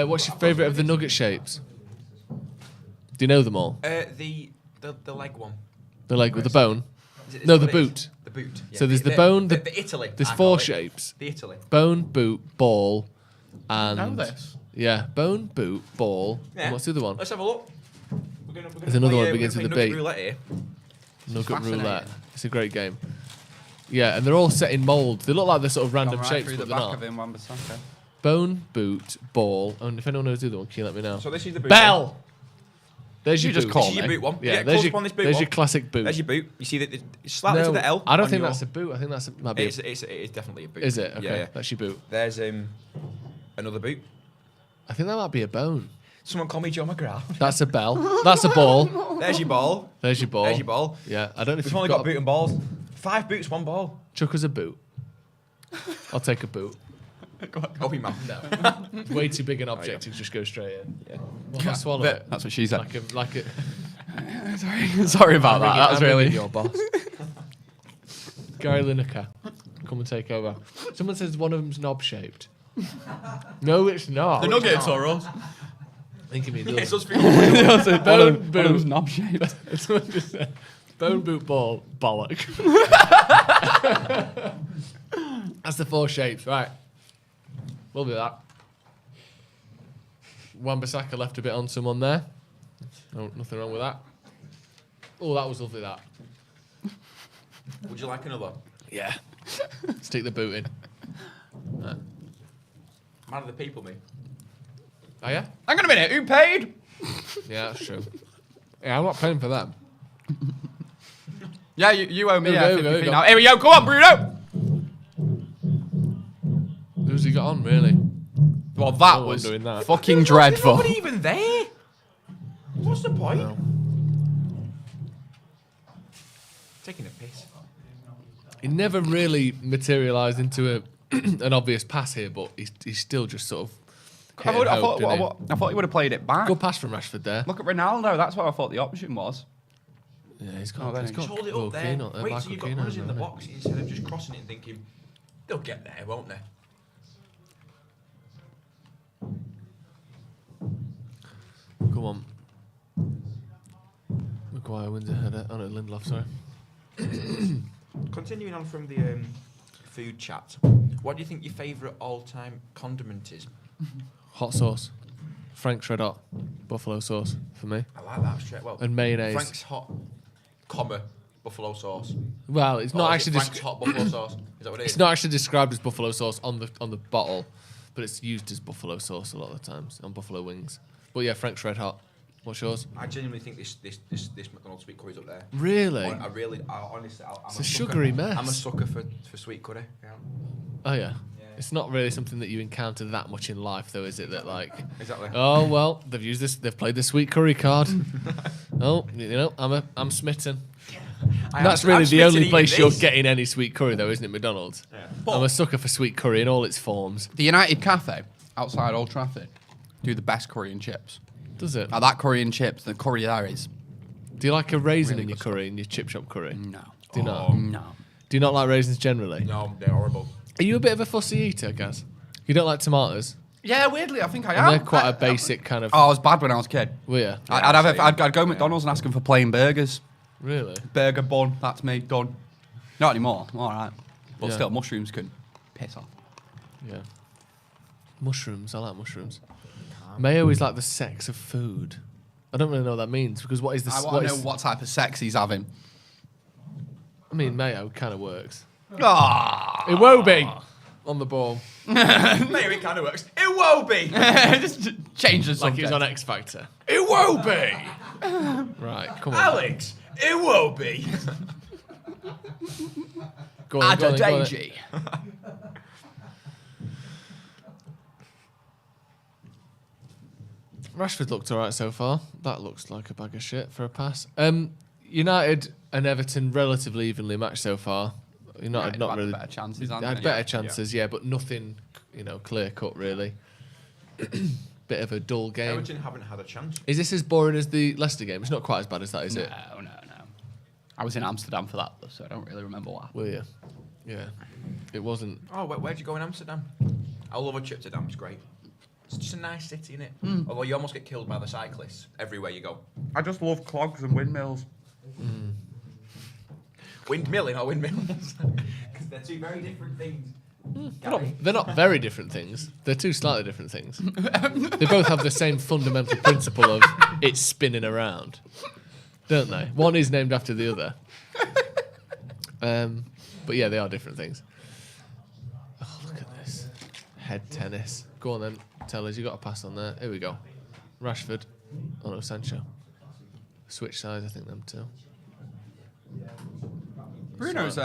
G: What's your favourite of the nugget shapes? Do you know them all?
K: The leg one.
G: The leg with the bone?
K: Is
G: No,
K: what
G: the
K: it is?
G: boot.
K: The boot. Yeah.
G: So there's the bone,
K: The Italy.
G: There's
K: I
G: 4
K: call it.
G: shapes.
K: The Italy.
G: Bone, boot, ball, and...
I: Know this?
G: Yeah, bone, boot, ball.
K: Yeah.
G: And what's the other one?
K: Let's have a look.
G: There's another one that begins with a B.
K: Roulette here.
G: Nugget
I: fascinating.
G: roulette. It's a great game. Yeah, and they're all set in mould. They look like they're sort of random
I: Gone right
G: shapes,
I: through
G: but
I: the
G: they're
I: back
G: not.
I: of him, Wan-Bissaka.
G: Bone, boot, ball. And if anyone knows the other one, can you let me know?
K: So this is the boot.
G: Bell! There's your
I: You just
G: boot.
I: call
K: This is your
I: me.
K: boot one.
G: Yeah,
K: Yeah,
G: there's
K: close
G: your,
K: up on this boot
G: there's
K: one.
G: your classic boot.
K: There's your boot. You see that it's slightly to the L.
G: I don't
K: on
G: think
K: your-
G: that's a boot. I think that's might be.
K: It is definitely a boot.
G: Is it? Okay,
K: Yeah, yeah.
G: that's your boot.
K: There's another boot.
G: I think that might be a bone.
K: Someone call me Joe McGrath.
G: That's a bell. That's a ball.
K: There's your ball.
G: There's your ball.
K: There's your ball.
G: Yeah, I don't know if
K: We've
G: you've
K: only got boot and balls. 5 boots, 1 ball.
G: Chuck us a boot. I'll take a boot.
K: Open your mouth.
G: No. Way too big an object to just go straight in.
K: Yeah.
G: Well, I swallow it.
I: That's what she said.
G: Like a
I: Sorry about that. That was really
G: your boss. Gary Lineker, come and take over. Someone says one of them's knob shaped. No, it's not.
I: The nuggets or us?
G: I think you mean
K: It's us
G: bone
I: One of them's
G: boot.
I: knob shaped.
G: Someone just said bone boot ball bollock. That's the 4 shapes, right? We'll do that. Wan-Bissaka left a bit on someone there. No, nothing wrong with that. Oh, that was lovely, that.
K: Would you like another?
G: Yeah. Stick the boot in. Right.
K: Man of the people, me.
G: Oh, yeah?
I: Hang on a minute. Who paid?
G: Yeah, that's true. Yeah, I'm not paying for them.
I: Yeah, you owe me.
G: There we go,
I: 50p
G: there we go.
I: now. Here we go. Come on, Bruno.
G: Who's he got on, really?
I: Well, that
G: No one
I: was
G: doing that.
I: fucking dreadful.
K: Nobody even there. What's the point?
G: No.
K: Taking a piss.
G: He never really materialised into an obvious pass here, but he's still just sort of.
I: I thought he would have played it back.
G: Good pass from Rashford there.
I: Look at Ronaldo. That's what I thought the option was.
G: Yeah, he's got.
I: Oh, there
G: he's
I: he
G: got
K: Just hold it up there.
G: Volcano,
K: Wait
G: Michael
K: till you've got
G: Keane
K: runners
G: on
K: in the
G: there.
K: box instead of just crossing it and thinking, they'll get there, won't they?
G: Come on. Maguire wins a header. Oh no, Lindelof, sorry.
K: Continuing on from the food chat, what do you think your favourite all-time condiment is?
G: Hot sauce. Frank's Red Hot. Buffalo sauce for me.
K: I like that straight. Well,
G: And mayonnaise.
K: Frank's hot, buffalo sauce.
G: Well, it's not
K: Or is
G: actually
K: it Frank's hot buffalo sauce. Is that what it is?
G: it's not actually described as buffalo sauce on the bottle, but it's used as buffalo sauce a lot of the times on buffalo wings. But yeah, Frank's Red Hot. What's yours?
K: I genuinely think this McDonald's sweet curry's up there.
G: Really?
K: I honestly, I'm
G: It's
K: a
G: a
K: sucker.
G: sugary mess.
K: I'm a sucker for sweet curry. Yeah.
G: Oh yeah. It's not really something that you encounter that much in life, though, is it? That like,
K: Exactly.
G: oh well, they've used this. They've played the sweet curry card. Oh, you know, I'm smitten. That's really the only place you're getting any sweet curry, though, isn't it? McDonald's.
K: Yeah.
G: I'm a sucker for sweet curry in all its forms.
I: The United Cafe outside Old Trafford do the best curry and chips.
G: Does it?
I: Now that curry and chips, the curry there is.
G: Do you like a raisin
I: Really
G: in your
I: good
G: curry, in your chip shop curry?
I: No.
G: Do you not?
I: No.
G: Do you not like raisins generally?
K: No, they're horrible.
G: Are you a bit of a fussy eater, Gaz? You don't like tomatoes?
I: Yeah, weirdly, I think I
G: And
I: am.
G: they're quite a basic kind of.
I: Oh, I was bad when I was a kid.
G: Were you?
I: I'd go McDonald's and ask them for plain burgers.
G: Really?
I: Burger bun, that's me, done. Not anymore, I'm alright. But
G: Yeah.
I: still, mushrooms can piss off.
G: Yeah. Mushrooms. I like mushrooms. Mayo is like the sex of food. I don't really know what that means because what is the?
I: I want to know what type of sex he's having.
G: I mean, mayo kind of works.
I: Ah,
G: It won't be on the ball.
K: Maybe it kind of works. It won't be.
I: Just change the
G: Like
I: subject.
G: he was on X Factor.
K: It won't be.
G: Right, come on.
K: Alex, it won't be.
G: Go on, go on, go on.
I: Adadeji.
G: Rashford looked alright so far. That looks like a bag of shit for a pass. United and Everton relatively evenly matched so far. United not
I: had
G: really
I: better chances,
G: Had
I: haven't they?
G: better
I: Yeah.
G: chances, yeah, but nothing, clear cut really. Bit of a dull game.
K: Everton haven't had a chance.
G: Is this as boring as the Leicester game? It's not quite as bad as that, is it?
I: No. I was in Amsterdam for that, so I don't really remember what.
G: Were you? Yeah. It wasn't.
K: Oh, where'd you go in Amsterdam? I love a trip to Amsterdam. It's great. It's just a nice city, innit? Although you almost get killed by the cyclists everywhere you go.
I: I just love clogs and windmills.
K: Windmilling or windmills? Because they're two very different things.
G: They're not very different things. They're two slightly different things. They both have the same fundamental principle of it's spinning around, don't they? One is named after the other. But yeah, they are different things. Oh, look at this. Head tennis. Go on then, tell us. You got a pass on there. Here we go. Rashford. Oh no, Sancho. Switch sides, I think them two.
I: Bruno's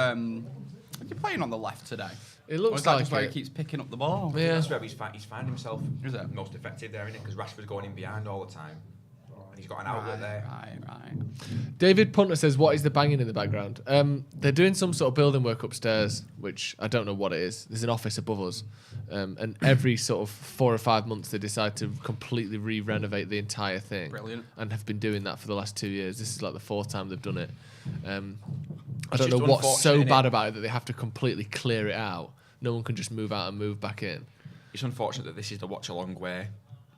I: Is he playing on the left today?
G: It
I: Or
G: looks
I: is that
G: like
I: just where
G: it.
I: he keeps picking up the ball?
G: Yeah.
K: That's where he's found himself.
I: Is it?
K: Most effective there, isn't it? Because Rashford's going in behind all the time. And he's got an outlet there.
I: Right.
G: David Punter says, what is the banging in the background? They're doing some sort of building work upstairs, which I don't know what it is. There's an office above us. And every sort of 4 or 5 months, they decide to completely re-renovate the entire thing.
I: Brilliant.
G: And have been doing that for the last 2 years. This is like the 4th time they've done it. I
K: It's
G: don't know
K: just
G: what's so
K: unfortunate,
G: bad
K: innit?
G: about it that they have to completely clear it out. No one can just move out and move back in.
K: It's unfortunate that this is the watch-along where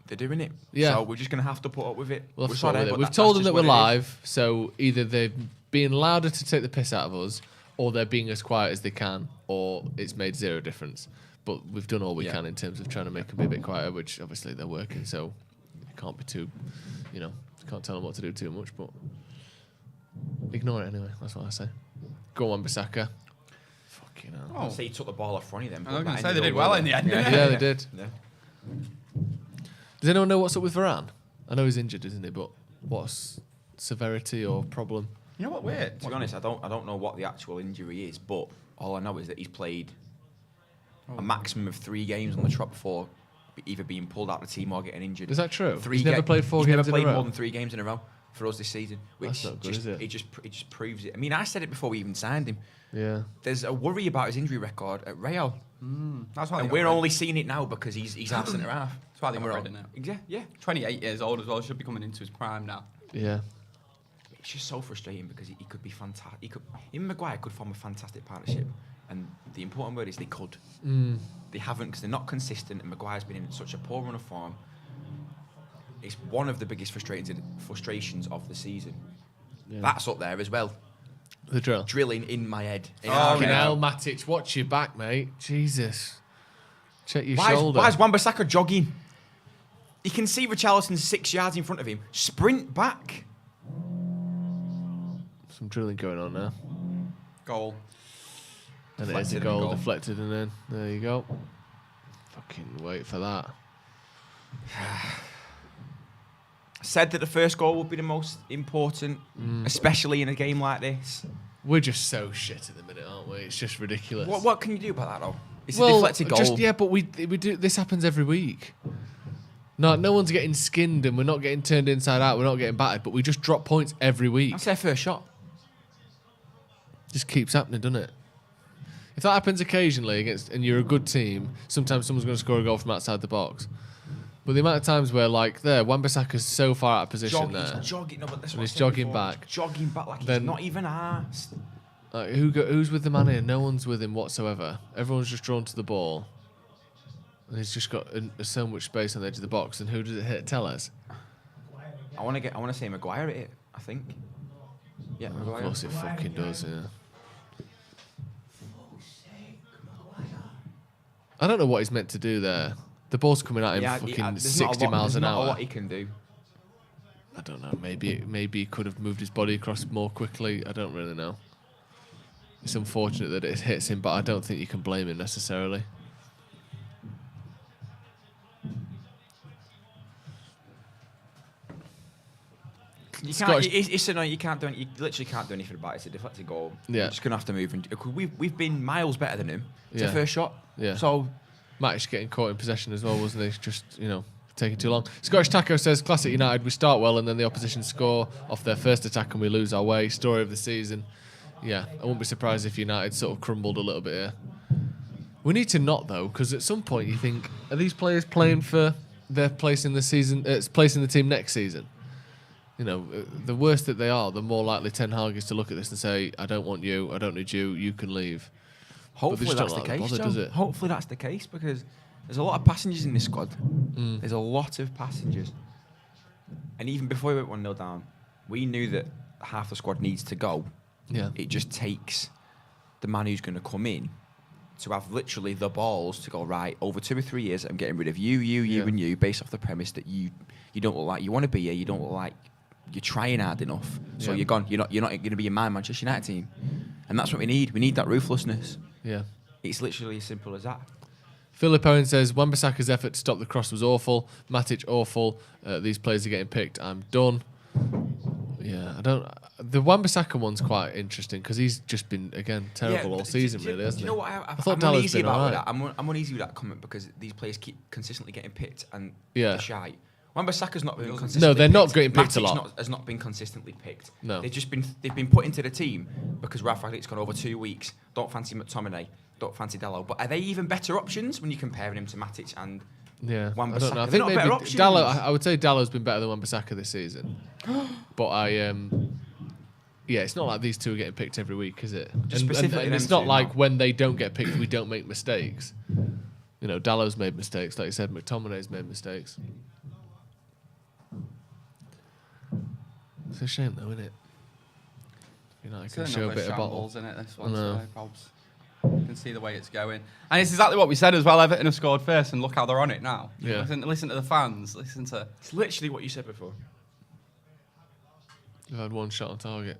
K: they're doing it.
G: Yeah.
K: So we're just going to have to put up with it.
G: We'll
K: We're
G: have to put up
K: sorry,
G: with it.
K: but
G: We've
K: that's
G: told them
K: just
G: that we're
K: what it is.
G: live, so either they're being louder to take the piss out of us, or they're being as quiet as they can, or it's made zero difference. But we've done all we can in terms of trying to make them be a bit quieter, which obviously they're working, so it can't be too, can't tell them what to do too much, but ignore it anyway. That's what I say. Go on, Bissaka. Fucking hell.
K: I'll say he took the ball off Ronnie then.
I: I was
K: but
I: going
K: that
I: to say they
K: ended
I: did
K: up
I: well in the end.
K: Yeah,
I: didn't
G: Yeah,
I: they?
G: they did.
K: Yeah.
G: Does anyone know what's up with Varane? I know he's injured, isn't he? But what's severity or problem?
I: You know what? Weird.
K: To be honest, I don't know what the actual injury is, but all I know is that he's played a maximum of 3 games on the trot before either being pulled out of the team or getting injured.
G: Is that true?
K: Three
G: He's never played 4
K: he's
G: games
K: never
G: in a
K: played
G: row?
K: more than 3 games in a row for us this season, which
G: That's not good,
K: just,
G: is it?
K: it just proves it. I mean, I said it before we even signed him.
G: Yeah.
K: There's a worry about his injury record at Real,
I: That's why
K: and
I: they got
K: we're
I: rid.
K: only seeing it now because he's our centre half.
I: That's why they
K: And
I: got
K: we're
I: rid
K: all-
I: of him.
K: Yeah.
I: 28 years old as well. Should be coming into his prime now.
G: Yeah.
K: It's just so frustrating because he could be fantastic. Him and Maguire could form a fantastic partnership, and the important word is they could. They haven't because they're not consistent, and Maguire's been in such a poor run of form. It's one of the biggest frustrations of the season.
G: Yeah.
K: That's up there as well.
G: The drill.
K: Drilling in my head.
G: Fucking hell, Matic, watch your back, mate. Jesus. Check your shoulder.
K: Why is Wan-Bissaka jogging? You can see Richarlison 6 yards in front of him. Sprint back.
G: Some drilling going on now.
I: Goal.
G: And it is a
K: Deflected and
G: goal,
K: goal.
G: deflected, and then there you go. Fucking wait for that.
K: Said that the first goal would be the most important, especially in a game like this.
G: We're just so shit at the minute, aren't we? It's just ridiculous.
K: What can you do about that, though? It's a deflected goal.
G: But we do. This happens every week. No one's getting skinned, and we're not getting turned inside out. We're not getting battered, but we just drop points every week.
K: That's their first shot.
G: Just keeps happening, doesn't it? If that happens occasionally and you're a good team, sometimes someone's going to score a goal from outside the box. But the amount of times where, like, Wan-Bissaka's so far out of position there.
K: He's jogging. No, but that's
G: And
K: what I
G: he's
K: said
G: jogging
K: before.
G: back.
K: He's jogging back like
G: Then-
K: he's not even arsed.
G: Like, who's with the man here? No one's with him whatsoever. Everyone's just drawn to the ball. And he's just got so much space on the edge of the box. And who does it hit? Tell us.
K: I want to say Maguire at it. I think. Yeah,
G: Of
K: Maguire.
G: course it fucking does, yeah. I don't know what he's meant to do there. The ball's coming at him fucking
K: there's not a
G: 60
K: lot-
G: miles
K: there's
G: an
K: not a
G: hour.
K: lot he can do.
G: I don't know. Maybe he could have moved his body across more quickly. I don't really know. It's unfortunate that it hits him, but I don't think you can blame him necessarily.
K: You
G: Scottish-
K: can't. It's annoying. You can't do. You literally can't do anything about it. It's a deflected goal.
G: Yeah.
K: You're just gonna have to move. And we've been miles better than him. It's
G: Yeah.
K: a first shot.
G: Yeah.
K: So
G: Matic getting caught in possession as well, wasn't he? Just, taking too long. Scottish Taco says, classic United, we start well and then the opposition score off their first attack and we lose our way. Story of the season. Yeah, I wouldn't be surprised if United sort of crumbled a little bit here. We need to not, though, because at some point you think, are these players playing for their place in the season, place in the team next season? The worse that they are, the more likely Ten Hag is to look at this and say, I don't want you, I don't need you, you can leave.
K: hopefully
G: just
K: that's
G: don't
K: the
G: like
K: case.
G: bother,
K: Joe.
G: does it?
K: Hopefully that's the case because there's a lot of passengers in this squad. There's a lot of passengers. And even before we went 1-0 down, we knew that half the squad needs to go.
G: Yeah.
K: It just takes the man who's going to come in to have literally the balls to go, right, over 2 or 3 years, I'm getting rid of you,
G: Yeah.
K: and you, based off the premise that you don't look like you want to be here, you don't look like you're trying hard enough. So
G: Yeah.
K: you're gone. You're not going to be in my Manchester United team. And that's what we need. We need that ruthlessness.
G: Yeah.
K: It's literally as simple as that.
G: Philip Owen says, Wan-Bissaka's effort to stop the cross was awful. Matic, awful. These players are getting picked. I'm done. Yeah, I don't. The Wan-Bissaka one's quite interesting because he's just been again terrible all season, really, hasn't he?
K: Do you know what?
G: I thought
K: I'm
G: Dallow's
K: uneasy
G: been
K: about
G: alright.
K: that. I'm uneasy with that comment because these players keep consistently getting picked and
G: Yeah.
K: they're shy. Wan-Bissaka's not been consistently
G: No, they're
K: picked.
G: not getting picked a
K: Matic
G: lot.
K: has not been consistently picked.
G: No.
K: They've been put into the team because Ralph Ragnick's gone over 2 weeks. Don't fancy McTominay. Don't fancy Dalot. But are they even better options when you're comparing him to Matic and
G: Yeah, I
K: Wan-Bissaka?
G: don't know. I
K: They're
G: think
K: not
G: maybe
K: better options.
G: Dallow. I would say Dallow's been better than Wan-Bissaka this season. But yeah, it's not like these two are getting picked every week, is it?
K: Just
G: And
K: specifically
G: it's
K: them
G: not
K: two,
G: like
K: no.
G: when they don't get picked, we don't make mistakes. You know, Dallow's made mistakes, like you said. McTominay's made mistakes. It's a shame, though, isn't it? You know, I can show a bit of bottle.
I: isn't it? This one,
G: No.
I: so Probs. You can see the way it's going, and it's exactly what we said as well. Everton have scored first, and look how they're on it now.
G: Yeah.
I: Listen to the fans. Listen to.
K: It's literally what you said before.
G: They've had one shot on target.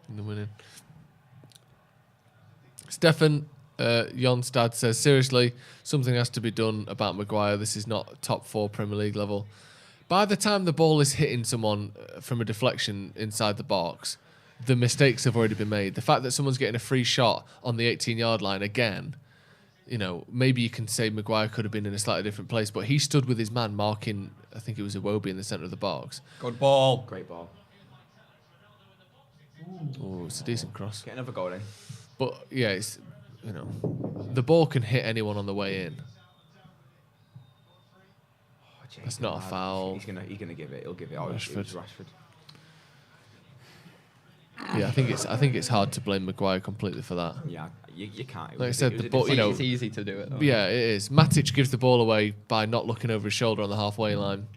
G: And they're winning. Stefan Jonstad says, seriously, something has to be done about Maguire. This is not top 4 Premier League level. By the time the ball is hitting someone from a deflection inside the box, the mistakes have already been made. The fact that someone's getting a free shot on the 18-yard line again, you know, maybe you can say Maguire could have been in a slightly different place, but he stood with his man marking, I think it was Iwobi in the centre of the box.
I: Good ball.
K: Great ball.
G: Oh, it's a decent cross.
K: Get another goal in.
G: But yeah, it's, you know, the ball can hit anyone on the way in. That's not a foul.
K: He's gonna give it. He'll give it. Oh, it was Rashford.
G: Yeah, I think it's hard to blame Maguire completely for that.
K: Yeah, you can't.
G: Like I said, the ball, you know,
I: It's easy to do it. Though.
G: Yeah, it is. Matic gives the ball away by not looking over his shoulder on the halfway line.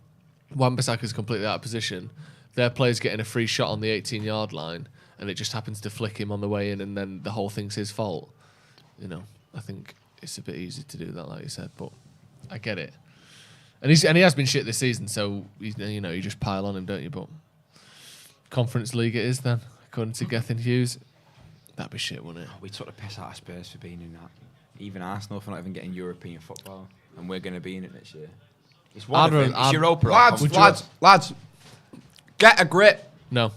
G: Wan-Bissaka's completely out of position. Their player's getting a free shot on the 18-yard line, and it just happens to flick him on the way in, and then the whole thing's his fault. You know, I think it's a bit easy to do that, like you said, but I get it. And he has been shit this season, so you know, you just pile on him, don't you? But Conference League it is then, according to Gethin Hughes. That'd be shit, wouldn't it?
K: We took the piss out of Spurs for being in that. Even Arsenal for not even getting European football, and we're going to be in it next year. It's one of them. It's Europa.
I: Lads, get a grip.
G: No,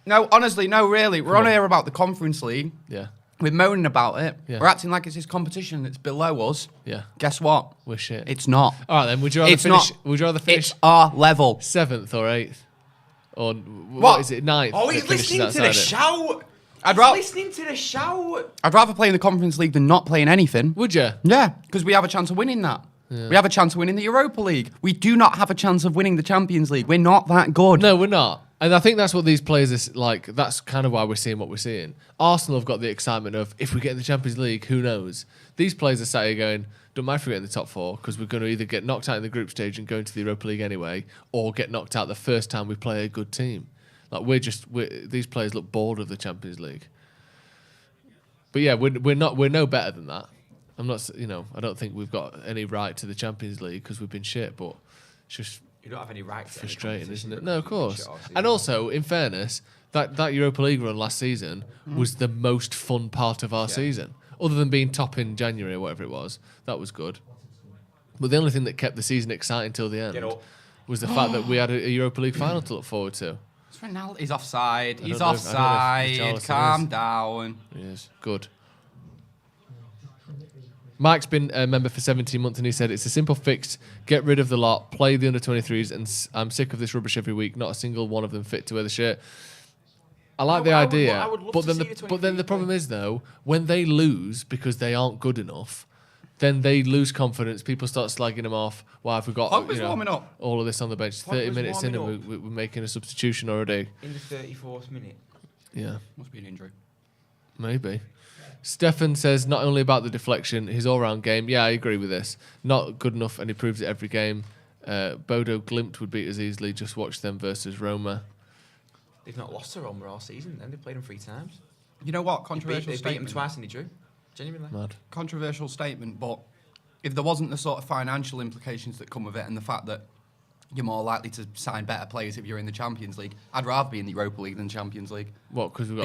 I: honestly, no, really. We're on here about the Conference League.
G: Yeah.
I: We're moaning about it.
G: Yeah.
I: We're acting like it's this competition that's below us.
G: Yeah.
I: Guess what?
G: We're shit.
I: It's not.
G: All right, then. Would you rather
I: It's
G: finish?
I: not.
G: Would you rather finish
I: It's our level.
G: 7th or 8th? Or what is it, 9th?
K: Oh, he's
G: that finishes
K: listening to the
G: outside it?
K: shout. Listening to the shout.
I: I'd rather play in the Conference League than not playing anything.
G: Would you?
I: Yeah, because we have a chance of winning that. Yeah. We have a chance of winning the Europa League. We do not have a chance of winning the Champions League. We're not that good.
G: No, we're not. And I think that's what these players are like. That's kind of why we're seeing what we're seeing. Arsenal have got the excitement of, if we get in the Champions League, who knows? These players are sat here going, don't mind if we get in the top 4, because we're going to either get knocked out in the group stage and go into the Europa League anyway, or get knocked out the first time we play a good team. Like these players look bored of the Champions League. But yeah, we're no better than that. I'm not, you know, I don't think we've got any right to the Champions League because we've been shit, but it's just
K: You don't have any right to
G: frustrating, isn't it? No, of course. And also, in fairness, that Europa League run last season was the most fun part of our season. Other than being top in January or whatever it was, that was good. But the only thing that kept the season exciting till the end was the fact that we had a Europa League final to look forward to.
I: He's offside. He's
G: I don't know
I: offside.
G: if
I: Calm down.
G: He is. Good. Mike's been a member for 17 months and he said, it's a simple fix. Get rid of the lot. Play the under-23s and I'm sick of this rubbish every week. Not a single one of them fit to wear the shirt. I like the idea, but then the problem is, though, when they lose because they aren't good enough, then they lose confidence. People start slagging them off. Why have we got
I: warming up.
G: all of this on the bench? 30 minutes in and we're making a substitution already.
K: In the 34th minute.
G: Yeah.
I: Must be an injury.
G: Maybe. Stefan says, not only about the deflection, his all-round game. Yeah, I agree with this. Not good enough, and he proves it every game. Bodo Glimt would beat us easily. Just watch them versus Roma.
K: They've not lost to Roma all season, then. They've played them 3 times.
I: You know what? Controversial
K: They beat
I: statement.
K: them twice and they drew. Genuinely.
G: Mad.
I: Controversial statement, but if there wasn't the sort of financial implications that come with it and the fact that you're more likely to sign better players if you're in the Champions League, I'd rather be in the Europa League than Champions League.
G: What? Because
I: of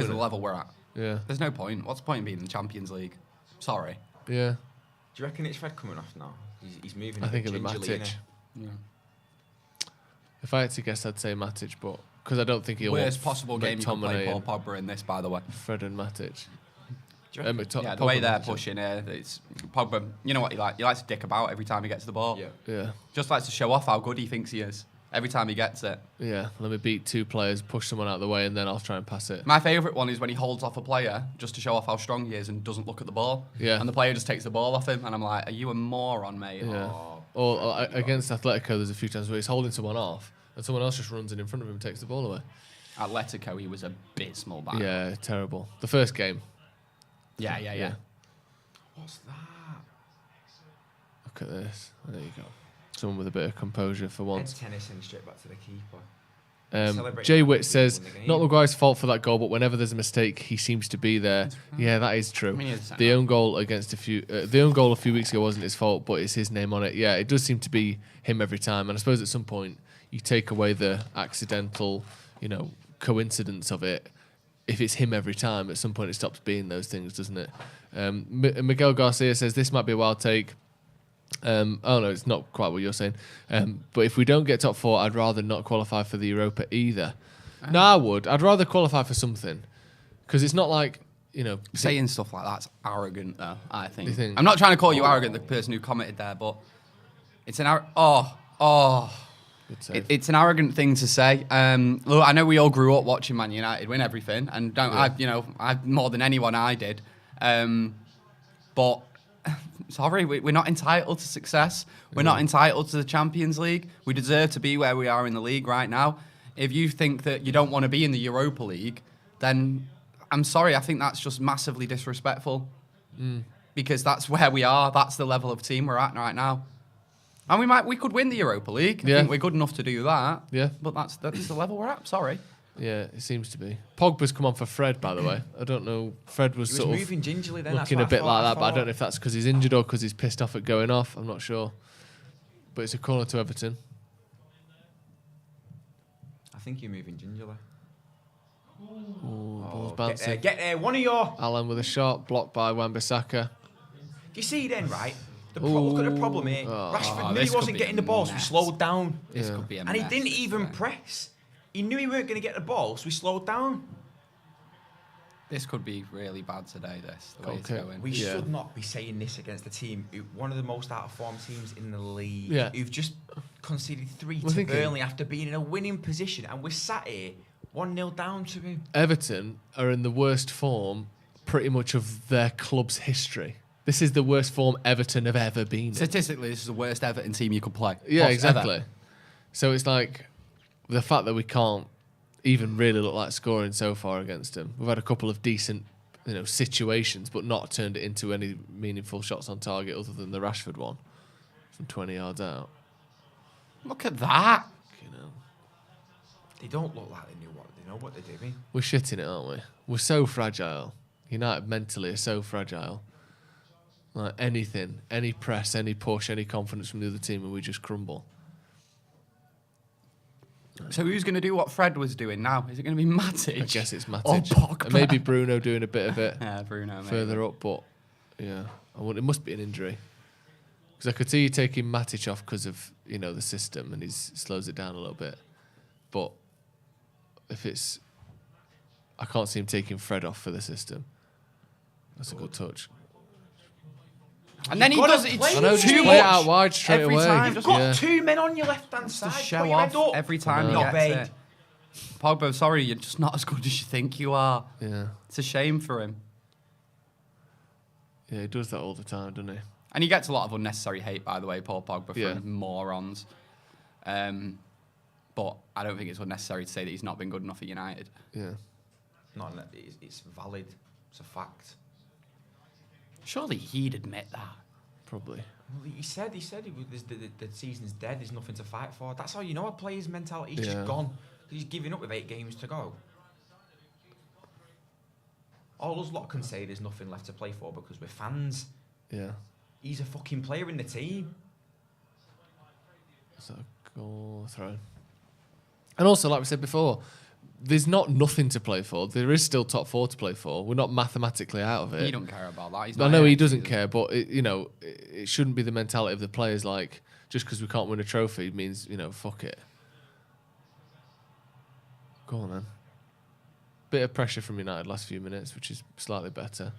I: the level we're at.
G: Yeah.
I: There's no point. What's the point in being in the Champions League? Sorry.
G: Yeah.
K: Do you reckon it's Fred coming off now? He's moving.
G: I think it'll be
K: gingerly,
G: Matic.
K: innit?
G: If I had to guess, I'd say Matic, but because I don't think he'll.
I: Worst possible game you can play
G: McTominay
I: Paul Pogba in this, by the way.
G: Fred and Matic.
I: Yeah, the way they're pushing it, it's Pogba. You know what he likes? He likes to dick about every time he gets the ball.
G: Yeah.
I: Just likes to show off how good he thinks he is every time he gets it.
G: Yeah, let me beat 2 players, push someone out of the way, and then I'll try and pass it.
I: My favourite one is when he holds off a player just to show off how strong he is and doesn't look at the ball.
G: Yeah.
I: And the player just takes the ball off him, and I'm like, are you a moron, mate?
G: Yeah. Or against Atletico, there's a few times where he's holding someone off, and someone else just runs in front of him and takes the ball away.
I: Atletico, he was abysmal back.
G: Yeah, terrible. The first game.
I: Yeah.
K: What's that?
G: Look at this. There you go. Someone with a bit of composure for once.
K: Tennis and straight back to the keeper.
G: Jay Witt says, not Maguire's fault for that goal, but whenever there's a mistake, he seems to be there. Yeah, that is true. The own goal the own goal a few weeks ago wasn't his fault, but it's his name on it. Yeah, it does seem to be him every time. And I suppose at some point you take away the accidental, coincidence of it. If it's him every time, at some point it stops being those things, doesn't it? Miguel Garcia says this might be a wild take. Oh no, it's not quite what you're saying. But if we don't get top 4, I'd rather not qualify for the Europa either. No, I would. I'd rather qualify for something, because it's not like
I: saying stuff like that's arrogant, though. I think.
G: You think?
I: I'm not trying to call you arrogant, the person who commented there, but it's an it's an arrogant thing to say. Look, I know we all grew up watching Man United win everything, and I more than anyone I did. But sorry, we're not entitled to success. We're not entitled to the Champions League. We deserve to be where we are in the league right now. If you think that you don't want to be in the Europa League, then I'm sorry. I think that's just massively disrespectful. Because that's where we are. That's the level of team we're at right now. And we could win the Europa League. I think we're good enough to do that.
G: Yeah.
I: But that's the level we're at. Sorry.
G: Yeah, it seems to be. Pogba's come on for Fred, by the way. I don't know. Fred was sort of
K: moving gingerly then.
G: looking a bit like that, but I don't know if that's because he's injured or because he's pissed off at going off. I'm not sure. But it's a corner to Everton.
K: I think you're moving gingerly.
G: Ooh, ball's bouncing.
K: Get there, one of your...
G: Alan with a shot, blocked by Wan-Bissaka.
K: You see then, right? Look at the problem here. Rashford knew he wasn't getting the ball, so we slowed down.
I: This could be a
K: and he didn't even press. He knew he weren't going to get the ball, so we slowed down.
I: This could be really bad today, the way it's going.
K: We should not be saying this against the team, one of the most out-of-form teams in the league, who've just conceded 3 to Burnley after being in a winning position, and we're sat here 1-0 down to him.
G: Everton are in the worst form pretty much of their club's history. This is the worst form Everton have ever been in.
I: Statistically, this is the worst Everton team you could play.
G: Yeah, exactly. Ever. So it's like the fact that we can't even really look like scoring so far against them. We've had a couple of decent, situations, but not turned it into any meaningful shots on target other than the Rashford one from 20 yards out.
I: Look at that.
K: They don't look like they know what they're doing.
G: We're shitting it, aren't we? We're so fragile. United mentally are so fragile. Like anything, any press, any push, any confidence from the other team, and we just crumble.
I: So who's going to do what Fred was doing now? Is it going to be Matic?
G: I guess it's Matic.
I: Or Pogba?
G: And maybe Bruno doing a bit of it.
I: Yeah, Bruno
G: further up, but yeah, it must be an injury. Because I could see you taking Matic off because of the system, and he slows it down a little bit. But if it's, I can't see him taking Fred off for the system. That's a good touch.
I: And then he does it.
G: I know, just play it out wide straight
I: every
G: away.
I: Time.
K: You've got 2 men on your left-hand side.
I: To show off every time he gets it. Pogba, sorry, you're just not as good as you think you are.
G: Yeah.
I: It's a shame for him.
G: Yeah, he does that all the time, doesn't he?
I: And he gets a lot of unnecessary hate, by the way, Paul Pogba, from morons. But I don't think it's unnecessary to say that he's not been good enough at United.
G: Yeah.
K: No, it's valid. It's a fact.
I: Surely he'd admit that.
G: Probably.
K: Well, he said the season's dead. There's nothing to fight for. That's how you know a player's mentality is just gone. He's giving up with 8 games to go. All us lot can say there's nothing left to play for because we're fans.
G: Yeah.
K: He's a fucking player in the team.
G: So goal throw. And also, like we said before, there's not nothing to play for. There is still top 4 to play for. We're not mathematically out of it.
I: He don't care about that.
G: I know he doesn't care, but it shouldn't be the mentality of the players. Like just because we can't win a trophy means fuck it. Go on then. Bit of pressure from United last few minutes, which is slightly better.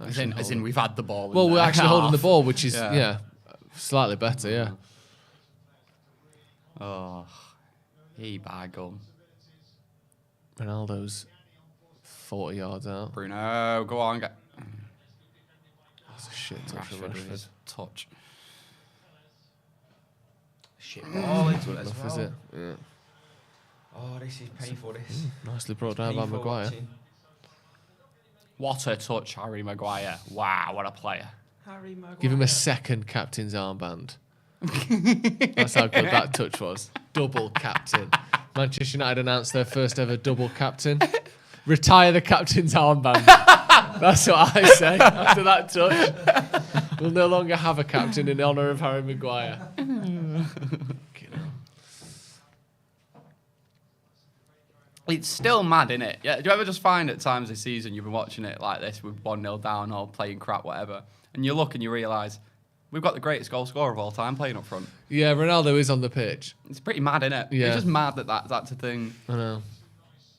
I: As in we've had the ball.
G: Well, we're actually holding the
I: half.
G: ball, which is slightly better. Yeah.
I: Oh, he bad gum.
G: Ronaldo's 40 yards out.
I: Bruno, go on.
G: That's a shit touch from
I: Rashford with
G: Rashford.
I: his touch.
K: Shit ball into it as
G: Enough,
K: well.
G: is it? Yeah.
K: Oh, this is painful. This.
G: Nicely brought down by
K: Painful
G: Maguire.
K: watching.
I: What a touch, Harry Maguire. Wow, what a player.
K: Harry Maguire.
G: Give him a second captain's armband. That's how good that touch was. Double captain. Manchester United announced their first ever double captain. Retire the captain's armband. That's what I say after that touch. We'll no longer have a captain in honour of Harry Maguire.
I: It's still mad, isn't it? Yeah. Do you ever just find at times this season you've been watching it like this with 1-0 down or playing crap, whatever, and you look and you realise we've got the greatest goal scorer of all time playing up front.
G: Yeah, Ronaldo is on the pitch.
I: It's pretty mad, isn't it?
G: Yeah.
I: It's just mad that's a thing.
G: I know.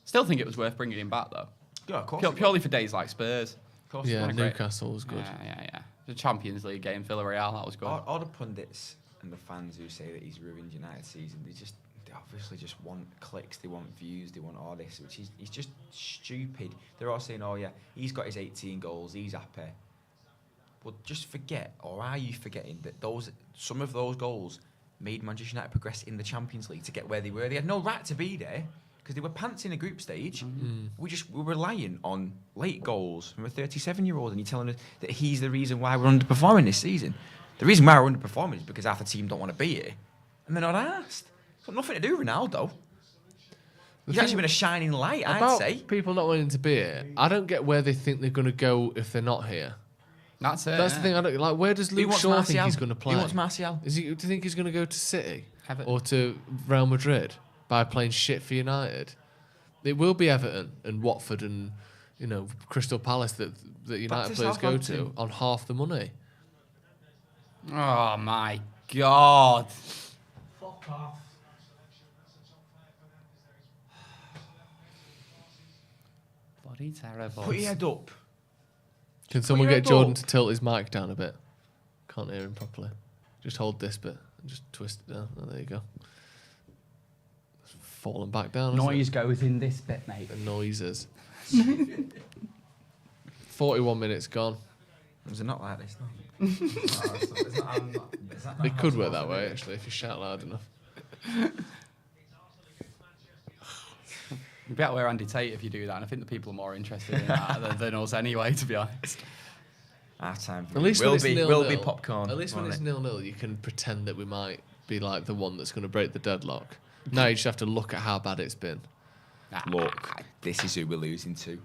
I: Still think it was worth bringing him back though.
K: Yeah, of course.
I: Purely for days like Spurs.
K: Of course.
G: Yeah,
I: What a great-
G: Newcastle was good.
I: Yeah. The Champions League game, Villarreal, that was good.
K: All the pundits and the fans who say that he's ruined United season, they obviously just want clicks, they want views, they want all this, which he's just stupid. They're all saying, oh yeah, he's got his 18 goals, he's happy. But just forget, or are you forgetting, that some of those goals made Manchester United progress in the Champions League to get where they were. They had no right to be there because they were pants in a group stage. We're relying on late goals from a 37-year-old, and you're telling us that he's the reason why we're underperforming this season. The reason why we're underperforming is because half the team don't want to be here, and they're not asked. It's got nothing to do with Ronaldo. He's actually been a shining light, I'd say.
G: People not wanting to be here, I don't get where they think they're going to go if they're not here.
I: That's it.
G: That's the thing. I don't like. Where does Luke Shaw think he's going to play?
K: He wants Martial.
G: Do you think he's going to go to City
I: Everton.
G: or to Real Madrid by playing shit for United? It will be Everton and Watford and Crystal Palace that United players go to
K: Southampton.
G: on half the money.
I: Oh my God.
J: Fuck off.
I: Bloody terrible.
K: Put your head up.
G: Can someone
K: your
G: get
K: head
G: Jordan
K: up.
G: to tilt his mic down a bit? Can't hear him properly. Just hold this bit and just twist it down. Oh, there you go. It's falling back down. isn't
I: Noise
G: it?
I: goes in this bit, mate.
G: The noises. 41 minutes gone.
K: Was it not like this?
G: It could work that way, actually, if you shout loud enough.
I: You'd be out where Andy Tate if you do that, and I think the people are more interested in that than us anyway, to be honest.
K: Our time
G: At least
K: will
G: when it's
K: be
G: 0-0,
K: will be popcorn.
G: At least when
K: won't
G: it's
K: it?
G: 0-0, you can pretend that we might be like the one that's going to break the deadlock. Now you just have to look at how bad it's been.
K: Look, this is who we're losing to.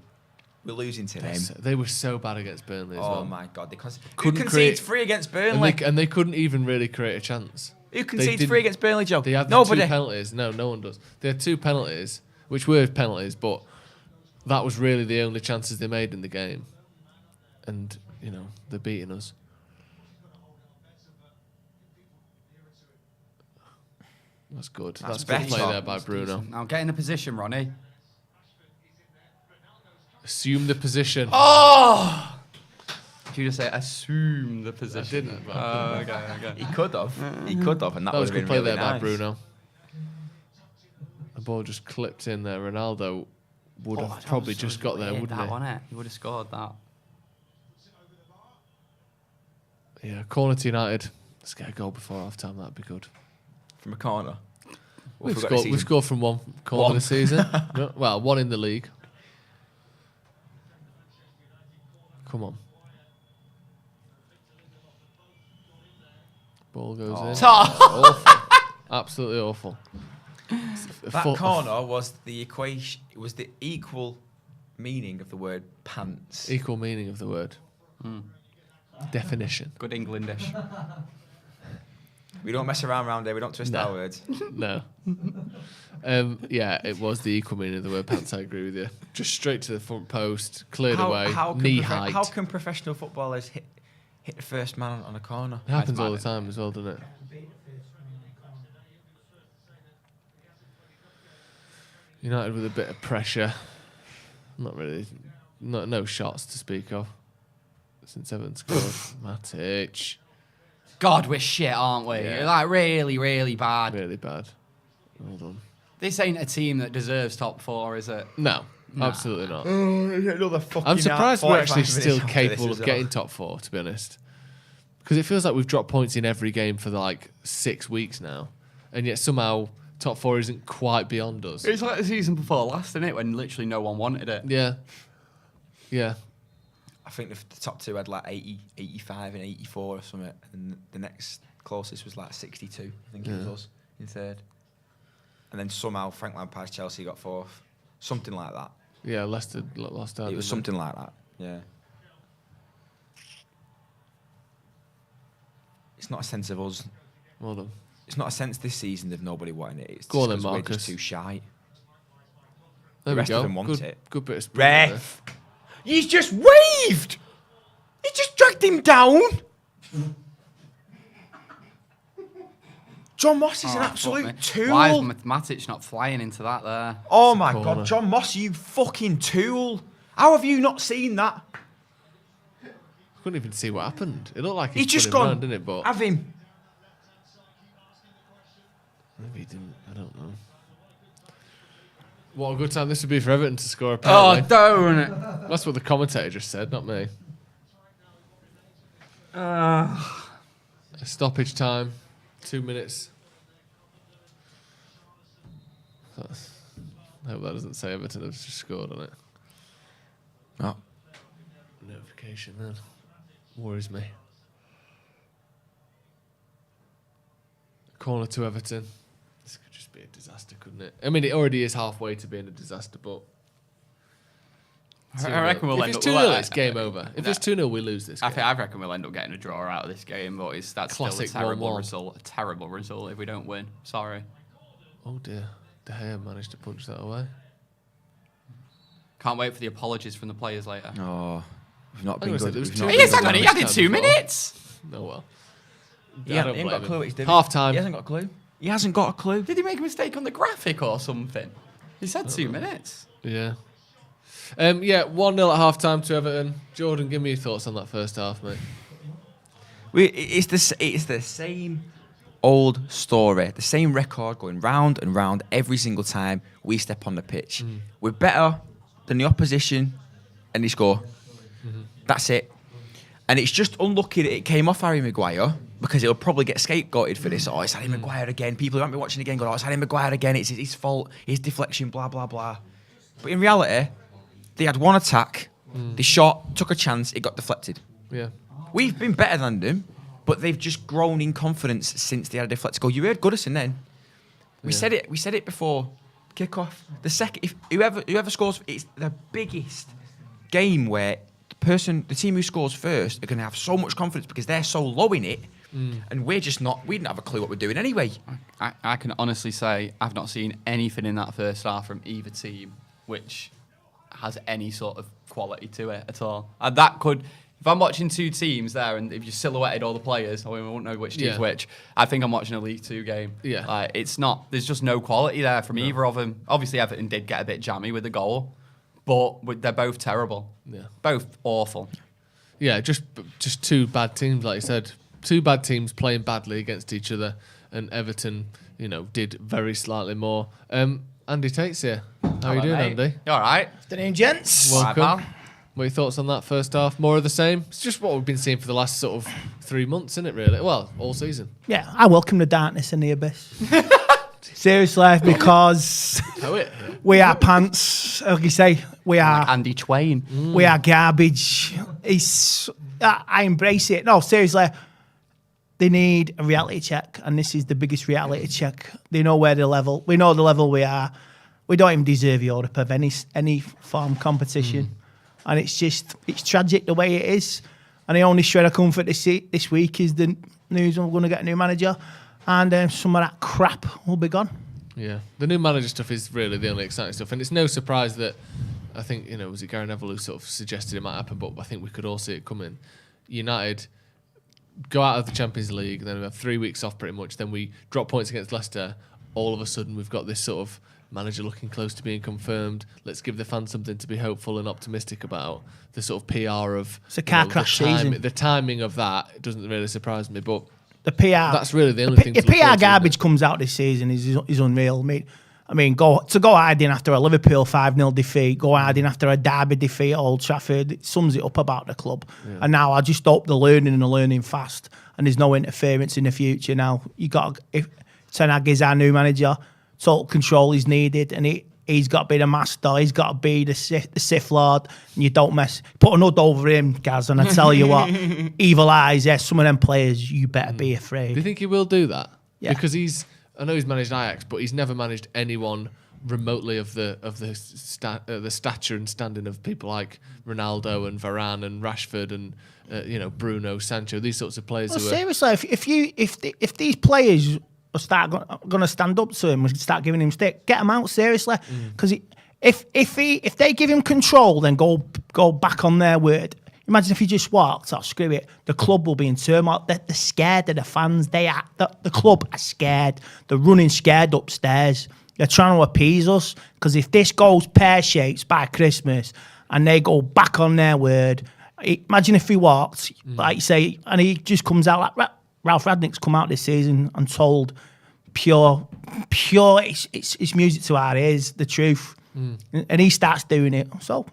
K: We're losing to them.
G: They were so bad against Burnley as
K: Oh
G: well.
K: my God! Who
G: Couldn't
K: concedes
G: create-
K: 3 against Burnley?
G: And they couldn't even really create a chance.
K: Who
G: They
K: concedes
G: didn't-
K: 3 against Burnley, Joe?
G: They had
K: Nobody.
G: 2 penalties. No one does. They had 2 penalties, which were penalties, but that was really the only chances they made in the game. And, they're beating us. That's good. That's good
K: better.
G: play there by Bruno.
I: Now get in the position, Ronnie.
G: Assume the position.
I: Oh! Did you just say assume the position?
G: I didn't. But
I: Okay.
K: He could have. He could have, and that,
G: that was
K: would
G: good
K: have
G: play
K: been really
G: there by
K: nice.
G: Bruno. The ball just clipped in there. Ronaldo would have probably just got there, wouldn't
I: that
G: he?
I: one, it? He would have scored that.
G: Yeah, corner to United. Let's get a goal before half time. That'd be good.
K: From a corner.
G: We've scored from one corner this season. No, well, 1 in the league. Come on. Ball goes in. Awful. Absolutely awful.
K: That corner was the equation. It was the equal meaning of the word pants.
G: Equal meaning of the word. Definition.
I: Good Englandish.
K: We don't mess around there. We don't twist
G: No.
K: our words.
G: No. Yeah, it was the equal meaning of the word pants. I agree with you. Just straight to the front post, cleared away, knee height.
K: How can professional footballers hit the first man on a corner?
G: It happens all the time as well, doesn't it? United with a bit of pressure. Not really, no shots to speak of since Everton scored. Matic.
I: God, we're shit, aren't we?
G: Yeah.
I: Like, really, really bad.
G: Really bad. Well done.
I: This ain't a team that deserves top 4, is it?
G: No, absolutely not.
K: Another fucking
G: I'm surprised we're actually
K: 45
G: still
K: minutes after
G: capable
K: this
G: of
K: as
G: getting
K: well.
G: top 4, to be honest. Because it feels like we've dropped points in every game for like 6 weeks now. And yet somehow top 4 isn't quite beyond us.
I: It's like the season before last, isn't it? When literally no one wanted it.
G: Yeah. Yeah.
K: I think the top 2 had like 80, 85 and 84 or something. And the next closest was like 62, I think it was us, in third. And then somehow Frank Lampard's Chelsea got 4th. Something like that.
G: Yeah, Leicester lost out.
K: It was something like that, yeah. It's not a sense of us.
G: Well done.
K: It's not a sense this season of nobody wanting it. It's
G: Go on
K: just
G: then,
K: 'cause we're just
G: Marcus.
K: too shy.
G: There
K: The
G: we
K: rest
G: go.
K: of them want
G: Good,
K: it.
G: good bit of spirit there.
K: Ref! He's just waved! He just dragged him down! John Moss is an absolute tool.
I: Why is Matic not flying into that there?
K: Oh my
G: corner.
K: God, John Moss, you fucking tool. How have you not seen that?
G: Couldn't even see what happened. It looked like
K: He's
G: he's
K: just
G: put him
K: gone,
G: round, didn't it? But
K: have him.
G: maybe he didn't. I don't know. What a good time this would be for Everton to score,
I: Oh,
G: apparently.
I: don't!
G: That's what the commentator just said, not me. Stoppage time, 2 minutes. I hope that doesn't say Everton have just scored on it.
K: No.
G: Notification then. Worries me. Corner to Everton. This could just be a disaster, couldn't it? I mean, it already is halfway to being a disaster, but...
I: I reckon we'll
G: if
I: end
G: it's
I: up...
G: 2-0, it's game over. If it's 2-0, we lose this game.
I: I reckon we'll end up getting a draw out of this game, but that's
G: Classic
I: still a terrible
G: 1-1.
I: result. A terrible result if we don't win. Sorry.
G: Oh dear. De Gea managed to punch that away.
I: Can't wait for the apologies from the players later.
K: Oh, we've not
G: Hang
K: been
G: on a
K: good.
G: sec, there was
K: We've
G: two
K: not
G: Yes,
K: been
I: Yes, hang
K: good
I: on, he
G: this
I: added
G: time
I: 2
G: before.
I: minutes!
G: Oh well.
K: He
G: I
K: ain't
G: don't
K: got a
G: blame
K: clue
G: him.
K: what he's doing.
G: Half time.
K: He hasn't got a clue. He hasn't got a clue.
I: Did he make a mistake on the graphic or something? He said 2 minutes.
G: Yeah. 1-0 at half time to Everton. Jordan, give me your thoughts on that first half, mate.
K: It's the same old story, the same record going round and round every single time we step on the pitch. We're better than the opposition, and they score. That's it. And it's just unlucky that it came off Harry Maguire, because he'll probably get scapegoated for this. Oh, it's Harry Maguire again. People who haven't been watching again go, oh, it's Harry Maguire again. It's his fault. His deflection, blah, blah, blah. But in reality, they had one attack. They shot, took a chance, it got deflected.
G: Yeah.
K: We've been better than them, but they've just grown in confidence since they had a deflected goal. You heard Goodison then. We said it before kick-off. The second, if whoever scores, it's the biggest game where the team who scores first are going to have so much confidence because they're so low in it, and we're just not. We didn't have a clue what we're doing anyway.
I: I can honestly say I've not seen anything in that first half from either team which has any sort of quality to it at all. And that could, if I'm watching two teams there, and if you silhouetted all the players, I won't know which team's which. I think I'm watching a League Two game.
G: Yeah,
I: it's not. There's just no quality there from either of them. Obviously, Everton did get a bit jammy with the goal, but they're both terrible.
G: Yeah,
I: both awful.
G: Yeah, just two bad teams, like you said. Two bad teams playing badly against each other, and Everton, did very slightly more. Andy Tate's here. How are you doing,
I: mate?
G: Andy?
I: You all right?
J: Afternoon, gents.
G: Welcome.
I: All right, pal.
G: What are your thoughts on that first half? More of the same? It's just what we've been seeing for the last sort of 3 months, isn't it, really? Well, all season.
J: Yeah, I welcome the darkness and the abyss. Seriously, because we are pants. Like you say, we are
I: like Andy Twain.
J: We are garbage. I embrace it. No, seriously. They need a reality check, and this is the biggest reality check. They know where the level. We know the level we are. We don't even deserve Europe of any form competition, and it's tragic the way it is. And the only shred of comfort this week is the news we're going to get a new manager, and some of that crap will be gone.
G: Yeah, the new manager stuff is really the only exciting stuff, and it's no surprise that I think was it Gary Neville who sort of suggested it might happen, but I think we could all see it coming. United go out of the Champions League, then we have 3 weeks off pretty much, then we drop points against Leicester. All of a sudden we've got this sort of manager looking close to being confirmed. Let's give the fans something to be hopeful and optimistic about. The sort of PR of
J: it's a car crash season.
G: The timing of that doesn't really surprise me, but
J: the PR
G: that's really the only thing.
J: The PR garbage comes out this season is unreal. I mean, go hiding after a Liverpool 5-0 defeat, go hiding after a Derby defeat at Old Trafford. It sums it up about the club. Yeah. And now I just hope they're learning and they're learning fast, and there's no interference in the future. Now if Ten Hag is our new manager, total control is needed, and he's got to be the master. He's got to be the Sith Lord, and you don't put a hood over him, Gaz. And I tell you what, evil eyes. Yeah, some of them players, you better be afraid.
G: Do you think he will do that? Yeah, because I know he's managed Ajax, but he's never managed anyone remotely of the stature and standing of people like Ronaldo and Varane and Rashford and Bruno, Sancho, these sorts of players.
J: Well, seriously, if these players start going to stand up to him and start giving him stick, get him out seriously. Because if they give him control, then go back on their word. Imagine if he just walked, screw it. The club will be in turmoil. They're scared of the fans. The club are scared. They're running scared upstairs. They're trying to appease us. Because if this goes pear-shaped by Christmas and they go back on their word, imagine if he walked, like you say, and he just comes out like Ralph Radnick's come out this season and told pure. It's music to our ears, the truth, and he starts doing it. So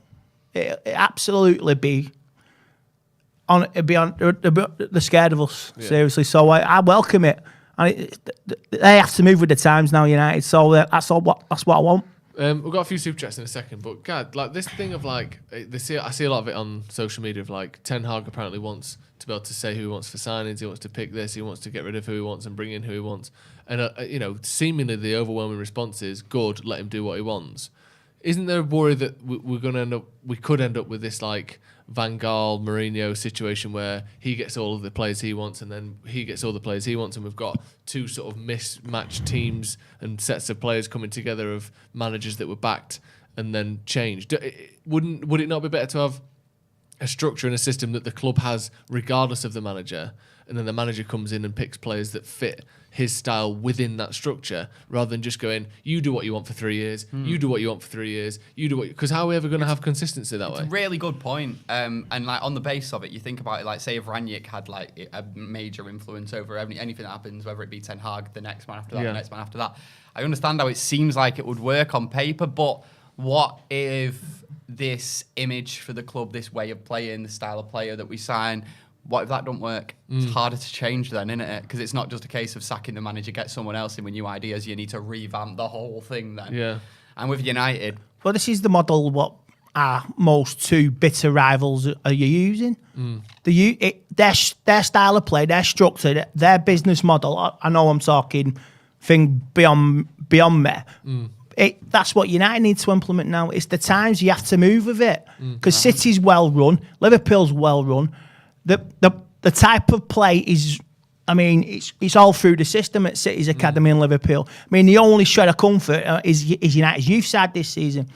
J: it absolutely be. They're scared of us, seriously. So I welcome it. And they have to move with the times now, United. So that's what I want.
G: We've got a few super chats in a second, but God, like this thing of like, I see a lot of it on social media of like Ten Hag apparently wants to be able to say who he wants for signings, he wants to pick this, he wants to get rid of who he wants and bring in who he wants. And seemingly the overwhelming response is good, let him do what he wants. Isn't there a worry that we could end up with this like Van Gaal, Mourinho situation where he gets all of the players he wants and then he gets all the players he wants, and we've got two sort of mismatched teams and sets of players coming together of managers that were backed and then changed? Would it not be better to have a structure and a system that the club has regardless of the manager, and then the manager comes in and picks players that fit his style within that structure, rather than just going, you do what you want for 3 years, you do what you want for 3 years, you do what... Because how are we ever going to have consistency that way?
I: It's a really good point. And like on the base of it, you think about it, like say if Ranić had like a major influence over anything that happens, whether it be Ten Hag, the next man after that, the next man after that. I understand how it seems like it would work on paper, but what if this image for the club, this way of playing, the style of player that we sign, what if that don't work? It's harder to change then, isn't it? Because it's not just a case of sacking the manager, get someone else in with new ideas. You need to revamp the whole thing then.
G: Yeah.
I: And with United...
J: Well, this is the model what our most two bitter rivals are you using. Their style of play, their structure, their business model, I know I'm talking thing beyond me. That's what United needs to implement now. It's the times you have to move with it. Because City's well run, Liverpool's well run. The type of play is, I mean, it's all through the system at City's academy in Liverpool. I mean, the only shred of comfort is United's youth side this season,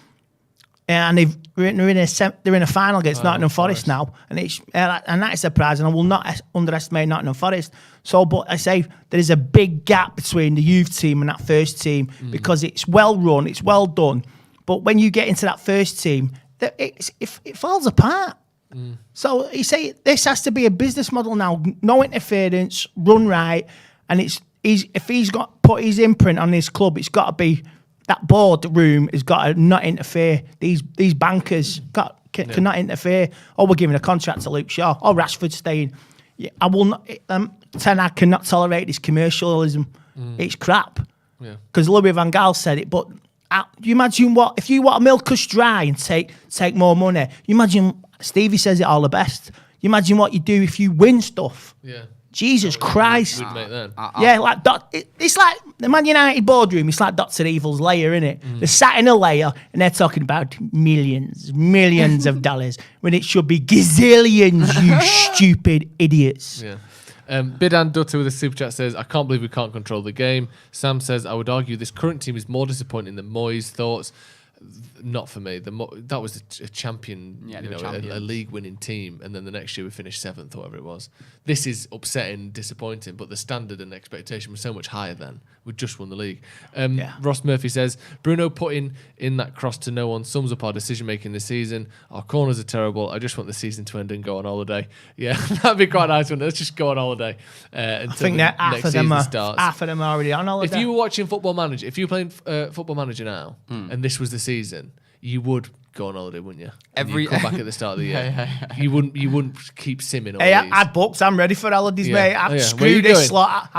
J: and they're in a final against Nottingham Forest now, and that is surprising. I will not underestimate Nottingham Forest. So, but I say there is a big gap between the youth team and that first team because it's well run, it's well done, but when you get into that first team, it falls apart. So you say this has to be a business model now, no interference, run right, and if he's got put his imprint on his club, it's got to be that board room has got to not interfere. These bankers cannot interfere. Or we're giving a contract to Luke Shaw or Rashford staying. I will not. Ten Hag cannot tolerate this commercialism. It's crap. Because Louis van Gaal said it, but. You imagine if you want to milk us dry and take more money. You imagine Stevie says it all the best. You imagine what you do if you win stuff.
G: Yeah.
J: Jesus Christ.
G: We'd make then.
J: Yeah, like it's like the Man United boardroom. It's like Dr. Evil's lair, innit? They're sat in a lair and they're talking about millions of dollars when it should be gazillions. You stupid idiots.
G: Yeah. Bidan Dutta with a super chat says, I can't believe we can't control the game. Sam says, I would argue this current team is more disappointing than Moyes' thoughts. Not for me. That was a champion, a league-winning team, and then the next year we finished 7th or whatever it was. This is upsetting, disappointing, but the standard and expectation was so much higher then. We just won the league. Ross Murphy says, Bruno putting in that cross to no one sums up our decision-making this season. Our corners are terrible. I just want the season to end and go on holiday. Yeah, that'd be quite nice one. Let's just go on holiday until
J: I think that half of them are already on holiday.
G: If you were watching Football Manager, if you were playing Football Manager now, and this was the season, you would go on holiday, wouldn't you? You'd come back at the start of the year. You wouldn't keep simming all
J: Hey,
G: these.
J: I booked. I'm ready for holidays, mate. I've screwed this slot.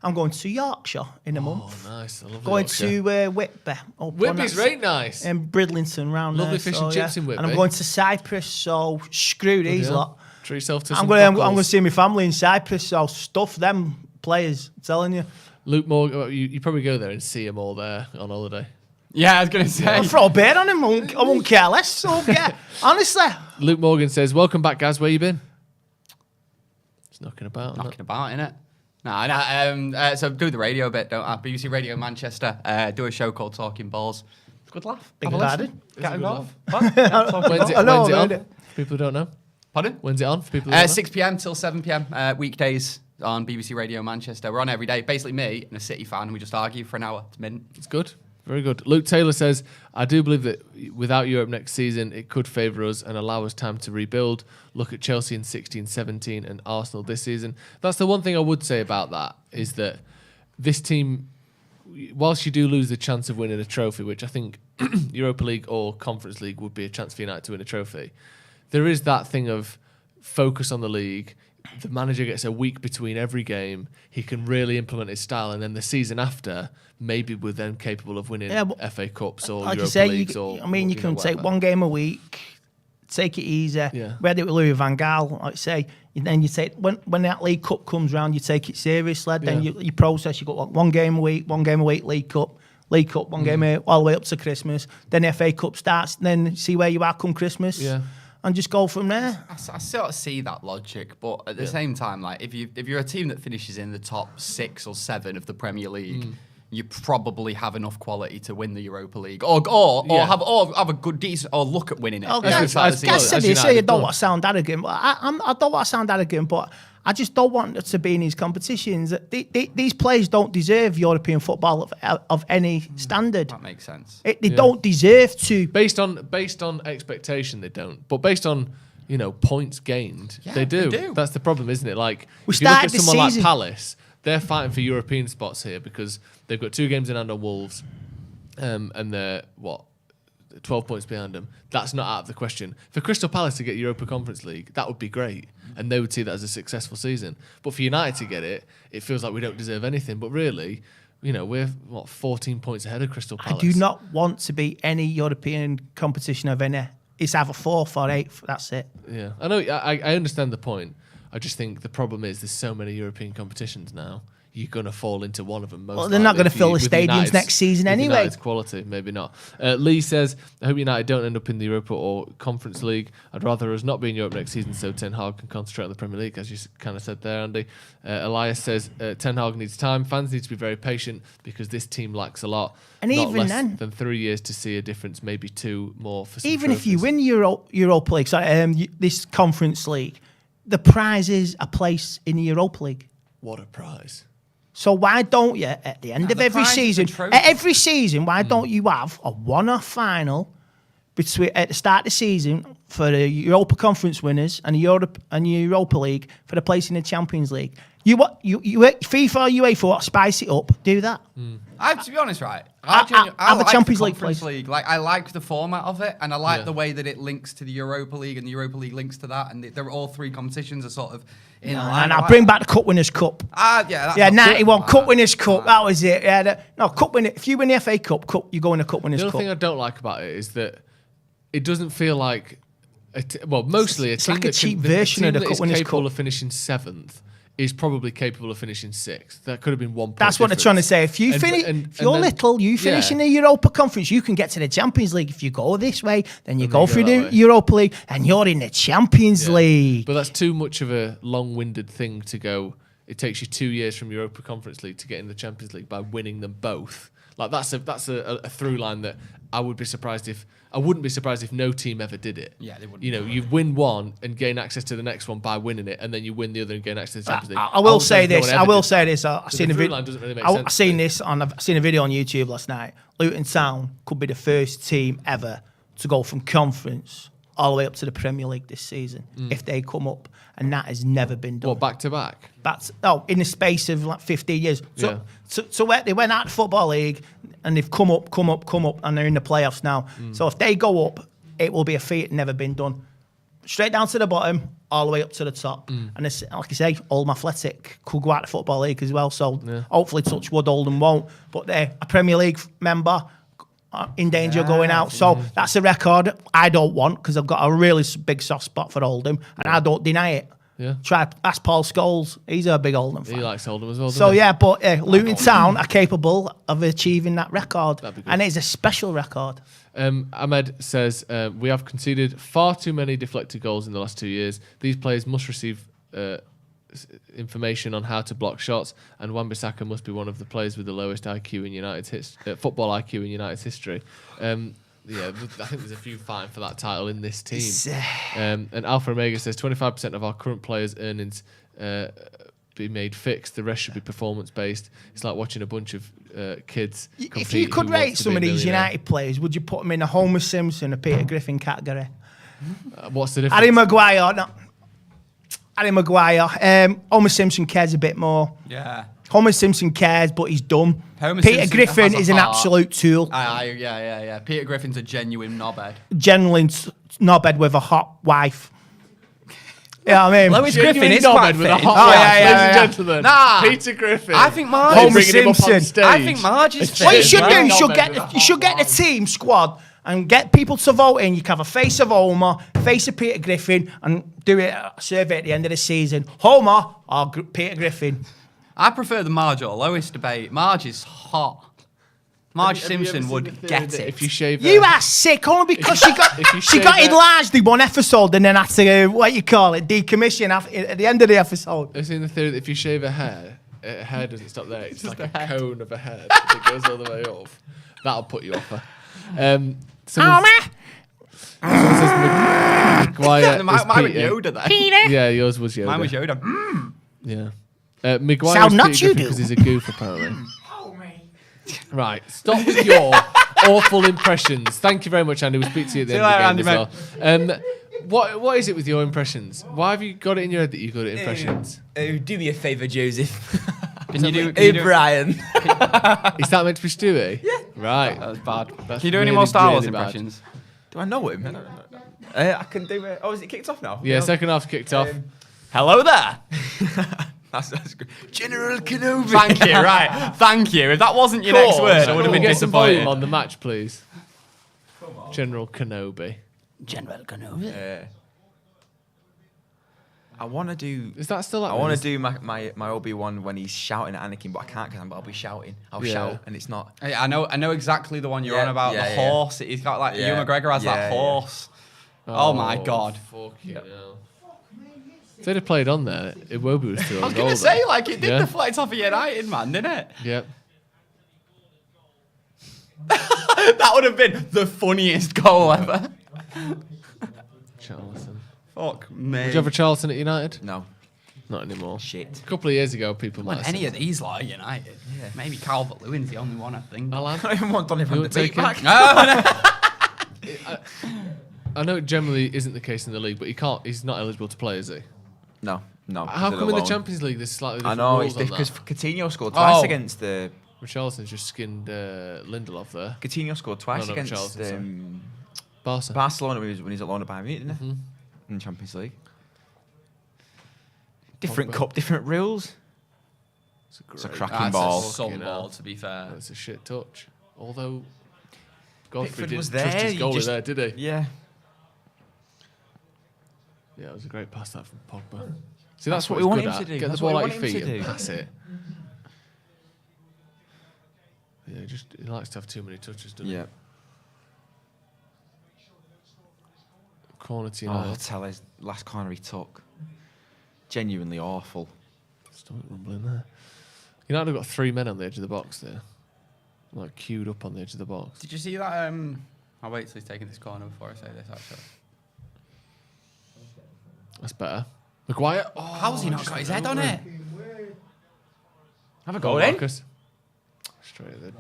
J: I'm going to Yorkshire in a month.
G: Nice. I love
J: Going
G: Yorkshire.
J: to Whitby.
G: Whitby's very nice.
J: And Bridlington round
G: Lovely
J: there.
G: fish and chips in Whitby.
J: And I'm going to Cyprus, so screw these lot.
G: Treat yourself to
J: I'm
G: some
J: going
G: cockles.
J: to see my family in Cyprus, so stuff them players. I'm telling you.
G: Luke Morgan, you probably go there and see them all there on holiday.
I: Yeah, I was going to say.
J: I'll throw a beard on him. I won't care less. So, yeah, honestly.
G: Luke Morgan says, welcome back, guys. Where you been? It's knocking about.
I: Innit? No, so do the radio bit, don't I? BBC Radio Manchester. Do a show called Talking Balls. Good laugh.
J: Big
I: Have a
J: party.
I: listen. Get involved.
G: When's it on? For people who don't know.
I: Pardon?
G: When's it on for people who don't know?
I: 6 p.m. till 7 p.m. Weekdays on BBC Radio Manchester. We're on every day. Basically me and a City fan, and we just argue for an hour. It's mint.
G: It's good. Very good. Luke Taylor says, I do believe that without Europe next season, it could favour us and allow us time to rebuild. Look at Chelsea in 16-17 and Arsenal this season. That's the one thing I would say about that, is that this team, whilst you do lose the chance of winning a trophy, which I think Europa League or Conference League would be a chance for United to win a trophy, there is that thing of focus on the league. The manager gets a week between every game. He can really implement his style, and then the season after, maybe we're then capable of winning FA Cups or
J: like
G: Europa
J: you say,
G: Leagues.
J: you can take
G: whatever.
J: one game a week, take it easy.
G: Yeah.
J: We had it with Louis van Gaal, like I say. Then you take when that League Cup comes round, you take it seriously. Then you process. You got one game a week, League Cup, one game all the way up to Christmas. Then the FA Cup starts. Then see where you are come Christmas.
G: Yeah.
J: And just go from there.
I: I sort of see that logic, but at the same time, like if you're a team that finishes in the top 6 or 7 of the Premier League, you probably have enough quality to win the Europa League, or have a good decent or look at winning it.
J: I don't want to sound arrogant, but I don't want to sound arrogant, but I just don't want it to be in these competitions. These players don't deserve European football of any standard.
I: That makes sense.
J: They don't deserve to.
G: Based on expectation, they don't. But based on points gained, they do. That's the problem, isn't it? Like if you look at someone like Palace, they're fighting for European spots here because they've got 2 games in hand on Wolves, and they're 12 points behind them. That's not out of the question. For Crystal Palace to get Europa Conference League, that would be great, and they would see that as a successful season. But for United to get it, it feels like we don't deserve anything. But really, we're 14 points ahead of Crystal Palace.
J: I do not want to be any European competition of any. It's either 4th or 8th. That's it.
G: Yeah, I know. I understand the point. I just think the problem is there's so many European competitions now. You're going to fall into one of them. Well,
J: they're not going to fill the stadiums next season anyway.
G: United's quality, maybe not. Lee says, I hope United don't end up in the Europa or Conference League. I'd rather us not be in Europe next season so Ten Hag can concentrate on the Premier League, as you kind of said there, Andy. Elias says, Ten Hag needs time. Fans need to be very patient because this team lacks a lot.
J: And
G: not
J: even
G: less than 3 years to see a difference, maybe 2 more for some
J: even
G: trophies.
J: if you win Europa League, this Conference League, the prize is a place in the Europa League.
G: What a prize.
J: So why don't you, at the end of every season, why don't you have a one-off final at the start of the season for the Europa Conference winners and the Europa League for the place in the Champions League? You FIFA or UEFA, spice it up, do that.
I: To be honest, right?
J: I
I: like
J: a Champions
I: the
J: League
I: Conference
J: place.
I: League. Like I like the format of it, and I like the way that it links to the Europa League, and the Europa League links to that, and they're all 3 competitions are sort of in line.
J: And I'll bring back the Cup Winners' Cup. 91 Cup Winners' Cup. That was it. Cup winner. If you win the FA Cup, you go in the Cup Winners' Cup.
G: The other thing I don't like about it is that it doesn't feel like, mostly
J: it's like a cheap version of the Cup Winners' Cup.
G: Capable of finishing 7th. Is probably capable of finishing 6th. That could have been 1 point.
J: That's what they're trying to say. If you finish, if you're little, you finish in the Europa Conference, you can get to the Champions League. If you go this way, then you go through the Europa League, and you're in the Champions League.
G: But that's too much of a long-winded thing to go. It takes you 2 years from Europa Conference League to get in the Champions League by winning them both. Like that's a through line that I wouldn't be surprised if no team ever did it.
I: Yeah, they wouldn't.
G: You know, you win one and gain access to the next one by winning it, and then you win the other and gain access to the Champions League.
J: I will say this.
G: I've seen a video. I've
J: seen a video on YouTube last night. Luton Town could be the first team ever to go from conference all the way up to the Premier League this season if they come up, and that has never been done.
G: What, back to back?
J: In the space of like 15 years. So where they went out the Football League and they've come up, and they're in the playoffs now. So if they go up, it will be a feat never been done. Straight down to the bottom, all the way up to the top. And it's, like I say, Oldham Athletic could go out the Football League as well. So hopefully, touch wood, Oldham won't. But they're a Premier League member in danger of going out. So that's a record I don't want, because I've got a really big soft spot for Oldham, and I don't deny it.
G: Yeah.
J: Ask Paul Scholes. He's a big Oldham fan.
G: He likes Oldham as well.
J: So yeah, but Luton Town are capable of achieving that record, and it's a special record.
G: Ahmed says we have conceded far too many deflected goals in the last 2 years. These players must receive information on how to block shots, and Wan-Bissaka must be one of the players with the lowest IQ in United's football IQ in United's history. Yeah, I think there's a few fighting for that title in this team. And Alpha Omega says 25% of our current players' earnings be made fixed. The rest should be performance-based. It's like watching a bunch of kids compete.
J: If you could rate some of these United players, would you put them in a Homer Simpson or Peter Griffin category?
G: What's the difference?
J: Harry Maguire. Homer Simpson cares a bit more.
I: Yeah.
J: Homer Simpson cares, but he's dumb.
I: Homer
J: Peter
I: Simpson
J: Griffin
I: has
J: is
I: a
J: an
I: heart.
J: absolute tool.
I: Yeah. Peter Griffin's a genuine knobhead.
J: Genuine knobhead with a hot wife. Yeah, I mean,
I: Lois Griffin is quite
G: with a
I: fit.
G: hot wife, ladies and gentlemen.
I: Nah.
G: Peter Griffin.
I: I think Marge
J: Homer
I: is
G: bringing him up on
J: Simpson.
G: stage.
I: I think Marge is fit.
J: What you
I: as
J: should
I: well.
J: do, you should get the team squad and get people to vote in. You can have a face of Homer, face of Peter Griffin, and do a survey at the end of the season. Homer or Peter Griffin?
I: I prefer the Marge or Lois debate. Marge is hot. Marge Simpson would get it.
G: If you shave
J: You are sick only because she
G: shave
J: got
G: her-
J: enlarged in one episode and then had to decommission at the end of the episode.
G: I've seen the theory that if you shave a hair doesn't stop there. It's like a cone of a head that goes all the way up. That'll put you off her. Someone says Maguire
I: Mine
G: is
I: was
G: Peter.
I: Yoda there.
G: Yeah, yours was Yoda.
I: Mine was Yoda.
G: Yeah. Maguire
J: Sound
G: is
J: nuts
G: Peter
J: you
G: Griffin
J: do.
G: because he's a goof, apparently. Right, stop with your awful impressions. Thank you very much, Andy. We'll speak to you at the end of the game as well. What is it with your impressions? Why have you got it in your head that you're good at impressions?
K: Do me a favour, Joseph.
I: Can you do?
K: Hey, Brian.
G: Is that meant to be Stewie? Yeah. Right.
I: That was bad.
G: That's
I: Can you do any
G: really,
I: more Star Wars
G: really bad.
I: impressions?
K: Do I know him? I can do it. Oh, is it kicked off now?
G: Yeah, second half's kicked off.
I: Hello there.
K: That's good. General Kenobi.
I: Thank you. Right. Thank you. If that wasn't your next word, I would have been
G: Get some volume
I: disappointed.
G: on the match, please. General Kenobi.
J: General Kenobi.
K: I want to do.
G: Is that still
K: I
G: happening?
K: want to do my Obi-Wan when he's shouting at Anakin, but I can't because I'll be shouting. I'll shout, and it's not.
I: I know exactly the one you're
K: Yeah,
I: on about.
K: yeah,
I: the
K: yeah.
I: horse. He's got like
K: Yeah.
I: Ewan McGregor has
K: Yeah,
I: that
K: yeah.
I: horse. Oh my god.
G: Fucking hell. If they'd have played on there, Iwobi was still on
I: I was
G: goal.
I: gonna say like it did
G: Yeah.
I: deflect off of United, man, didn't it?
G: Yep.
I: That would have been the funniest goal ever.
G: Charlton.
I: Fuck me.
G: Did you have a Charlton at United?
K: No.
G: Not anymore.
K: Shit.
G: A couple of years ago, people might
I: When
G: have
I: any
G: said
I: of these like United. Yeah. Maybe Calvert-Lewin's the only one I think.
G: Alan?
K: I don't even want Donny
G: You
K: van de
G: want
K: Beek
G: to take
K: back.
I: Oh, no.
G: I know it generally isn't the case in the league, but he's not eligible to play, is he?
K: No.
G: How
K: because
G: come in the
K: alone.
G: Champions League there's slightly
K: I
G: different
K: know,
G: rules
K: it's
G: on
K: because
G: that?
K: Coutinho scored twice against the.
G: Richarlison's just skinned Lindelof there.
K: Coutinho scored twice
G: No, not
K: against
G: Richarlison, Barca.
K: Barcelona when he's at loan at Bayern Munich, didn't he? In the Champions League. Different
G: Pogba.
K: cup, different rules. It's a cracking
I: That's
K: ball.
I: a sub
G: Fucking
I: ball,
G: hell.
I: to be fair.
G: That's a shit touch. Although Godfrey
K: Pickford
G: didn't
K: was
G: trust
K: there,
G: his
K: you
G: goalie
K: just-
G: there, did he?
K: Yeah.
G: Yeah, it was a great pass that from Pogba. See, that's what
K: we
G: he's
K: want
G: good
K: him
G: at.
K: to do.
G: Get the
K: That's
G: ball
K: what
G: out
K: we
G: your
K: want him
G: feet
K: to
G: and
K: do.
G: pass it. Yeah, he likes to have too many touches, doesn't
K: Yeah.
G: he? Corner to
K: Oh,
G: United.
K: tell his last corner he took. Genuinely awful.
G: Stomach rumbling there. United have got 3 men on the edge of the box there. Like queued up on the edge of the box.
I: Did you see that? I'll wait till he's taking this corner before I say this, actually.
G: That's better. Maguire. Oh,
I: how's he not got his head on it?
G: Have a go, Marcus. Straight in.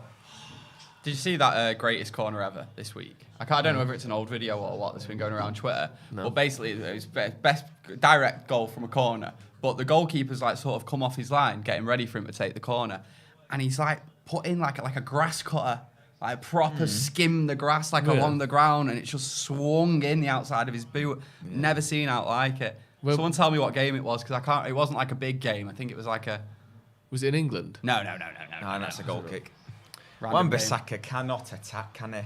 I: Did you see that greatest corner ever this week? I don't know whether it's an old video or what that's been going around Twitter.
G: No.
I: But basically, it was best direct goal from a corner. But the goalkeeper's like sort of come off his line, getting ready for him to take the corner, and he's like put in like a grass cutter, like proper skim the grass along the ground, and it just swung in the outside of his boot. Never seen out like it.
G: Well,
I: Someone tell me what game it was, because I can't. It wasn't like a big game. I think it was like a.
G: Was it in England?
I: No,
K: that's a goal kick.
I: Random
K: Wan-Bissaka cannot attack, can he?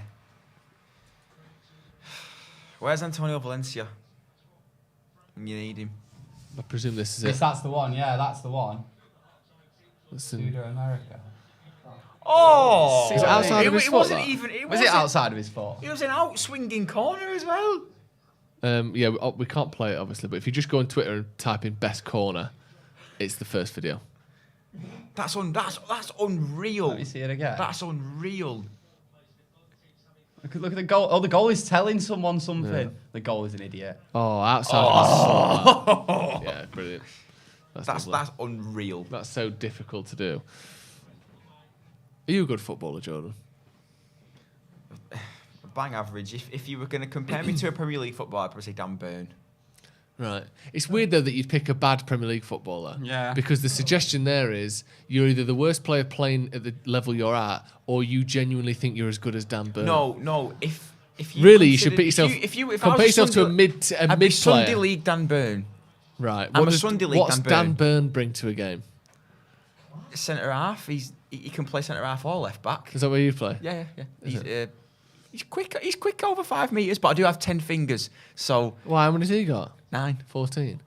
K: Where's Antonio Valencia? You need him.
G: I presume this is it.
I: Yes, that's the one. Yeah, that's the one.
G: Listen.
I: Judo America.
K: Oh!
G: Is it outside of his
K: it
G: foot,
K: wasn't
G: that?
K: even.
I: Was it outside of his foot?
K: It was an out-swinging corner as well.
G: Yeah, we can't play it obviously, but if you just go on Twitter and type in best corner, it's the first video.
K: That's unreal.
I: Let me see it again.
K: That's unreal.
I: Look at the goal. Oh, the goal is telling someone something.
G: Yeah.
I: The goal is an idiot.
G: Oh, outside. Yeah, brilliant.
K: That's unreal.
G: That's so difficult to do. Are you a good footballer, Jordan?
K: Bang average. If you were going to compare me to a Premier League footballer, I'd probably say Dan Burn.
G: Right. It's weird, though, that you'd pick a bad Premier League footballer.
I: Yeah.
G: Because the suggestion there is you're either the worst player playing at the level you're at, or you genuinely think you're as good as Dan Burn.
K: No. If you
G: really, you should put yourself.
K: compare
G: yourself to a mid player.
K: Sunday League Dan Burn.
G: Right.
K: What's
G: Dan Burn bring to a game?
K: Centre half. He can play centre half or left back.
G: Is that where you play?
K: Yeah. He's quick. He's quick over 5 meters, but I do have 10 fingers. So
G: Why? How many's he got?
K: 9.
G: 14.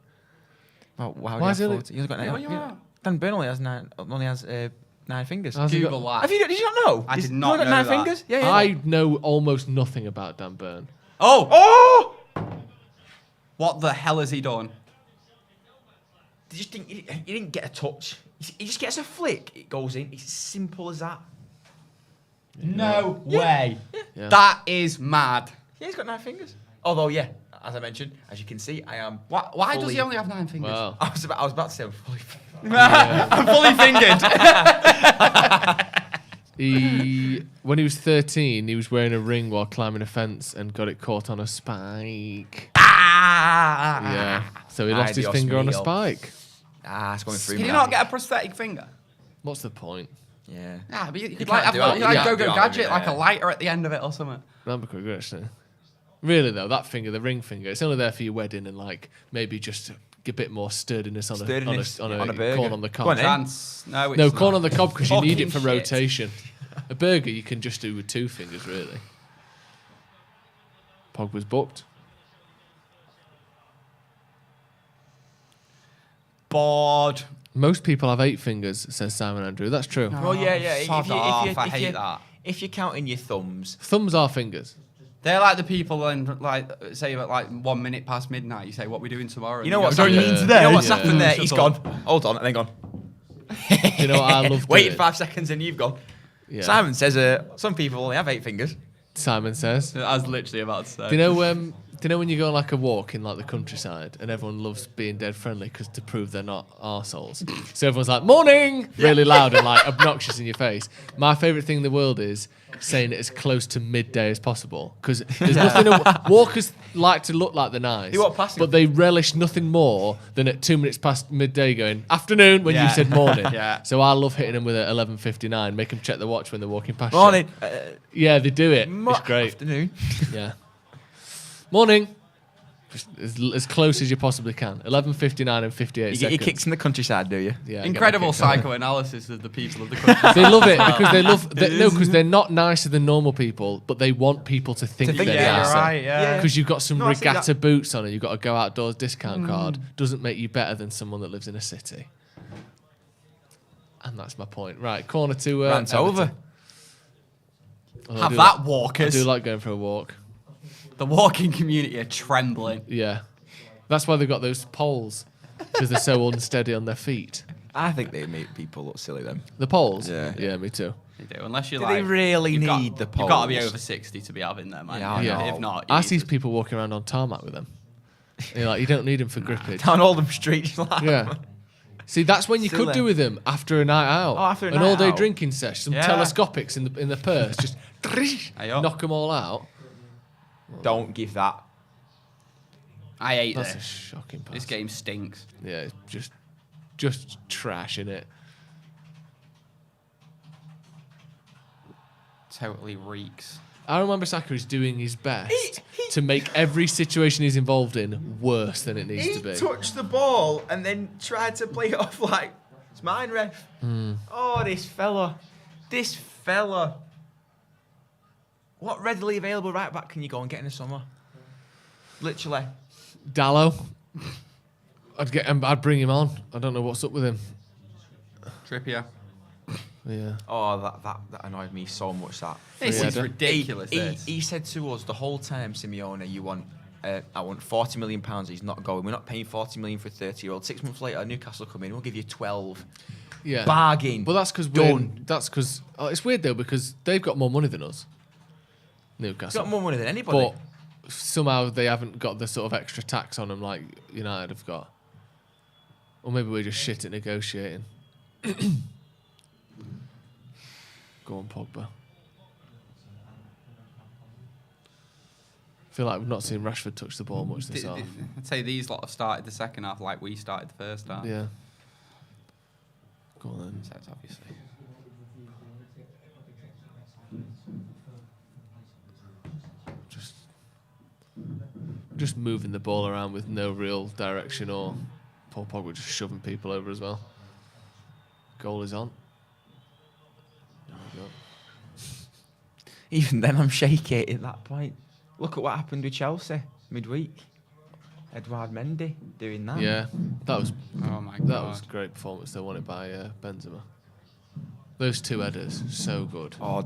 K: Well,
G: Why is it?
K: He's only got 9.
I: Yeah.
K: Dan Burn only has 9. Only has 9 fingers.
G: How's he
I: Google
G: got?
I: that.
K: Did you not know?
I: I
K: He's
I: did not
K: only got
I: know
K: 9
I: that.
K: fingers. Yeah.
G: I know almost nothing about Dan Burn.
I: Oh! What the hell has he done?
K: He didn't get a touch. He just gets a flick. It goes in. It's as simple as that.
I: No way.
G: Yeah.
I: That is mad.
K: Yeah, he's got 9 fingers. Although, yeah, as I mentioned, as you can see, I am.
I: Why does he only have 9 fingers?
G: Wow.
K: I was about to say I'm fully.
I: I'm fully fingered.
G: When he was 13, he was wearing a ring while climbing a fence and got it caught on a spike. Yeah. So he lost his finger on a spike.
K: It's going through.
I: Did he not get a prosthetic finger?
G: What's the point?
K: Yeah.
I: Yeah, but you could
K: can't
I: have
K: do
I: a
K: it. You can't
I: go-go
K: do it,
I: gadget,
K: yeah.
I: like a lighter at the end of it or something.
G: That'd be quite good, actually. Really, though, that finger, the ring finger, it's only there for your wedding and, like, maybe just a bit more sturdiness on a
K: burger.
G: corn on the cob.
K: Go on, then.
I: Chance. No, it's
G: No,
I: not.
G: corn on the cob because you need it for
I: Fucking shit.
G: rotation. A burger you can just do with 2 fingers, really. Pogba's booked.
I: Bored.
G: Most people have 8 fingers, says Simon Andrew. That's true.
K: Well, yeah.
I: Sod off, I hate that.
K: If you're counting your thumbs,
G: Thumbs are fingers.
I: They're like the people and like say at like 1 minute past midnight. You say, "What we doing tomorrow?"
K: you know
I: And
K: what's
I: go,
K: happened.
G: Yeah.
K: You know what's
G: Yeah.
K: happened there?
I: Shut
K: He's
I: up.
K: gone. Hold on, and then gone.
G: You know what I love
K: Wait
G: doing?
K: 5 seconds and you've gone.
G: Yeah.
K: Simon says some people only have 8 fingers.
G: Simon says.
I: I was literally about to say.
G: Do you know when you go on like a walk in like the countryside and everyone loves being dead friendly because to prove they're not arseholes. So everyone's like, morning! Really loud and like obnoxious in your face. My favourite thing in the world is saying it as close to midday as possible because there's nothing. Walkers like to look like they're nice,
K: They walk past you.
G: but they relish nothing more than at 2 minutes past midday going afternoon when you said morning.
I: Yeah.
G: So I love hitting them with a 11:59. Make them check the watch when they're walking past. you.
K: Morning.
G: Yeah, they do it. It's great.
K: Afternoon.
G: Yeah. Morning. Just as close as you possibly can. 11:59 and 58
K: You
G: seconds.
K: get your kicks in the countryside, do you?
G: Yeah,
I: Incredible
G: get my kicks.
I: psychoanalysis of the people of the country.
G: They love it because they love. Because they're not nicer than normal people, but they want people to think they're
I: yeah,
G: nicer.
I: you're right. Yeah.
G: Because you've got some
K: No, I see
G: regatta
K: that.
G: boots on and you've got a go outdoors discount card. Doesn't make you better than someone that lives in a city. And that's my point. Right, corner to
K: Rant
G: Everton.
K: over.
G: Well, I
I: Have
G: do
I: that,
G: like-
I: walkers.
G: I do like going for a walk.
I: The walking community are trembling.
G: Yeah. That's why they've got those poles. Because they're so unsteady on their feet.
K: I think they make people look silly, them.
G: The polls?
K: Yeah,
G: me too.
I: They do, unless you're
K: Do
I: like...
K: they really
I: you've
K: need
I: got,
K: the polls?
I: You've got to be over 60 to be having them, man.
K: Yeah,
I: If not,
G: I see people walking around on tarmac with them. You're like, you don't need them for grippage.
K: Down all them streets. Like,
G: Yeah. See, that's when you could
K: Silly.
G: do with them after a night out.
K: Oh, after a
G: An
K: night
G: all-day
K: out.
G: drinking sesh, some
K: Yeah.
G: telescopics in the purse, just
I: Hey-yo.
G: knock them all out.
K: Don't give that.
I: I hate
G: That's a
I: this.
G: shocking pass.
I: This game stinks.
G: Yeah, it's just trash, innit?
I: Totally reeks.
G: Aaron Wan-Bissaka is doing his best to make every situation he's involved in worse than it needs to be.
K: touched the ball and then tried to play it off like, it's mine, ref. Oh, this fella. What readily available right back can you go and get in the summer? Literally.
G: Dallo, I'd bring him on. I don't know what's up with him.
I: Trippier.
G: Yeah.
K: Oh, that annoyed me so much. That
I: This is ridiculous.
K: He said to us the whole time, Simeone, I want £40 million. He's not going. We're not paying £40 million for a 30-year-old. 6 months later, Newcastle come in. We'll give you 12.
G: Yeah.
K: Bargain.
G: But that's because it's weird though because they've got more money than us. Newcastle
K: Got more money than anybody.
G: but somehow they haven't got the sort of extra tax on them like United have got. Or maybe we're just shit at negotiating. Go on, Pogba. I feel like we've not seen Rashford touch the ball much this half.
I: I'd say these lot have started the second half like we started the first half.
G: Yeah. Go on then.
I: So it's obviously.
G: Just moving the ball around with no real direction or Paul Pogba just shoving people over as well. Goal is on. There we go.
K: Even then, I'm shaky at that point. Look at what happened with Chelsea midweek. Edouard Mendy doing that.
G: Yeah, that was
I: Oh my god.
G: that was a great performance. They won it by Benzema. Those two headers, so good.
K: Oh,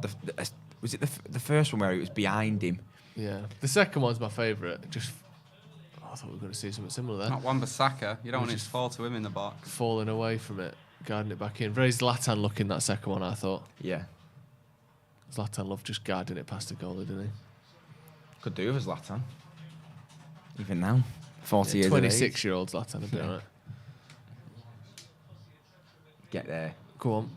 K: was it the first one where he was behind him?
G: Yeah, the second one's my favourite. I thought we were going to see something similar there.
I: Not Wan-Bissaka. You don't want it to
G: just
I: fall to him in the box.
G: Falling away from it, guarding it back in. Very Zlatan looking that second one, I thought.
K: Yeah.
G: Zlatan loved just guarding it past the goalie, didn't he?
K: Could do with Zlatan. Even now. 40 years of age.
G: 26-year-old Zlatan would be alright.
K: Get there.
G: Go on.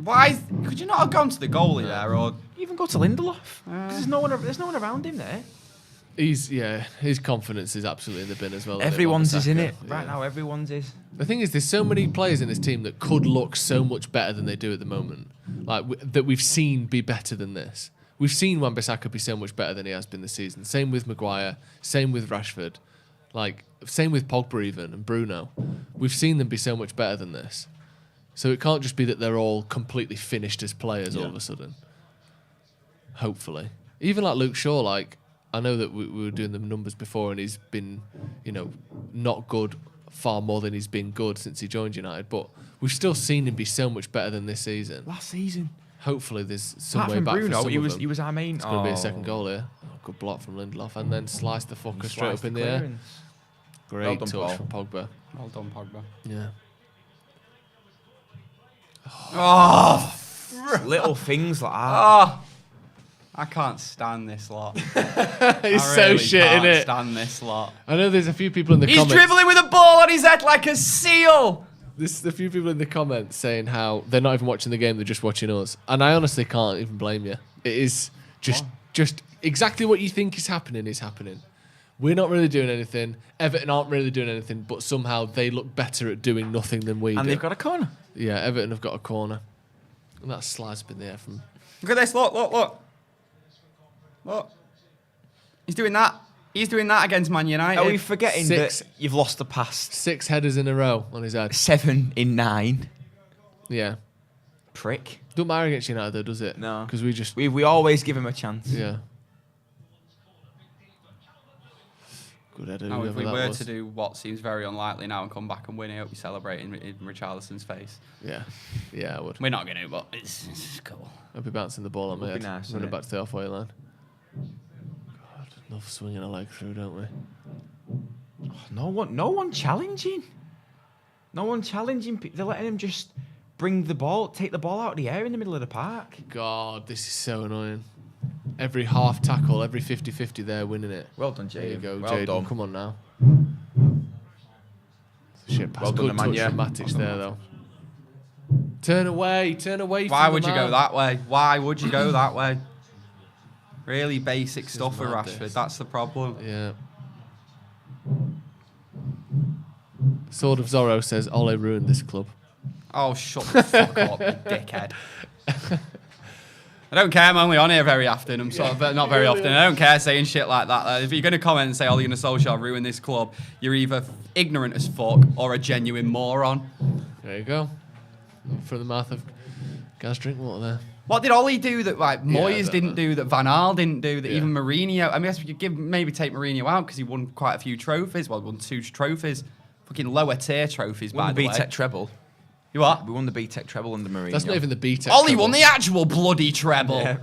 I: Why? Could you not have gone to the goalie there, or
K: Even go to Lindelof. 'Cause there's no one around him there.
G: His confidence is absolutely in the bin as well.
K: Everyone's is in it.
G: Yeah.
K: Right now, everyone's is.
G: The thing is, there's so many players in this team that could look so much better than they do at the moment. Like that we've seen be better than this. We've seen Wan-Bissaka be so much better than he has been this season. Same with Maguire. Same with Rashford. Like same with Pogba even and Bruno. We've seen them be so much better than this. So it can't just be that they're all completely finished as players all of a sudden. Hopefully, even like Luke Shaw. Like I know that we were doing the numbers before, and he's been, not good far more than he's been good since he joined United. But we've still seen him be so much better than this season.
K: Last season.
G: Hopefully, there's some
K: Apart
G: way
K: from
G: back
K: Bruno,
G: for some
K: he
G: of
K: was
G: them.
K: he was our main.
G: It's going to be a second goal here. Oh, good block from Lindelof, and then slice the fucker straight up in the air. Great
K: Well done,
G: touch
K: Paul.
G: from Pogba.
I: well done, Pogba.
G: Yeah.
I: Oh,
K: Little things like that.
I: oh, I can't stand this lot.
G: He's
I: I
G: so
I: really
G: shit,
I: can't
G: innit?
I: stand this lot.
G: I know there's a few people in the
I: He's
G: comments.
I: dribbling with a ball on his head like a seal.
G: There's a few people in the comments saying how they're not even watching the game, they're just watching us. And I honestly can't even blame you. It is just exactly what you think is happening is happening. We're not really doing anything. Everton aren't really doing anything, but somehow they look better at doing nothing than we do.
K: And they've got a corner.
G: Yeah, Everton have got a corner. And that slide's been there from...
I: Look at this. Look. He's doing that. He's doing that against Man United.
K: Are we forgetting
G: Six.
K: that you've lost the past
G: 6 headers in a row on his head.
K: 7 in 9?
G: Yeah.
K: Prick.
G: Don't matter against United though, does it?
K: No.
G: Because we just...
K: We always give him a chance.
G: Yeah. Good header,
I: Now, if
G: whoever
I: we
G: that
I: were
G: was.
I: to do what seems very unlikely now and come back and win, I hope we celebrate in Richarlison's face.
G: Yeah. Yeah, I would.
I: We're not going to, but it's cool.
G: I'd be bouncing the ball on my
K: Would
G: head.
K: be nice,
G: running
K: wouldn't
G: back to the halfway line. God, love swinging a leg through, don't we?
K: Oh, no one challenging. No one challenging. They're letting him just take the ball out of the air in the middle of the park.
G: God, this is so annoying. Every half tackle, every 50-50 there, winning it.
K: Well done, Jaden.
G: There you go,
K: Well
G: Jaden.
K: done.
G: Come on now. Shit, pass.
K: Well done,
G: Good touch
K: Nemanja.
G: from Matic there, though. Turn away
I: Why
G: from
I: would
G: the
I: you
G: man.
I: go that way? Why would you go that way? Really basic
G: This
I: stuff
G: is
I: for
G: mad,
I: Rashford.
G: this.
I: That's the problem.
G: Yeah. Sword of Zorro says Ole ruined this club.
I: Oh, shut the fuck up, you dickhead. I don't care. I'm only on here very often. I'm sort of not very often. I don't care saying shit like that. If you're going to comment and say Ole Gunnar Solskjaer ruined this club, you're either ignorant as fuck or a genuine moron.
G: There you go. From the mouth of Gaz Drinkwater there.
I: What did Ole do that Moyes
G: don't
I: didn't
G: know.
I: do, that Van Gaal didn't do, that
G: Yeah.
I: even Mourinho? I mean, I guess you could maybe take Mourinho out because he won quite a few trophies. Well, he won 2 trophies. Fucking lower tier trophies, by
K: Won
I: the
K: the
I: way.
K: B-Tech treble.
I: You what?
K: We won the B-Tech treble under Mourinho.
G: That's not even the B-Tech.
I: Ole
G: treble.
I: won the actual bloody treble.
K: Yeah.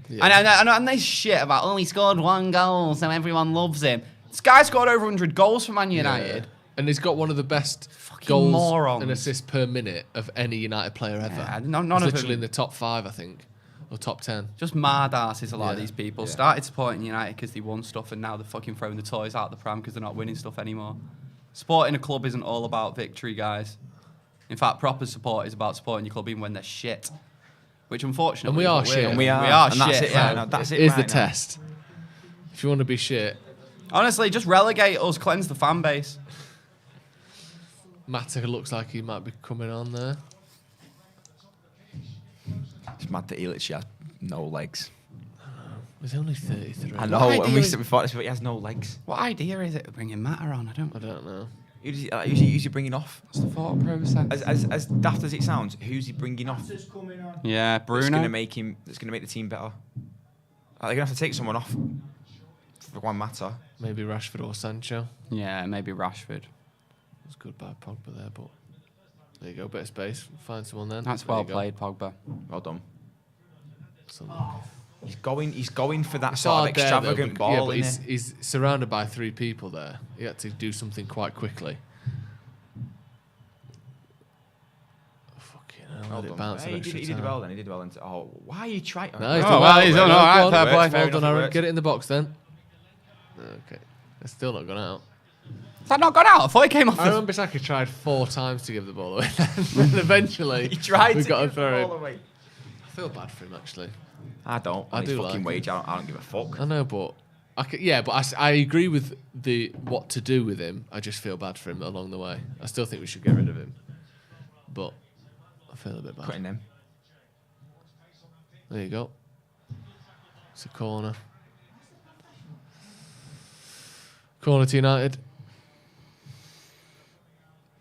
I: And this shit about, he scored 1 goal, so everyone loves him. This guy scored over 100 goals for Man United.
G: And he's got one of the best
I: Fucking
G: goals
I: morons.
G: and assists per minute of any United player ever.
I: Yeah, none
G: He's
I: of
G: literally
I: them-
G: in the top 5, I think, or top 10.
I: Just mad asses, a lot of
G: Yeah.
I: these people. Started supporting United because they won stuff, and now they're fucking throwing the toys out the pram because they're not winning stuff anymore. Supporting a club isn't all about victory, guys. In fact, proper support is about supporting your club even when they're shit. Which, unfortunately,
G: And we are
I: is what
G: shit.
I: we're-
G: And
K: we are.
I: We are
K: And
I: shit.
K: that's it
I: yeah.
K: right now. That's it
G: Is
K: right
G: the
K: now.
G: test. If you want to be shit,
I: Honestly, just relegate us, cleanse the fan base.
G: Matic looks like he might be coming on there.
K: It's mad that he literally has no legs.
G: He's only 33.
K: I know,
I: What
K: and
I: idea
K: we
I: is-
K: said before this, but he has no legs.
I: What idea is it of bringing Matter on? I don't.
G: I don't know.
K: Who's he bringing off?
I: What's the thought process?
K: As daft as it sounds, who's he bringing off?
I: Yeah,
K: That's
I: Bruno.
K: going to make him. That's going to make the team better. They're going to have to take someone off for one matter.
G: Maybe Rashford or Sancho.
I: Yeah, maybe Rashford.
G: It's good by Pogba there, but there you go. Bit of space. Find someone then.
I: That's
G: There
I: well
G: you go.
I: played, Pogba.
K: Well done.
G: So-
K: He's going for that
G: It's
K: sort of
G: hard there, though,
K: extravagant
G: because- yeah,
K: ball,
G: but
K: isn't
G: he's surrounded by 3 people there. He had to do something quite quickly. Fucking hell, let it bounce an
K: He
G: extra
K: did
G: time.
K: well then. He did well. Oh, why are you trying?
G: No, he's
I: Oh,
G: done
I: well,
G: well.
I: he's
G: Well
I: done all right,
G: done.
I: fair play.
G: Well
K: Fair
G: done,
K: enough, it
G: Aaron.
K: works.
G: Get it in the box then. Okay. It's still not gone out.
I: Has that not gone out? I thought it came off
G: I
I: the...
G: remember Saka tried 4 times to give the ball away. And eventually,
K: He tried
G: we
K: to
G: got to
K: give the
G: throw
K: ball
G: him.
K: away.
G: I feel bad for him, actually.
K: I don't.
G: I
K: On his
G: do
K: fucking
G: like
K: wage. I don't give a fuck.
G: I know, but I agree with what to do with him. I just feel bad for him along the way. I still think we should get rid of him, but I feel a bit bad.
K: Cutting them.
G: There you go. It's a corner. Corner to United.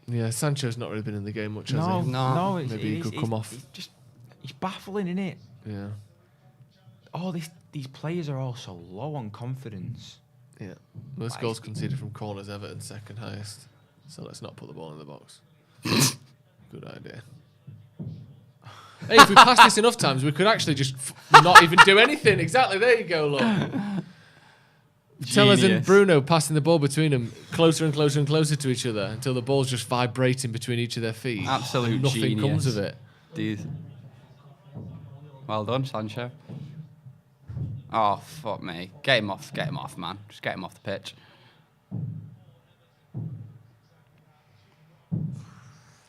G: Yeah, Sancho's not really been in the game much, has he?
K: No.
G: Maybe he could come off.
K: He's baffling, isn't it?
G: Yeah,
K: Oh, these players are all so low on confidence.
G: yeah. Most goals conceded from corners, Everton second highest. So let's not put the ball in the box. Good idea. Hey, if we pass this enough times, we could actually just not even do anything. Exactly. There you go, look. Tellers and
I: Genius.
G: Bruno passing the ball between them closer and closer and closer to each other until the ball's just vibrating between each of their feet.
I: Absolute
G: Nothing
I: genius.
G: comes of it.
I: Dude. Well done, Sancho. Oh, fuck me. Get him off, man. Just get him off the pitch.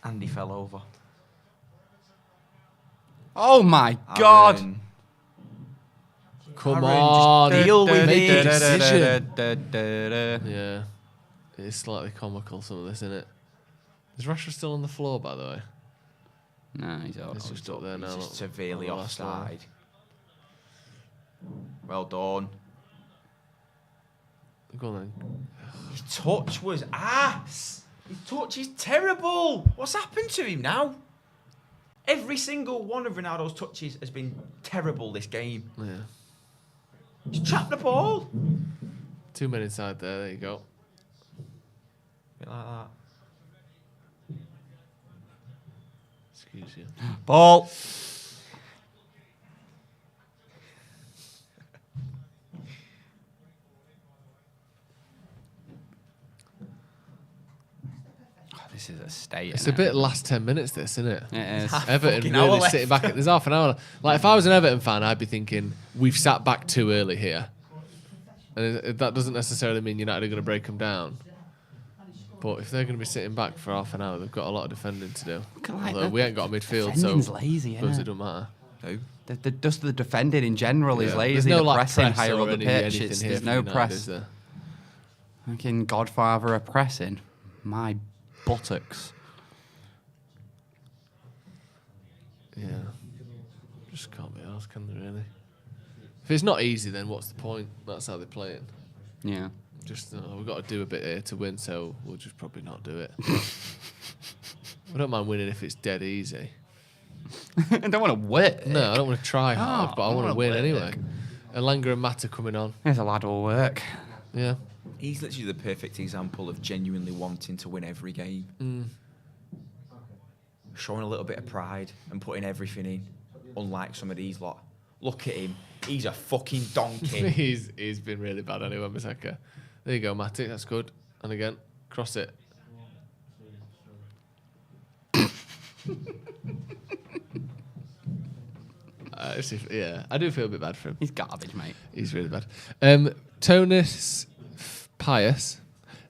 K: Andy fell over.
I: Oh my God.
K: Aaron.
G: Come
K: Aaron,
G: on.
K: just deal with
G: Make a
K: it.
G: decision. Yeah. It's slightly comical, some of this, isn't it? Is Rashford still on the floor, by the way?
I: No, he's out.
G: It's just up there now.
K: He's
G: look,
K: just severely
G: on the last line.
K: offside. Well done.
G: Go on then.
K: His touch was ass. His touch is terrible. What's happened to him now? Every single one of Ronaldo's touches has been terrible this game.
G: Yeah.
K: He's trapped the ball.
G: 2 men inside there. There you go.
K: Bit like that.
G: Excuse you.
I: Ball. This This is a state.
G: It's a bit last 10 minutes, this, isn't it?
I: It is.
G: Everton really sitting back. There's half an hour. Like, if I was an Everton fan, I'd be thinking, we've sat back too early here. And that doesn't necessarily mean United are going to break them down. But if they're going to be sitting back for half an hour, they've got a lot of defending to do. Although we ain't got a midfield, so
I: lazy,
G: I suppose it doesn't matter.
I: No. Just the defending in general is lazy.
G: There's no
I: the pressing
G: press
I: higher
G: or
I: up the pitch. There's no
G: United,
I: press.
G: is there?
I: Fucking Godfather of pressing. My buttocks.
G: Yeah. Just can't be asked, can they, really? If it's not easy, then what's the point? That's how they play it.
I: Yeah.
G: Just, we've got to do a bit here to win, so we'll just probably not do it. I don't mind winning if it's dead easy.
I: I don't want to win.
G: No, I don't want to try hard, but I want to win anyway. Elanga and Mata coming on.
I: There's a lad will work.
G: Yeah.
K: He's literally the perfect example of genuinely wanting to win every game. Showing a little bit of pride and putting everything in, unlike some of these lot. Look at him. He's a fucking donkey.
G: He's been really bad anyway, Masaka. There you go, Matic. That's good. And again, cross it. Yeah, I do feel a bit bad for him.
I: He's garbage, mate.
G: He's really bad. Tonis Pius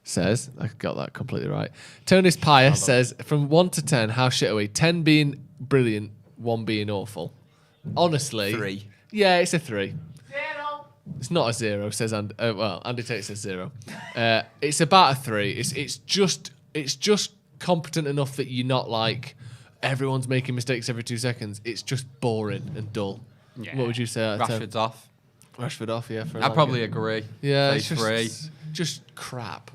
G: says, I got that completely right. Tonis Pius says, from 1 to 10, how shit are we? 10 being brilliant, 1 being awful. Honestly.
K: 3.
G: Yeah, it's a 3. 0. It's not a 0, says Andy. Well, Andy Tate says 0. It's about a 3. It's just competent enough that you're not like, everyone's making mistakes every 2 seconds. It's just boring and dull. Yeah. What would you say?
I: Rashford's off.
G: Rashford off, yeah.
I: I'd probably agree.
G: Yeah,
I: it's
G: just crap.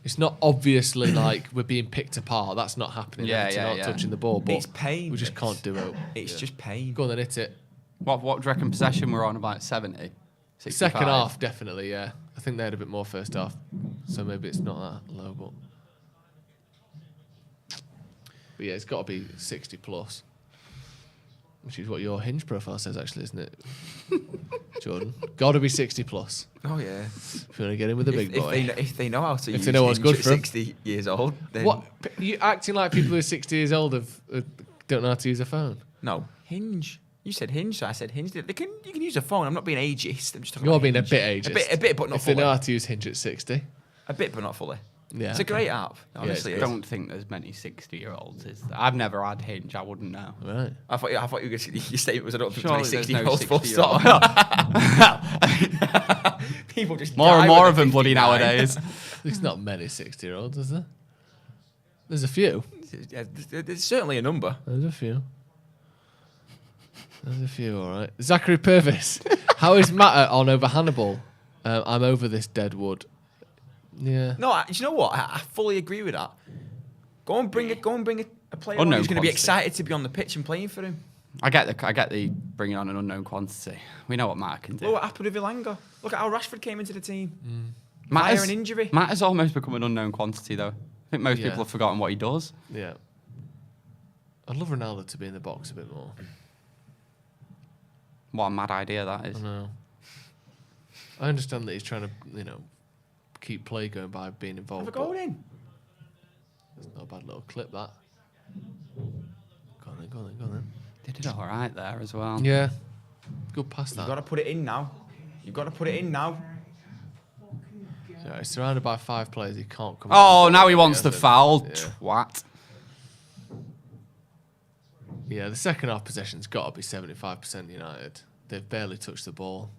G: It's not obviously like we're being picked apart. That's not happening. Not touching the ball. But
K: it's pain.
G: We just can't do it.
K: It's just pain.
G: Go on then, hit it.
I: What do you reckon possession we're on, about 70? 65?
G: Second half, definitely, yeah. I think they had a bit more first half. So maybe it's not that low, but yeah, it's got to be 60 plus. Which is what your hinge profile says, actually, isn't it, Jordan? Got to be 60 plus.
K: Oh yeah.
G: If you want to get in with a big boy.
K: If they know how to use
G: they know what's good
K: at
G: for
K: 60 years old. Then
G: what? You acting like people who are 60 years old don't know how to use a phone?
K: No. Hinge. You said Hinge, so I said Hinge. You can use a phone. I'm not being ageist. I'm just talking
G: You're
K: about
G: being
K: Hinge.
G: a bit ageist.
K: A bit, but not
G: if
K: fully.
G: They know how to use Hinge at 60.
K: A bit, but not fully.
G: Yeah,
K: it's a great app. Honestly,
I: I don't think there's many 60-years. I've never had Hinge. I wouldn't know.
G: Right.
K: I thought you your statement was I don't think
I: Surely
K: there's
I: there's
K: many
I: no
K: 60-year-olds. Full
I: 60-year-olds.
K: stop. People just
I: more and more of them bloody nowadays.
G: There's not many 60-year-olds, is there? There's a few.
K: Yeah, there's certainly a number.
G: There's a few. There's a few, all right. Zachary Purvis. How is Matter on over Hannibal? I'm over this dead wood. Yeah.
K: No, you know what? I fully agree with that. Go and bring a player on who's going to be excited to be on the pitch and playing for him.
I: I get the bringing on an unknown quantity. We know what Matt can do.
K: Well, what happened with Elanga? Look at how Rashford came into the team.
I: Matt
K: an injury.
I: Matt has almost become an unknown quantity, though. I think most people have forgotten what he does.
G: Yeah. I'd love Ronaldo to be in the box a bit more.
I: What a mad idea that is.
G: I know. I understand that he's trying to, keep play going by being involved.
K: Have a goal in.
G: It's not a bad little clip, that. Go on then.
I: They did all right there as well.
G: Yeah. Good pass, that.
K: You've got to put it in now.
G: So he's surrounded by 5 players. He can't come.
I: Oh, now he wants the foul.
G: Yeah.
I: Twat.
G: Yeah, the second half possession's got to be 75% United. They've barely touched the ball.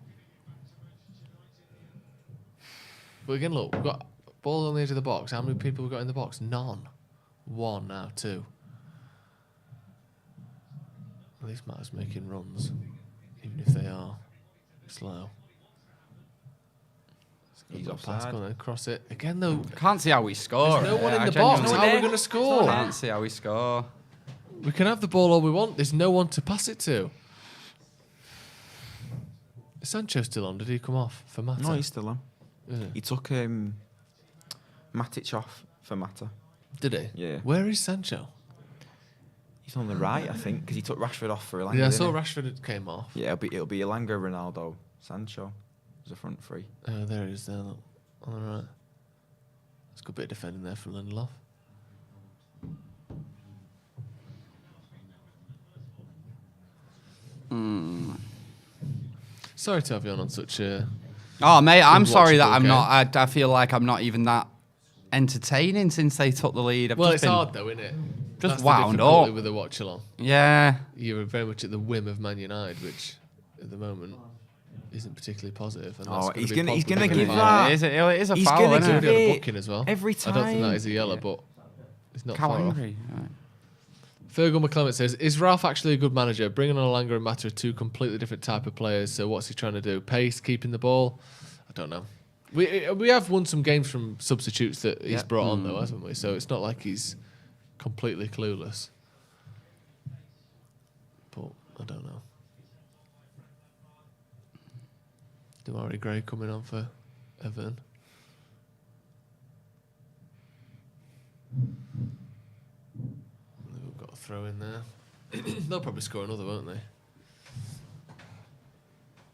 G: But again, look, we've got ball on the edge of the box. How many people have we got in the box? None. 1 now, 2. At least Matt's making runs, even if they are slow.
K: He's
G: offside.
K: offside.
G: Cross it. Again, though.
I: Can't see how we score.
G: There's no one in the box. How are we going to score?
I: Can't see how we score.
G: We can have the ball all we want. There's no one to pass it to. Is Sancho still on? Did he come off for Mata?
K: No, he's still on.
G: Is he?
K: He took Matic off for Mata.
G: Did he?
K: Yeah.
G: Where is Sancho?
K: He's on the right, I think, because he took Rashford off for Elanga.
G: Yeah, I saw
K: didn't
G: Rashford came off.
K: he? Yeah, it'll be Elanga, Ronaldo, Sancho as a front three.
G: Oh, there he is there, look. On the right. That's a good bit of defending there from Lindelof. Sorry to have you on such a...
I: Oh, mate, I'm sorry that
G: unwatchable
I: I'm
G: game.
I: not. I feel like I'm not even that entertaining since they took the lead.
G: Well, it's hard though, isn't it?
I: Just
G: That's
I: wound
G: the difficulty
I: up.
G: with the Watchalong.
I: Yeah.
G: You're very much at the whim of Man United, which at the moment isn't particularly positive. And that's
K: he's
G: gonna
K: gonna
G: be
K: give
G: foul.
K: that.
I: It is a
K: He's
I: foul,
K: gonna
I: isn't
G: He's
I: it?
K: give
G: already had a
K: it
G: booking as well.
K: every
G: I don't think that
K: time.
G: is a yellow, but it's not
I: Cow
G: far off.
I: hungry. Right.
G: Fergal McClement says, is Ralph actually a good manager? Bringing on Alanga and Mata are two completely different type of players, so what's he trying to do? Pace, keeping the ball? I don't know. We have won some games from substitutes that he's brought on, though, haven't we? So it's not like he's completely clueless. But I don't know. Damari Gray coming on for Everton. We've got a throw in there. They'll probably score another, won't they?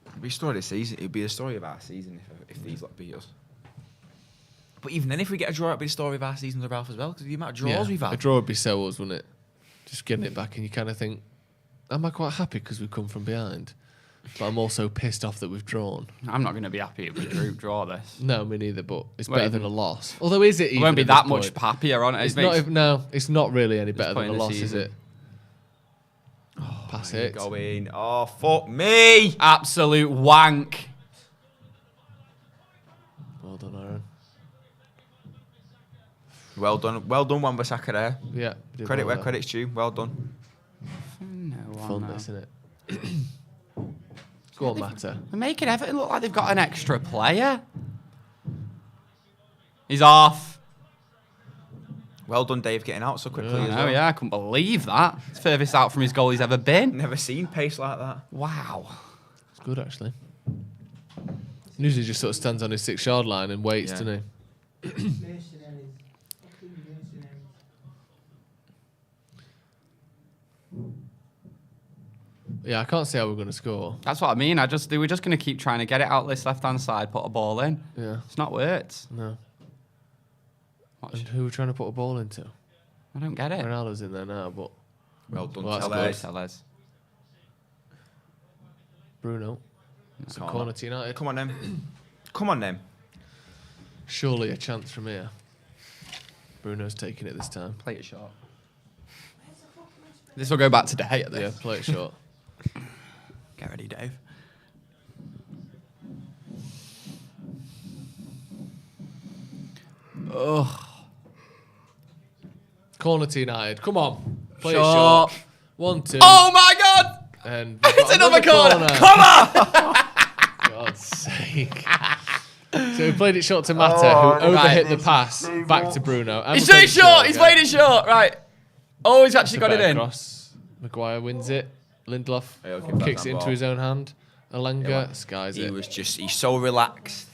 K: It'd be a story of the season. It'd be a story of our season if these lot beat us. But even then, if we get a draw, it'd be a story of our season to Ralph as well, because the amount of draws we've
G: A
K: had.
G: draw would be so us, wouldn't it? Just getting it back, and you kind of think, am I quite happy because we've come from behind? But I'm also pissed off that we've drawn.
I: I'm not going to be happy if we group draw this.
G: No, me neither, but it's
I: Won't
G: better
I: even-
G: than a loss. Although, is it even?
I: We won't be
G: at this
I: that much
G: point?
I: happier on it.
G: It's
I: It
G: not
I: makes-
G: even, no, it's not really any better
I: point
G: than a
I: in the
G: loss, is
I: season.
G: it? Pass
K: Here
G: it.
K: going. Oh, fuck me!
I: Absolute wank.
G: Well done, Aaron.
K: Well done, Wan-Bissaka there.
G: Yeah. we did
K: Credit
G: well
K: where
G: there.
K: credit's due. Well done.
I: No,
G: Fun, this, isn't it? Go on, Mata.
I: They're making Everton look like they've got an extra player. He's off.
K: Well done, Dave, getting out so quickly as
I: Oh,
K: well.
I: yeah, I couldn't believe that. It's furthest out from his goal he's ever been.
K: Never seen pace like that.
I: Wow.
G: It's good, actually. Usually just sort of stands on his 6-yard line and waits,
K: Yeah.
G: doesn't he? Yeah, I can't see how we're going to score.
I: That's what I mean. They were just going to keep trying to get it out this left-hand side, put a ball in.
G: Yeah.
I: It's not worked.
G: No.
I: Watch.
G: And who are we trying to put a ball into?
I: I don't get it.
G: Ronaldo's in there now, but
K: Well done,
G: Well, that's
K: Tellez.
I: Tellez.
G: Bruno. It's a
K: Corner.
G: corner to United.
K: Come on, then. Come on, then.
G: Surely a chance from here. Bruno's taking it this time.
I: Play it short. This will go back to De Gea,
G: Yeah,
I: this.
G: play it short.
I: Get ready, Dave.
G: Ugh. Corner to United. Come on. Play it
I: Short.
G: short. 1, 2.
I: Oh my God!
G: And we've
I: It's
G: got
I: another corner.
G: Come on! God's sake. So we played it short to Mata, who overhit the pass back to Bruno. And
I: He's
G: we
I: doing
G: played
I: short. He's
G: again.
I: played it short. Right. Oh, he's actually
G: It's a
I: got it
G: better
I: in.
G: cross. Maguire wins it. Lindelof
K: Yeah, he'll keep that
G: kicks it
K: down
G: into
K: ball.
G: his own hand. Alanga
K: Yeah,
G: skies
K: He
G: it.
K: was just, he's so relaxed.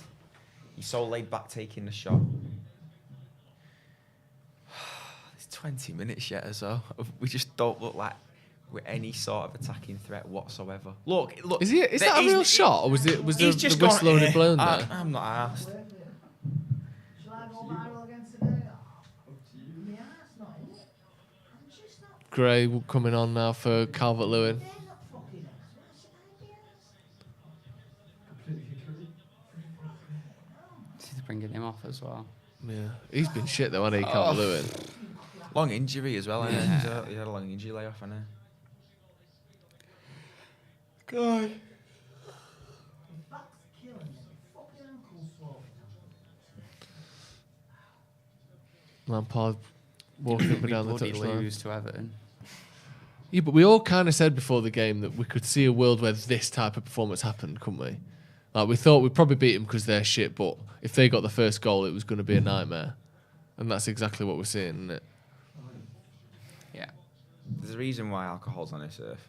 K: He's so laid back taking the shot. It's 20 minutes yet or so. We just don't look like we're any sort of attacking threat whatsoever. Look.
G: Is that a real shot, or was the
K: He's just
G: whistle
K: gone,
G: already blown there?
K: I'm not asked.
G: Gray coming on now for Calvert-Lewin.
I: He's bringing him off as well.
G: Yeah, he's been shit though, hasn't he, Calvert-Lewin?
K: Long injury as well, yeah. He had a long injury layoff, hasn't he?
I: God.
G: Lampard walking up and down the
I: Bloody
G: touchline.
I: lose to Everton.
G: Yeah, but we all kind of said before the game that we could see a world where this type of performance happened, couldn't we? Like, we thought we'd probably beat them because they're shit, but if they got the first goal, it was going to be a nightmare. And that's exactly what we're seeing, isn't it?
I: Yeah.
K: There's a reason why alcohol's on this earth.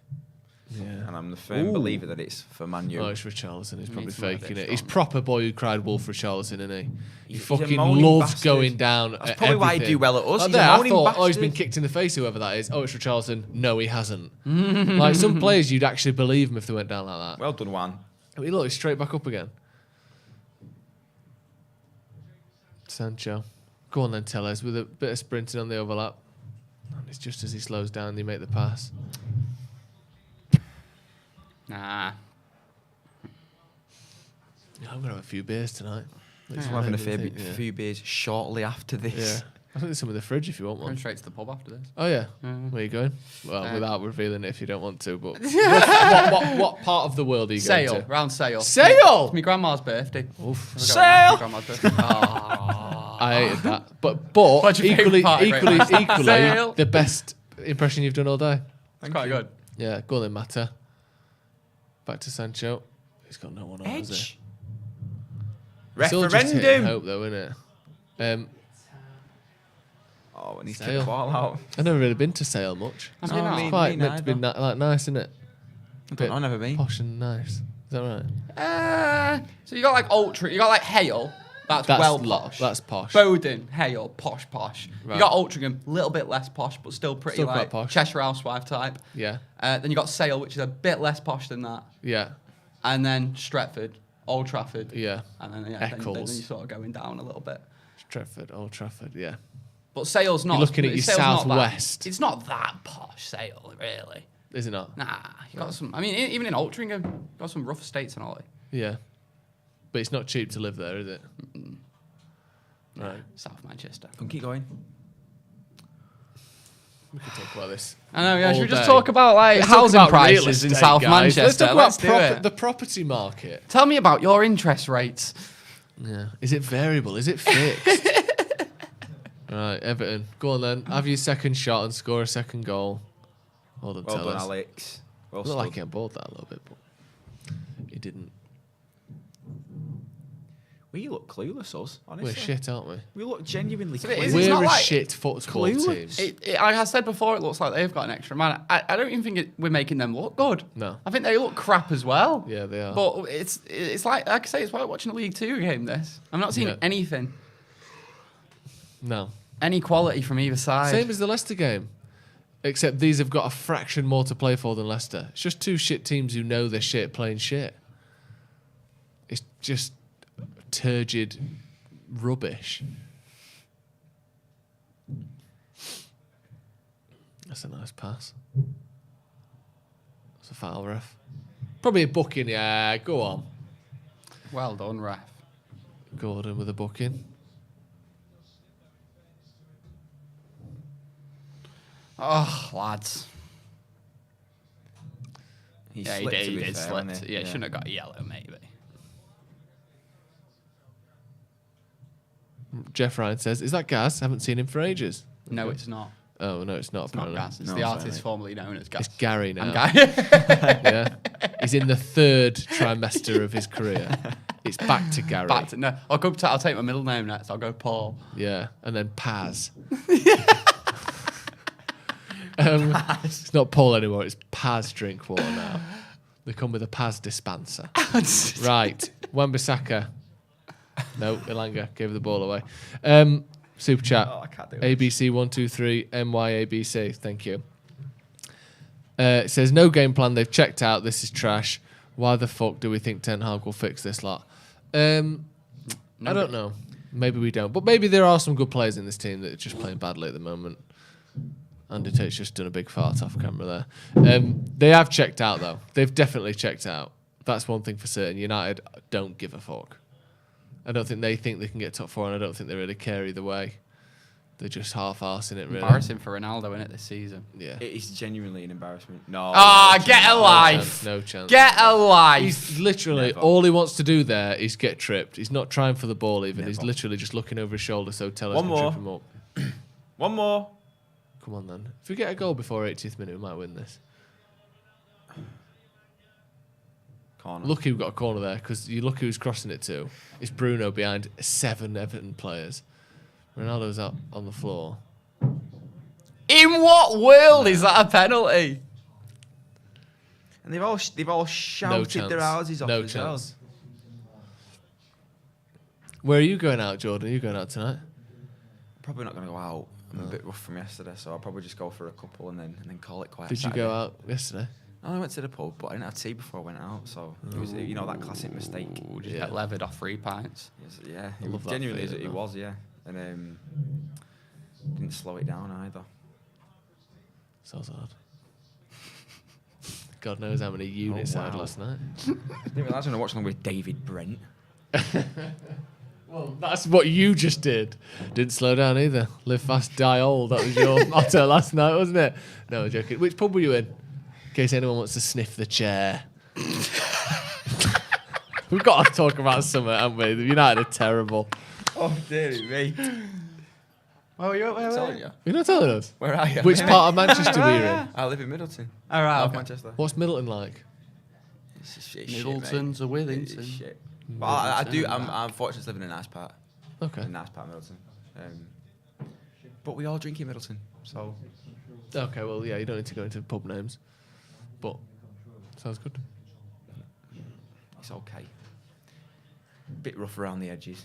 G: Yeah.
K: And I'm the firm believer that it's for Man U.
G: Oh, it's Richarlison. He's probably
I: Needs to be a
G: faking
I: bit
G: it. He's
I: stronger.
G: proper boy who cried wolf Richarlison, isn't he? He
K: He's a
G: fucking
K: moaning
G: loves
K: bastard.
G: going down.
K: That's
G: at
K: probably why he
G: everything.
K: do well at us.
G: Like
K: He's a
G: there, I
K: moaning
G: thought, oh, he's been
K: bastard.
G: kicked in the face, whoever that is. Oh, it's Richarlison. No, he hasn't. Like, some players, you'd actually believe them if they went down like that.
K: Well done, Juan.
G: I mean, look, he's straight back up again. Sancho. Go on then, Tellez, with a bit of sprinting on the overlap. And it's just as he slows down, they make the pass.
I: Nah.
G: I'm going to have a few beers tonight.
K: I'm having a few beers shortly after this.
G: Yeah. I think there's some in the fridge if you want one.
I: Going straight to the pub after this.
G: Oh, yeah. Where are you going? Well, without revealing it if you don't want to, but what part of the world are you going to?
I: Round Sale.
G: Sale?
I: It's my grandma's birthday.
G: Oof.
I: Sale! Grandma's birthday. Oh.
G: I hated that. But
I: What's your
G: equally,
I: favourite part,
G: equally,
I: Sale.
G: the best impression you've done all day.
I: It's quite good.
G: Yeah, go on then, Mata. Back to Sancho. He's got no one on, has he?
K: Edge.
G: It's all just hit and
K: Referendum.
G: hope, though, isn't it?
K: Oh, and he's
G: Sale.
K: took the ball out.
G: I've never really been to Sale much.
I: Have you not?
G: It's quite meant to be like nice, isn't it?
K: I've never been.
G: Posh and nice. Is that right?
I: So you got like Ultra, you got like Hale. That's well posh.
G: That's posh.
I: Bowden, Hale, posh.
G: Right.
I: You got Altrincham, a little bit less posh, but still pretty
G: Still
I: like
G: quite posh.
I: Cheshire Housewife type.
G: Yeah.
I: Then you got Sale, which is a bit less posh than that.
G: Yeah.
I: And then Stretford, Old Trafford.
G: Yeah.
I: And then, then
G: Eccles.
I: you're sort of going down a little bit.
G: Stretford, Old Trafford, yeah.
I: But Sale's not.
G: You're looking at your
I: Sale's not
G: southwest.
I: It's not that posh, Sale, really.
G: Is it not?
I: Nah, you got some. I mean, even in Altrincham, you got some rough estates and all that.
G: Yeah. But it's not cheap to live there, is it? Right.
I: South Manchester.
K: Can keep going.
G: We could talk about this.
I: I know, yeah.
G: all
I: Should we just
G: day.
I: talk about like
G: Let's talk
I: housing
G: about real
I: prices in
G: estate,
I: South
G: guys.
I: Manchester?
G: Let's talk
I: do
G: about
I: it.
G: the property market.
I: Tell me about your interest rates.
G: Yeah. Is it variable? Is it fixed? Right, Everton. Go on then. Have your second shot and score a second goal. Hold on,
K: Well
G: tell
K: done,
G: us.
K: Alex. Well
G: Looked like
K: stood.
G: he balled that a little bit, but he didn't.
K: We look clueless, us, honestly.
G: We're shit, aren't we?
K: We look genuinely
I: So it
K: clueless.
I: is, it's
G: We're
I: not
G: a
I: like
G: shit football
K: clueless.
G: team.
I: Like I said before, it looks like they've got an extra man. I don't even think we're making them look good.
G: No.
I: I think they look crap as well.
G: Yeah, they are.
I: But it's like I say, it's like watching a League Two game. This I'm not seeing
G: Yeah.
I: anything,
G: No.
I: any quality from either side.
G: Same as the Leicester game. Except these have got a fraction more to play for than Leicester. It's just two shit teams who know they're shit playing shit. It's just turgid rubbish. That's a nice pass. That's a foul, ref. Probably a booking, yeah. Go on.
I: Well done, ref.
G: Gordon with a booking.
I: Oh, lads.
K: He
I: Yeah,
K: slipped, to
I: he
K: be
I: did
K: fair,
I: slip.
K: didn't he?
I: Yeah, shouldn't have got a yellow, maybe.
G: Jeff Ryan says, "Is that Gaz? Haven't seen him for ages."
I: No, it's not.
G: Oh no, it's not.
I: It's not
G: apparently.
I: Gaz. It's
K: No,
I: the
K: it's
I: artist
K: right.
I: formerly known as Gaz.
G: It's Gary now.
I: I'm Guy.
G: Yeah, he's in the third trimester of his career. It's back to Gary.
I: Back to, no, I'll take my middle name next. I'll go Paul.
G: Yeah, and then Paz. It's not Paul anymore. It's Paz Drinkwater now. They come with a Paz dispenser. Right, Wan-Bissaka. No, Ilanga gave the ball away. Super chat.
K: Oh, I can't do it.
G: ABC123 MYABC. Thank you. It says no game plan. They've checked out. This is trash. Why the fuck do we think Ten Hag will fix this lot? I don't know. Maybe we don't. But maybe there are some good players in this team that are just playing badly at the moment. Andy Tate's just done a big fart off camera there. They have checked out, though. They've definitely checked out. That's one thing for certain. United don't give a fuck. I don't think they can get top four, and I don't think they really care either way. They're just half-arsing it, really.
I: Embarrassing for Ronaldo, innit, this season?
G: Yeah.
K: It is genuinely an embarrassment. No.
I: Get a life.
G: No chance.
I: Get a life.
G: He's literally,
K: Never.
G: all he wants to do there is get tripped. He's not trying for the ball even. He's
K: Never.
G: literally just looking over his shoulder so Tellers
K: One
G: can
K: more.
G: trip him up.
K: One more.
G: Come on, then. If we get a goal before 80th minute, we might win this.
K: Corner.
G: Lucky we've got a corner there, because you look who's crossing it to. It's Bruno behind 7 Everton players. Ronaldo's out on the floor.
I: In what world is that a penalty?
K: And they've all shouted their houses off
G: No
K: as well.
G: chance. Where are you going out, Jordan? Are you going out tonight?
K: Probably not going to go out. I'm a bit rough from yesterday, so I'll probably just go for a couple and then call it quite.
G: Did you go out yesterday?
K: No, I went to the pub, but I didn't have tea before I went out, so it was that classic mistake.
I: Ooh, just get levered off 3 pints.
K: Yeah,
G: I love that
K: genuinely
G: feeling,
K: it
G: though.
K: was, yeah, and didn't slow it down either.
G: Sounds hard. God knows how many units I had last night.
K: Didn't realise when I watched along with David Brent.
G: Well, that's what you just did. Didn't slow down either. Live fast, die old. That was your motto last night, wasn't it? No, I'm joking. Which pub were you in? In case anyone wants to sniff the chair. We've got to talk about something, haven't we? The United are terrible.
K: Oh, dear me.
I: Well, you're telling you.
G: You're not telling us?
K: Where are you?
G: Which part of Manchester were you in?
K: I live in Middleton.
I: All right,
K: North
I: okay.
K: Manchester.
G: What's Middleton like?
K: It's shit,
I: Middleton's a
K: It's
I: Withington.
K: shit. Well, I'm fortunate to live in a nice part.
G: Okay.
K: A nice part of Middleton. But we all drink in Middleton, so...
G: Okay, well, yeah, you don't need to go into pub names. But, sounds good.
K: It's okay. Bit rough around the edges.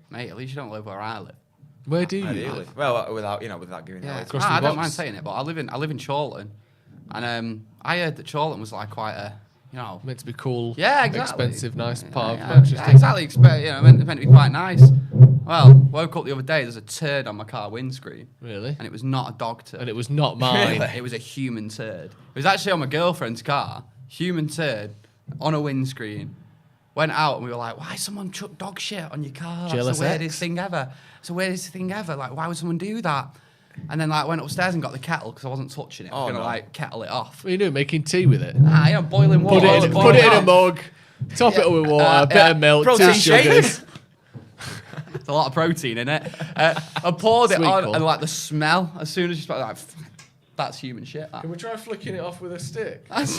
I: Mate, at least you don't live where I live.
G: Where do you
K: Ideally.
G: live?
K: Well, without giving it away.
G: Across
I: I
G: the
I: don't
G: box.
I: mind saying it, but I live in Chorlton, and I heard that Chorlton was like quite a,
G: Meant to be cool,
I: yeah, exactly.
G: expensive, nice part of
I: Yeah,
G: Manchester.
I: exactly. Meant to be quite nice. Well, woke up the other day. There's a turd on my car windscreen.
G: Really?
I: And it was not a dog turd.
G: And it was not mine.
I: It was a human turd. It was actually on my girlfriend's car. Human turd on a windscreen. Went out and we were like, why someone chuck dog shit on your car?
G: Jealous
I: That's the weirdest
G: ex.
I: thing ever. It's the weirdest thing ever. Like, why would someone do that? And then went upstairs and got the kettle because I wasn't touching it. I was gonna kettle it off.
G: What are you doing? Making tea with it?
I: Nah, boiling water.
G: Put it in a mug. Top it up with water. A bit of milk.
K: Protein
G: 2 sugars.
I: There's a lot of protein in it. I poured it
G: Sweet
I: on,
G: corn.
I: and the smell, as soon as you smell it, that's human shit. That.
G: Can we try flicking it off with a stick?
I: That's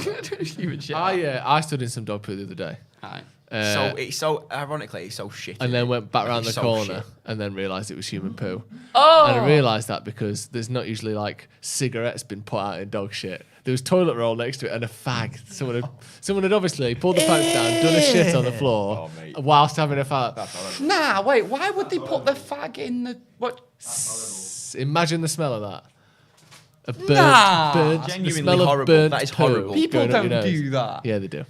I: human shit.
G: I stood in some dog poo the other day.
I: Aye.
K: Ironically, it's so shit.
G: And then went back
K: Like,
G: round
K: it's
G: the
K: so
G: corner
K: shit.
G: and then realised it was human poo.
I: Oh!
G: And I realised that because there's not usually like cigarettes been put out in dog shit. There was toilet roll next to it and a fag. Someone had obviously pulled the pants down, done a shit on the floor whilst having a fag.
I: Nah, wait, why would they put the fag in the... What?
G: Imagine the smell of that. A bird,
I: Nah.
G: the
K: Genuinely
G: smell of
K: horrible.
G: burnt
K: That is
G: poo
K: horrible.
I: People
G: going up your
I: don't
G: nose.
I: do that.
G: Yeah, they do.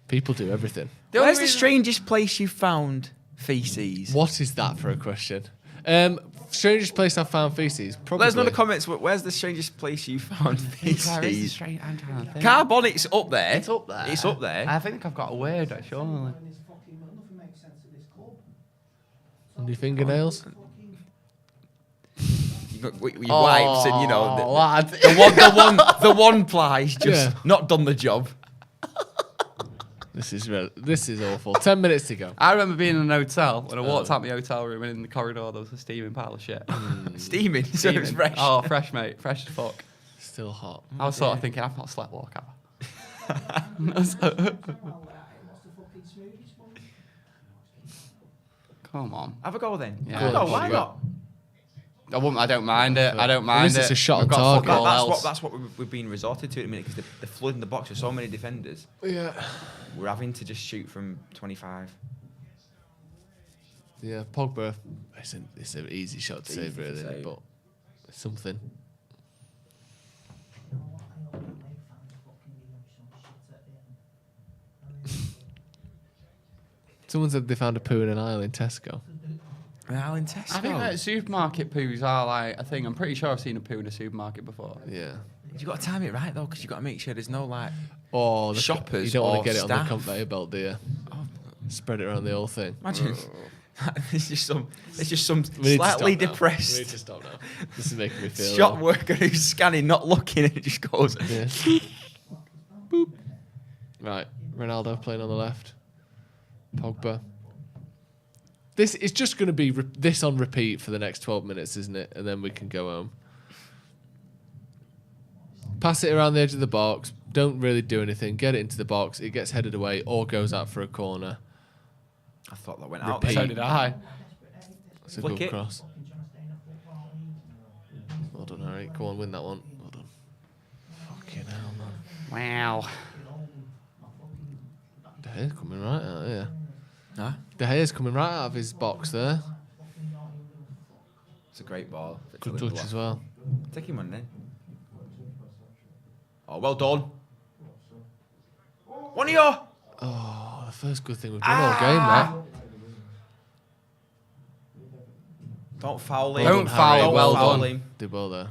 G: People do everything.
K: Where's the strangest place you found feces?
G: What is that for a question? Strangest place I've found feces? Probably.
K: Let us know in the comments. Where's the strangest place you found
I: Where is the
K: feces?
I: straight? I'm trying to think.
K: Carbonit's up there.
I: It's up there.
K: It's up there.
I: I think I've got a word, surely.
G: And your fingernails?
K: You got your wipes and
I: lad.
K: the one ply's just
G: Yeah.
K: not done the job.
G: This is awful. 10 minutes to go.
I: I remember being in an hotel when I walked out my hotel room and in the corridor there was a steaming pile of shit.
K: Steaming, so it's
I: Steaming.
K: fresh.
I: Oh, fresh, mate. Fresh as fuck.
G: Still hot.
I: I was sort of thinking, I've not slept walk, have I? Come on.
K: Have a go then.
I: Yeah.
K: Have a go. Why not?
I: I don't mind it. I don't
G: At
I: mind
G: least
I: it.
G: it's a shot
I: We've
G: on
I: got
G: target.
I: fuck all
K: That's
I: else.
K: what we've been resorted to at the minute because the flood in the box with so many defenders.
G: Yeah.
K: We're having to just shoot from 25.
G: Yeah, Pogba. It's an easy shot to
K: It's
G: save,
K: easy to
G: really,
K: save.
G: but it's something. Someone said they found a poo in an aisle in Tesco.
K: An aisle in Tesco.
I: I think that supermarket poos are like a thing. I'm pretty sure I've seen a poo in a supermarket before.
G: Yeah.
K: You've got to time it right though, because you've got to make sure there's no like.
G: Or
K: Shoppers
G: You don't want
K: or
G: to get it on
K: staff.
G: the conveyor belt, do you? Spread it around the whole thing.
K: Imagine. It's just some
G: We need to
K: slightly
G: stop now. We need
K: depressed
G: to stop now. This is making me feel
K: shop
G: ill.
K: worker who's scanning, not looking, and it just goes.
G: Yeah. Boop. Right, Ronaldo playing on the left. Pogba. This is just going to be this on repeat for the next 12 minutes, isn't it? And then we can go home. Pass it around the edge of the box. Don't really do anything. Get it into the box. It gets headed away or goes out for a corner.
K: I thought that went out.
G: Repeat.
I: So did I.
G: That's a
K: Flick
G: good
K: it.
G: cross. Well done, Harry. Go on, win that one. Well done. Fucking hell, man.
I: Wow.
G: De Gea's coming right out, yeah.
K: Huh?
G: De Gea's coming right out of his box there.
K: It's a great ball.
G: Good touch as well.
K: Take him on then. Oh, well done. One of your.
G: Oh, the first good thing we've done all game, that.
K: Don't foul him.
I: Don't foul,
K: Don't
I: well
K: foul
I: done.
K: him.
G: Did well there.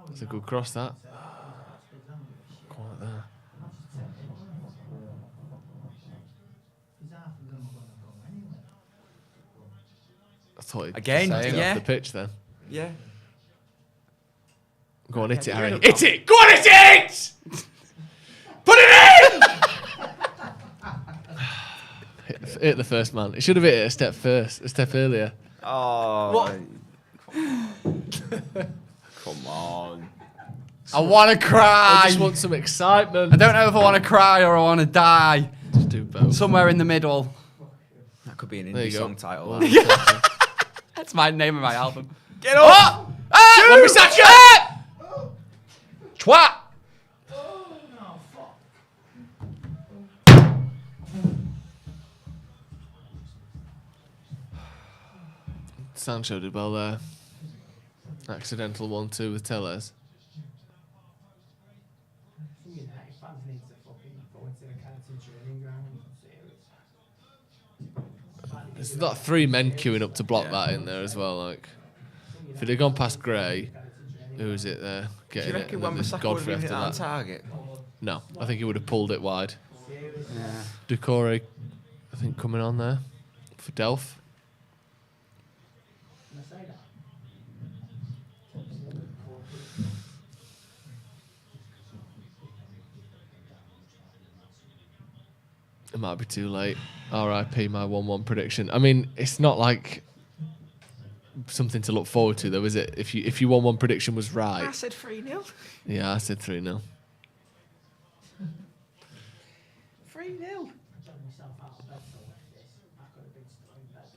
G: That's a good cross, that. Quite there. I thought he'd
H: Again,
G: saved it
H: yeah.
G: off the pitch then.
H: Yeah.
G: Go on, hit it, Harry. Hit it! Go on, hit it! Put it in! hit the first man. It should have hit it a step earlier.
H: Oh.
G: What?
H: Come on. I want to cry.
G: I just want some excitement.
I: I don't know if I want to cry or I want to die.
G: Just do both.
I: Somewhere in the middle.
H: That could be an
G: There you
H: indie
G: go.
H: song title.
G: Well,
H: that.
I: That's my name of my album.
H: Get up!
G: Twat! Sancho did well there. Accidental 1-2 with Tellez. There's like 3 men queuing up to block that in there as well. Like, if it had gone past Gray, who was it there?
H: Do you
G: Getting
H: reckon
G: it, and then there's
H: Wan-Bissaka would
G: Godfrey
H: have hit
G: after
H: that on
G: that.
H: target?
G: No, I think he would have pulled it wide.
H: Yeah.
G: Ducore, I think, coming on there for Delph. It might be too late. RIP my 1-1 prediction. I mean, it's not like something to look forward to, though, is it? If your 1-1 prediction was right.
H: I said 3-0.
G: Yeah, I said 3-0.
H: 3-0.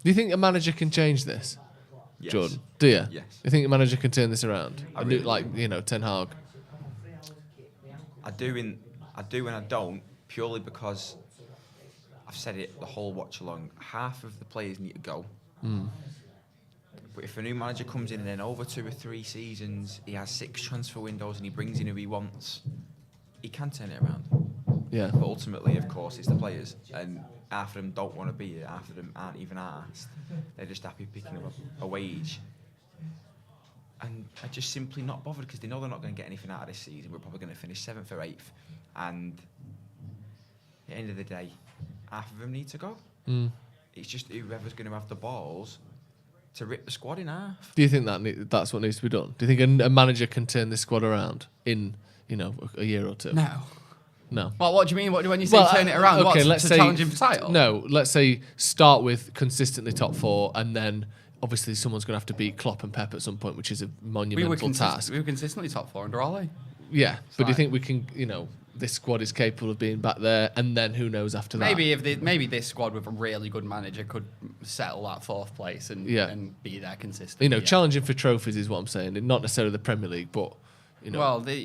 G: Do you think a manager can change this,
H: Yes.
G: Jordan? Do you?
H: Yes.
G: You think a manager can turn this around?
H: I really
G: Like, Ten Hag.
H: I do and I don't, purely because I've said it the whole watch along. Half of the players need to go. But if a new manager comes in and then over 2 or 3 seasons he has 6 transfer windows and he brings in who he wants, he can turn it around.
G: Yeah.
H: But ultimately, of course, it's the players, and half of them don't want to be here. Half of them aren't even asked. They're just happy picking up a wage. And are just simply not bothered because they know they're not going to get anything out of this season. We're probably going to finish 7th or 8th. And at the end of the day, half of them need to go. It's just whoever's going to have the balls to rip the squad in half.
G: Do you think that's what needs to be done? Do you think a manager can turn this squad around in, a year or 2? No.
I: Well, what do you mean? When you say turn it around?
G: Okay,
I: What's
G: let's
I: to
G: say
I: challenge him for title?
G: No, let's say start with consistently top 4, and then obviously someone's going to have to beat Klopp and Pep at some point, which is a monumental task.
I: We were consistently top 4 under Ollie.
G: Yeah, but do you think we can? This squad is capable of being back there, and then who knows after that?
I: Maybe this squad with a really good manager could settle that 4th place and be there consistently.
G: Challenging for trophies is what I'm saying, and not necessarily the Premier League, but.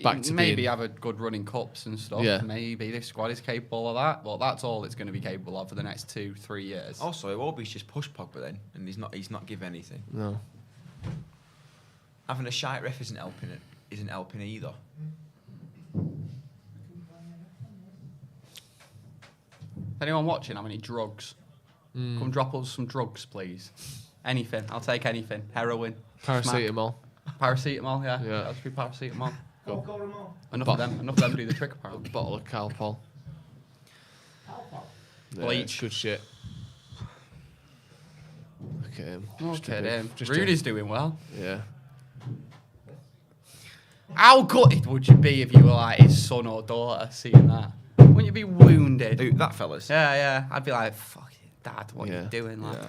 G: Back to
I: maybe
G: being,
I: have a good run in cups and stuff.
G: Yeah.
I: Maybe this squad is capable of that. Well, that's all it's going to be capable of for the next 2-3 years.
H: Also, Iwobi's just pushed Pogba then, and he's not giving anything.
G: No.
H: Having a shite ref isn't helping either.
I: Anyone watching? How many drugs? Come drop us some drugs, please. Anything. I'll take anything. Heroin.
G: Paracetamol.
I: Paracetamol, yeah.
G: Yeah.
I: That should be paracetamol. Enough
G: But-
I: of them. Enough of them do the trick, apparently.
G: Bottle of Calpol. Yeah,
I: Bleach.
G: it's good shit. Look at him.
I: Look at him.
G: just
I: Rudy's doing well.
G: Yeah.
I: How gutted would you be if you were like his son or daughter seeing that? Wouldn't you be wounded?
H: Who, that fellas?
I: Yeah. I'd be like, fuck it, Dad, what are
G: Yeah.
I: you doing? Like,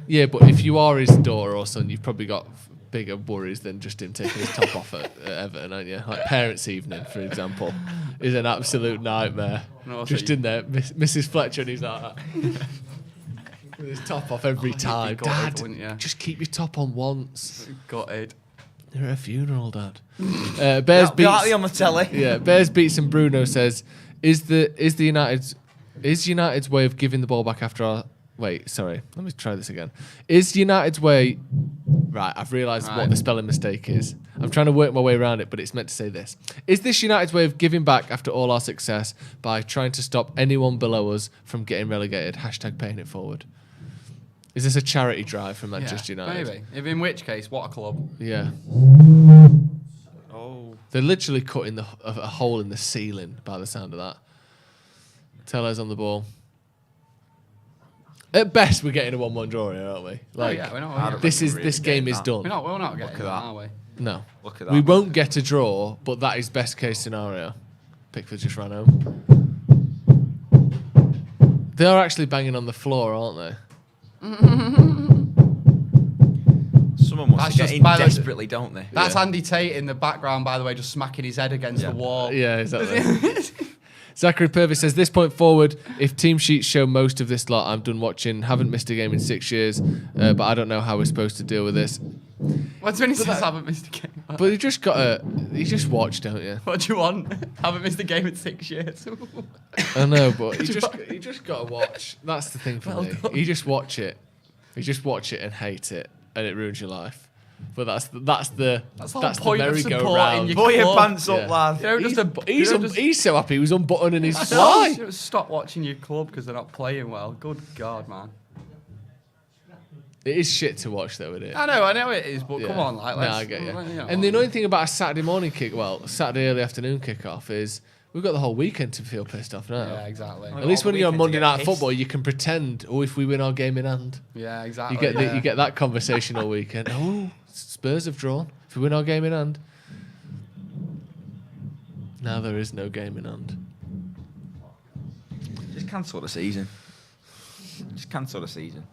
G: Yeah, but if you are his daughter or son, you've probably got bigger worries than just him taking his top off at Everton, aren't you? Like parents' evening, for example, is an absolute nightmare.
I: No,
G: Just in there, Mrs. Fletcher, and he's like that. With his top off every time.
I: gutted,
G: Dad,
I: wouldn't you?
G: just keep your top on once.
I: Gutted.
G: You're at a funeral, Dad. Bears
H: Be
G: beats.
H: on the telly.
G: Yeah, Bears beats and Bruno says, is United's way of giving the ball back after our... Wait, sorry. Let me try this again. Is United's way... Right, I've realised what the spelling mistake is. I'm trying to work my way around it, but it's meant to say this. Is this United's way of giving back after all our success by trying to stop anyone below us from getting relegated? # paying it forward. Is this a charity drive from Manchester United?
I: Maybe. In which case, what a club.
G: Yeah.
H: Oh.
G: They're literally cutting a hole in the ceiling by the sound of that. Teller's on the ball. At best, we're getting a 1-1 draw here, aren't we? Like,
I: we're not.
G: This game is done.
I: We're not getting that, are we?
G: No.
K: Look at that.
G: We won't get a draw, but that is best case scenario. Pickford just ran home. They are actually banging on the floor, aren't they?
K: Someone wants to get in desperately, don't they?
I: That's Andy Tate in the background, by the way, just smacking his head against the wall.
G: Yeah, exactly. Zachary Purvis says, this point forward, if team sheets show most of this lot, I'm done watching. Haven't missed a game in 6 years, but I don't know how we're supposed to deal with this.
I: What's when he says haven't missed a game?
G: But you just watch, don't you?
I: What do you want? Haven't missed a game in 6 years.
G: I know, but you just got to watch. That's the thing for me.
I: Done.
G: You just watch it. You just watch it and hate it, and it ruins your life. But that's the
I: point of
G: merry-go-round.
I: supporting
J: Pull your
I: club.
J: pants up, lad.
G: He's so happy he was unbuttoning his fly.
I: Stop watching your club because they're not playing well. Good God, man.
G: It is shit to watch, though, isn't it?
I: I know it is, but come on, like, let's.
G: I get you.
I: know,
G: And the annoying thing about a Saturday morning Saturday early afternoon kick-off is we've got the whole weekend to feel pissed off now.
I: Yeah, exactly.
G: At least when you're on Monday Night Football, you can pretend, if we win our game in hand.
I: Yeah, exactly.
G: You get that conversation all weekend. Oh, Spurs have drawn. If we win our game in hand. Now there is no game in hand.
K: Just cancel the season. Just cancel the season.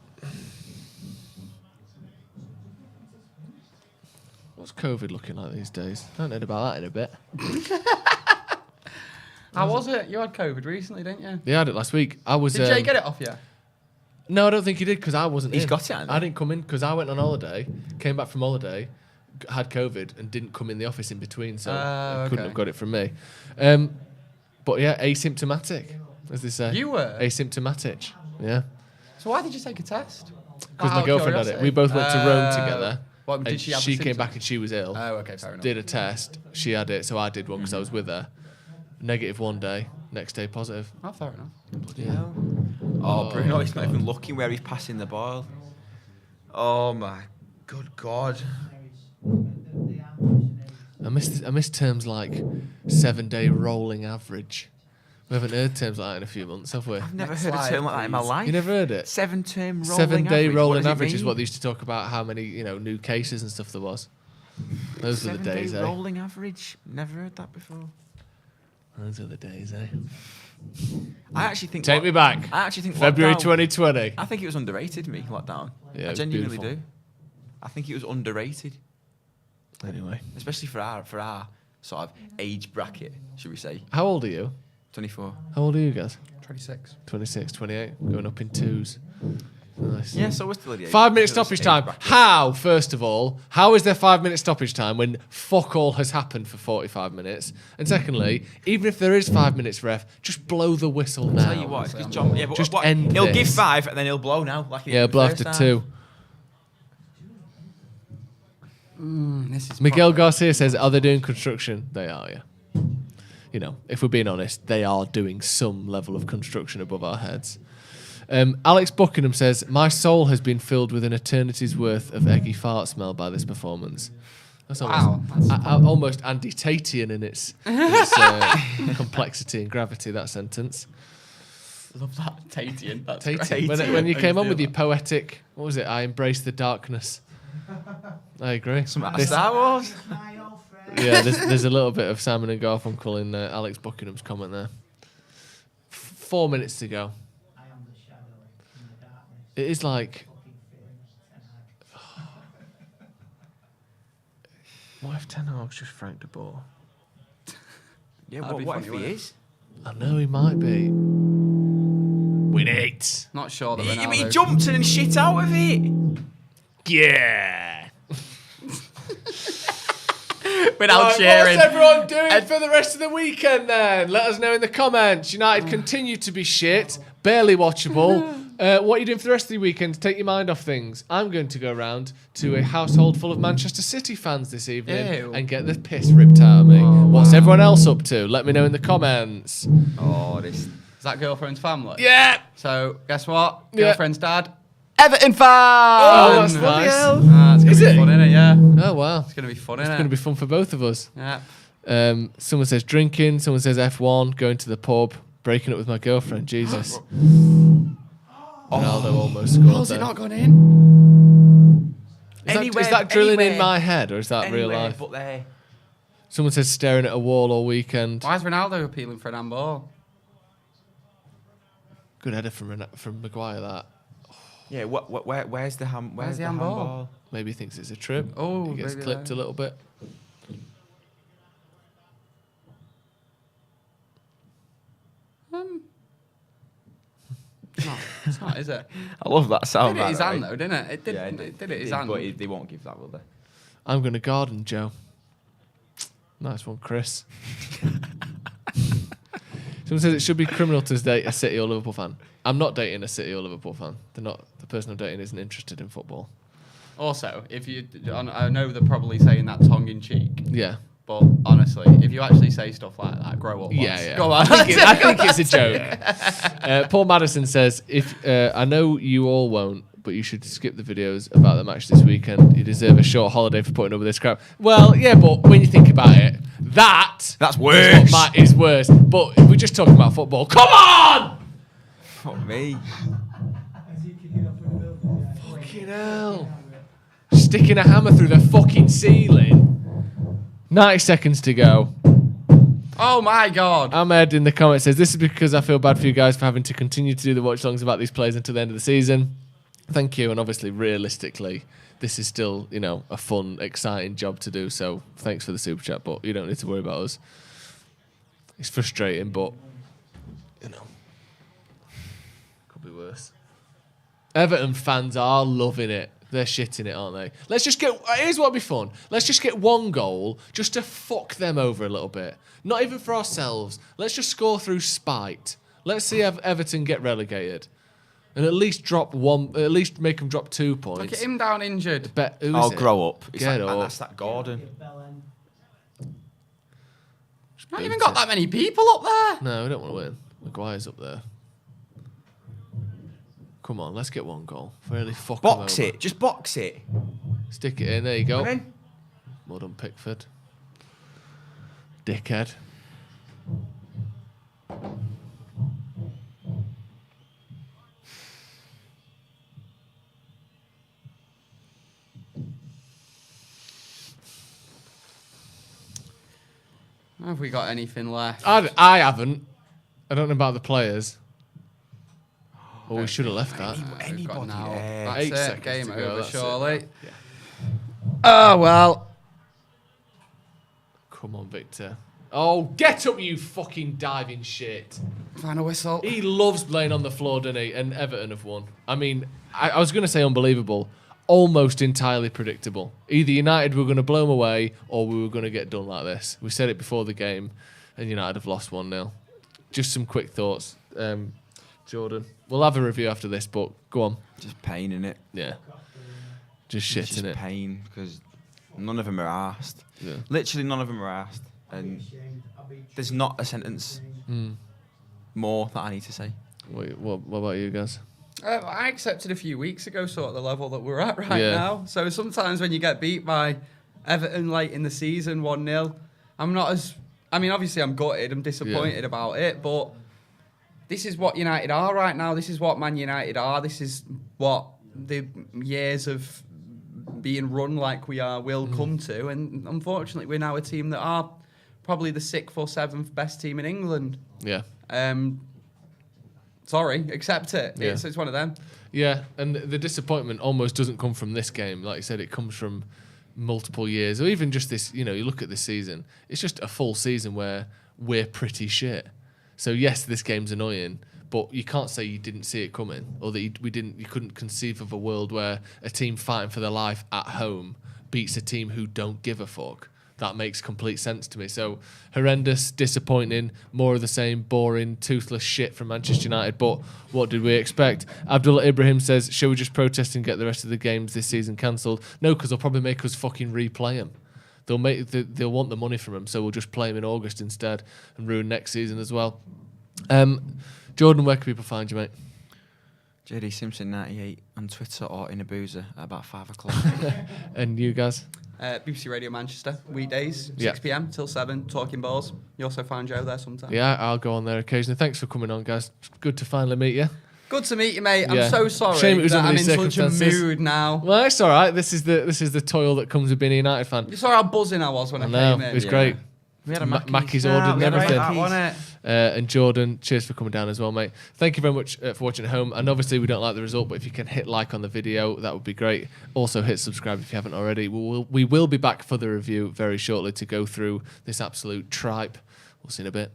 G: What's COVID looking like these days? I haven't heard about that in a bit.
I: How was it? You had COVID recently, didn't you?
G: Yeah, I had it last week. Did
I: Jay get it off you?
G: No, I don't think he did because I wasn't
K: He's
G: in.
K: got it, hasn't he?
G: I didn't come in because I went on holiday, came back from holiday, had COVID and didn't come in the office in between, so I couldn't have got it from me. But yeah, asymptomatic, as they say.
I: You were?
G: Asymptomatic, yeah.
I: So why did you take a test?
G: Because my girlfriend had it. We both went to Rome together.
I: What, did she have the
G: came
I: symptoms?
G: back and she was ill.
I: Oh, okay, fair enough.
G: Did a test. She had it, so I did one because I was with her. Negative one day, next day positive.
I: Oh, fair enough.
K: Bloody hell. Oh, Bruno, he's not even looking where he's passing the ball. Oh my good God.
G: I miss terms like 7-day rolling average. We haven't heard terms like that in a few months, have we?
K: I've never heard a term like that in my life.
G: You never heard it?
K: 7-term rolling
G: 7-day
K: average.
G: rolling average is what they used to talk about, how many new cases and stuff there was. Those were the days,
K: 7-day rolling average. Never heard that before.
G: Those are the days, eh?
K: I actually think.
G: Take me back.
K: I actually think
G: February
K: lockdown,
G: 2020.
K: I think it was underrated. Lockdown.
G: Yeah,
K: I genuinely
G: beautiful.
K: do. I think it was underrated.
G: Anyway,
K: especially for our sort of age bracket, should we say?
G: How old are you?
K: 24.
G: How old are you guys?
I: 26.
G: 26, 28. Going up in twos. Nice.
K: Yeah, so we're still at the
G: 5 minute stoppage time. How, first of all, how is there 5 minute stoppage time when fuck all has happened for 45 minutes? And secondly, even if there is 5 minutes, ref, just blow the whistle now.
K: I'll tell you what, it's 'cause John, yeah, but
G: just
K: what,
G: end
K: he'll
G: this.
K: give 5 and then he'll blow now. Like
G: Yeah, blow after 2.
I: This is
G: Miguel Garcia says, are they doing construction? They are, yeah. If we're being honest, they are doing some level of construction above our heads. Alex Buckingham says, my soul has been filled with an eternity's worth of eggy fart smell by this performance. That's almost Andy Tatian in its complexity and gravity, that sentence.
I: Love that. Tatian. That's
G: Tatian. When you came on with your poetic, what was it? I embrace the darkness. I agree.
K: Star Wars.
G: Yeah, there's a little bit of Simon and Garfunkel in Alex Buckingham's comment there. 4 minutes to go. It is like... What if Ten Hag's just franked a ball?
K: Yeah, what if he is?
G: I know he might be. Win it.
I: Not sure that
K: He jumped in and shit out of it.
G: Yeah.
I: Without cheering.
G: What's everyone doing for the rest of the weekend then? Let us know in the comments. United continue to be shit, barely watchable. What are you doing for the rest of the weekend to take your mind off things? I'm going to go round to a household full of Manchester City fans this evening and get the piss ripped out of me. What's everyone else up to? Let me know in the comments.
I: Is that girlfriend's family?
G: Yeah.
I: So, guess what?
G: Yeah.
I: Girlfriend's dad. Everton fan!
G: Oh, that's nice.
I: It's going to be fun, innit? Yeah.
G: Oh, wow.
I: It's going to be fun,
G: It's
I: innit?
G: going to be fun for both of us.
I: Yeah.
G: Someone says drinking. Someone says F1, going to the pub, breaking up with my girlfriend. Jesus. Ronaldo almost scored.
I: How's it not gone in?
G: Is that drilling in my head, or is that real life?
K: But there.
G: Someone says staring at a wall all weekend.
I: Why is Ronaldo appealing for an handball?
G: Good header from Maguire, that.
K: Yeah, where's the handball?
G: Maybe he thinks it's a trip.
I: Oh,
G: he gets clipped a little bit.
I: It's not, is it?
K: I love that sound.
I: Did it his hand though, didn't it? It did.
K: Yeah,
I: It did it his hand.
K: But they won't give that, will they?
G: I'm going to garden, Joe. Nice one, Chris. Someone says it should be criminal to date a City or Liverpool fan. I'm not dating a City or Liverpool fan. They're not. The person I'm dating isn't interested in football.
I: Also, I know they're probably saying that tongue in cheek.
G: Yeah.
I: But honestly, if you actually say stuff like that, grow up.
G: Yeah.
I: Go on.
G: I think it's a joke. Paul Madison says, "If I know you all won't, but you should skip the videos about the match this weekend. You deserve a short holiday for putting up with this crap." Well, yeah, but when you think about it, that's
K: worse.
G: Is worse. But if we're just talking about football, come on!
K: Fuck me.
G: Fucking hell. Sticking a hammer through the fucking ceiling. 90 seconds to go.
I: Oh my God.
G: Ahmed in the comments says, "This is because I feel bad for you guys for having to continue to do the watch-alongs about these players until the end of the season. Thank you, and obviously, realistically, this is still, a fun, exciting job to do, so thanks for the super chat, but you don't need to worry about us. It's frustrating, but, could be worse." Everton fans are loving it. They're shitting it, aren't they? Here's what'd be fun. Let's just get one goal just to fuck them over a little bit. Not even for ourselves. Let's just score through spite. Let's see Everton get relegated. And at least make them drop 2 points.
I: Look at him down injured.
K: I'll grow up.
G: Get up.
K: That's that Gordon.
I: Not even got that many people up there.
G: No, we don't want to win. Maguire's up there. Come on, let's get one goal. Really fuck
K: Box
G: them over.
K: it. Just box it.
G: Stick it in. There you go.
K: Come in.
G: Well done, Pickford. Dickhead.
I: Have we got anything left?
G: I haven't. I don't know about the players. Well, we should have left that.
K: Anybody there.
I: That's
G: 8
I: it.
G: seconds
I: Game
G: to go,
I: over,
G: that's it.
I: surely.
G: Yeah.
I: Oh, well.
G: Come on, Victor. Oh, get up, you fucking diving shit.
I: Final whistle.
G: He loves laying on the floor, doesn't he? And Everton have won. I mean, I was going to say unbelievable. Almost entirely predictable. Either United were going to blow them away or we were going to get done like this. We said it before the game and United have lost 1-0. Just some quick thoughts. Jordan. We'll have a review after this, but go on.
K: Just pain in it.
G: Yeah. Just shit
K: Just
G: in it.
K: pain because none of them are asked.
G: Yeah.
K: Literally none of them are asked. And there's not a sentence more that I need to say.
G: Wait, what about you guys?
I: I accepted a few weeks ago sort of the level that we're at now. So sometimes when you get beat by Everton late in the season 1-0, I'm not as... I mean, obviously I'm gutted, I'm disappointed about it, but this is what United are right now. This is what Man United are. This is what the years of being run like we are will come to. And unfortunately, we're now a team that are probably the 6th or 7th best team in England.
G: Yeah.
I: Sorry, accept it.
G: Yeah.
I: It's one of them.
G: Yeah, and the disappointment almost doesn't come from this game. Like you said, it comes from multiple years, or even just this, you look at this season, it's just a full season where we're pretty shit. So yes, this game's annoying, but you can't say you didn't see it coming, or that you couldn't conceive of a world where a team fighting for their life at home beats a team who don't give a fuck. That makes complete sense to me. So horrendous, disappointing, more of the same, boring, toothless shit from Manchester United. But what did we expect? Abdullah Ibrahim says, "Shall we just protest and get the rest of the games this season cancelled?" No, because they'll probably make us fucking replay them. They'll want the money from them, so we'll just play them in August instead and ruin next season as well. Jordan, where can people find you, mate?
K: JD Simpson 98 on Twitter or in a boozer at about 5 o'clock.
G: And you guys?
I: BBC Radio Manchester, weekdays, 6 p.m. till 7, talking balls. You also find Joe there sometimes.
G: Yeah, I'll go on there occasionally. Thanks for coming on, guys. Good to finally meet you.
I: Good to meet you, mate.
G: Yeah.
I: I'm so sorry
G: Shame it was
I: that
G: under
I: I'm in
G: these
I: such a
G: circumstances.
I: mood now.
G: Well, it's all right. This is the toil that comes with being a United fan.
I: You saw how buzzing I was when I came in.
G: It was great.
K: We had a
G: Mackey's ordered and everything.
K: Wasn't it?
G: And Jordan, cheers for coming down as well, mate. Thank you very much for watching at home. And obviously, we don't like the result, but if you can hit like on the video, that would be great. Also, hit subscribe if you haven't already. We will be back for the review very shortly to go through this absolute tripe. We'll see you in a bit.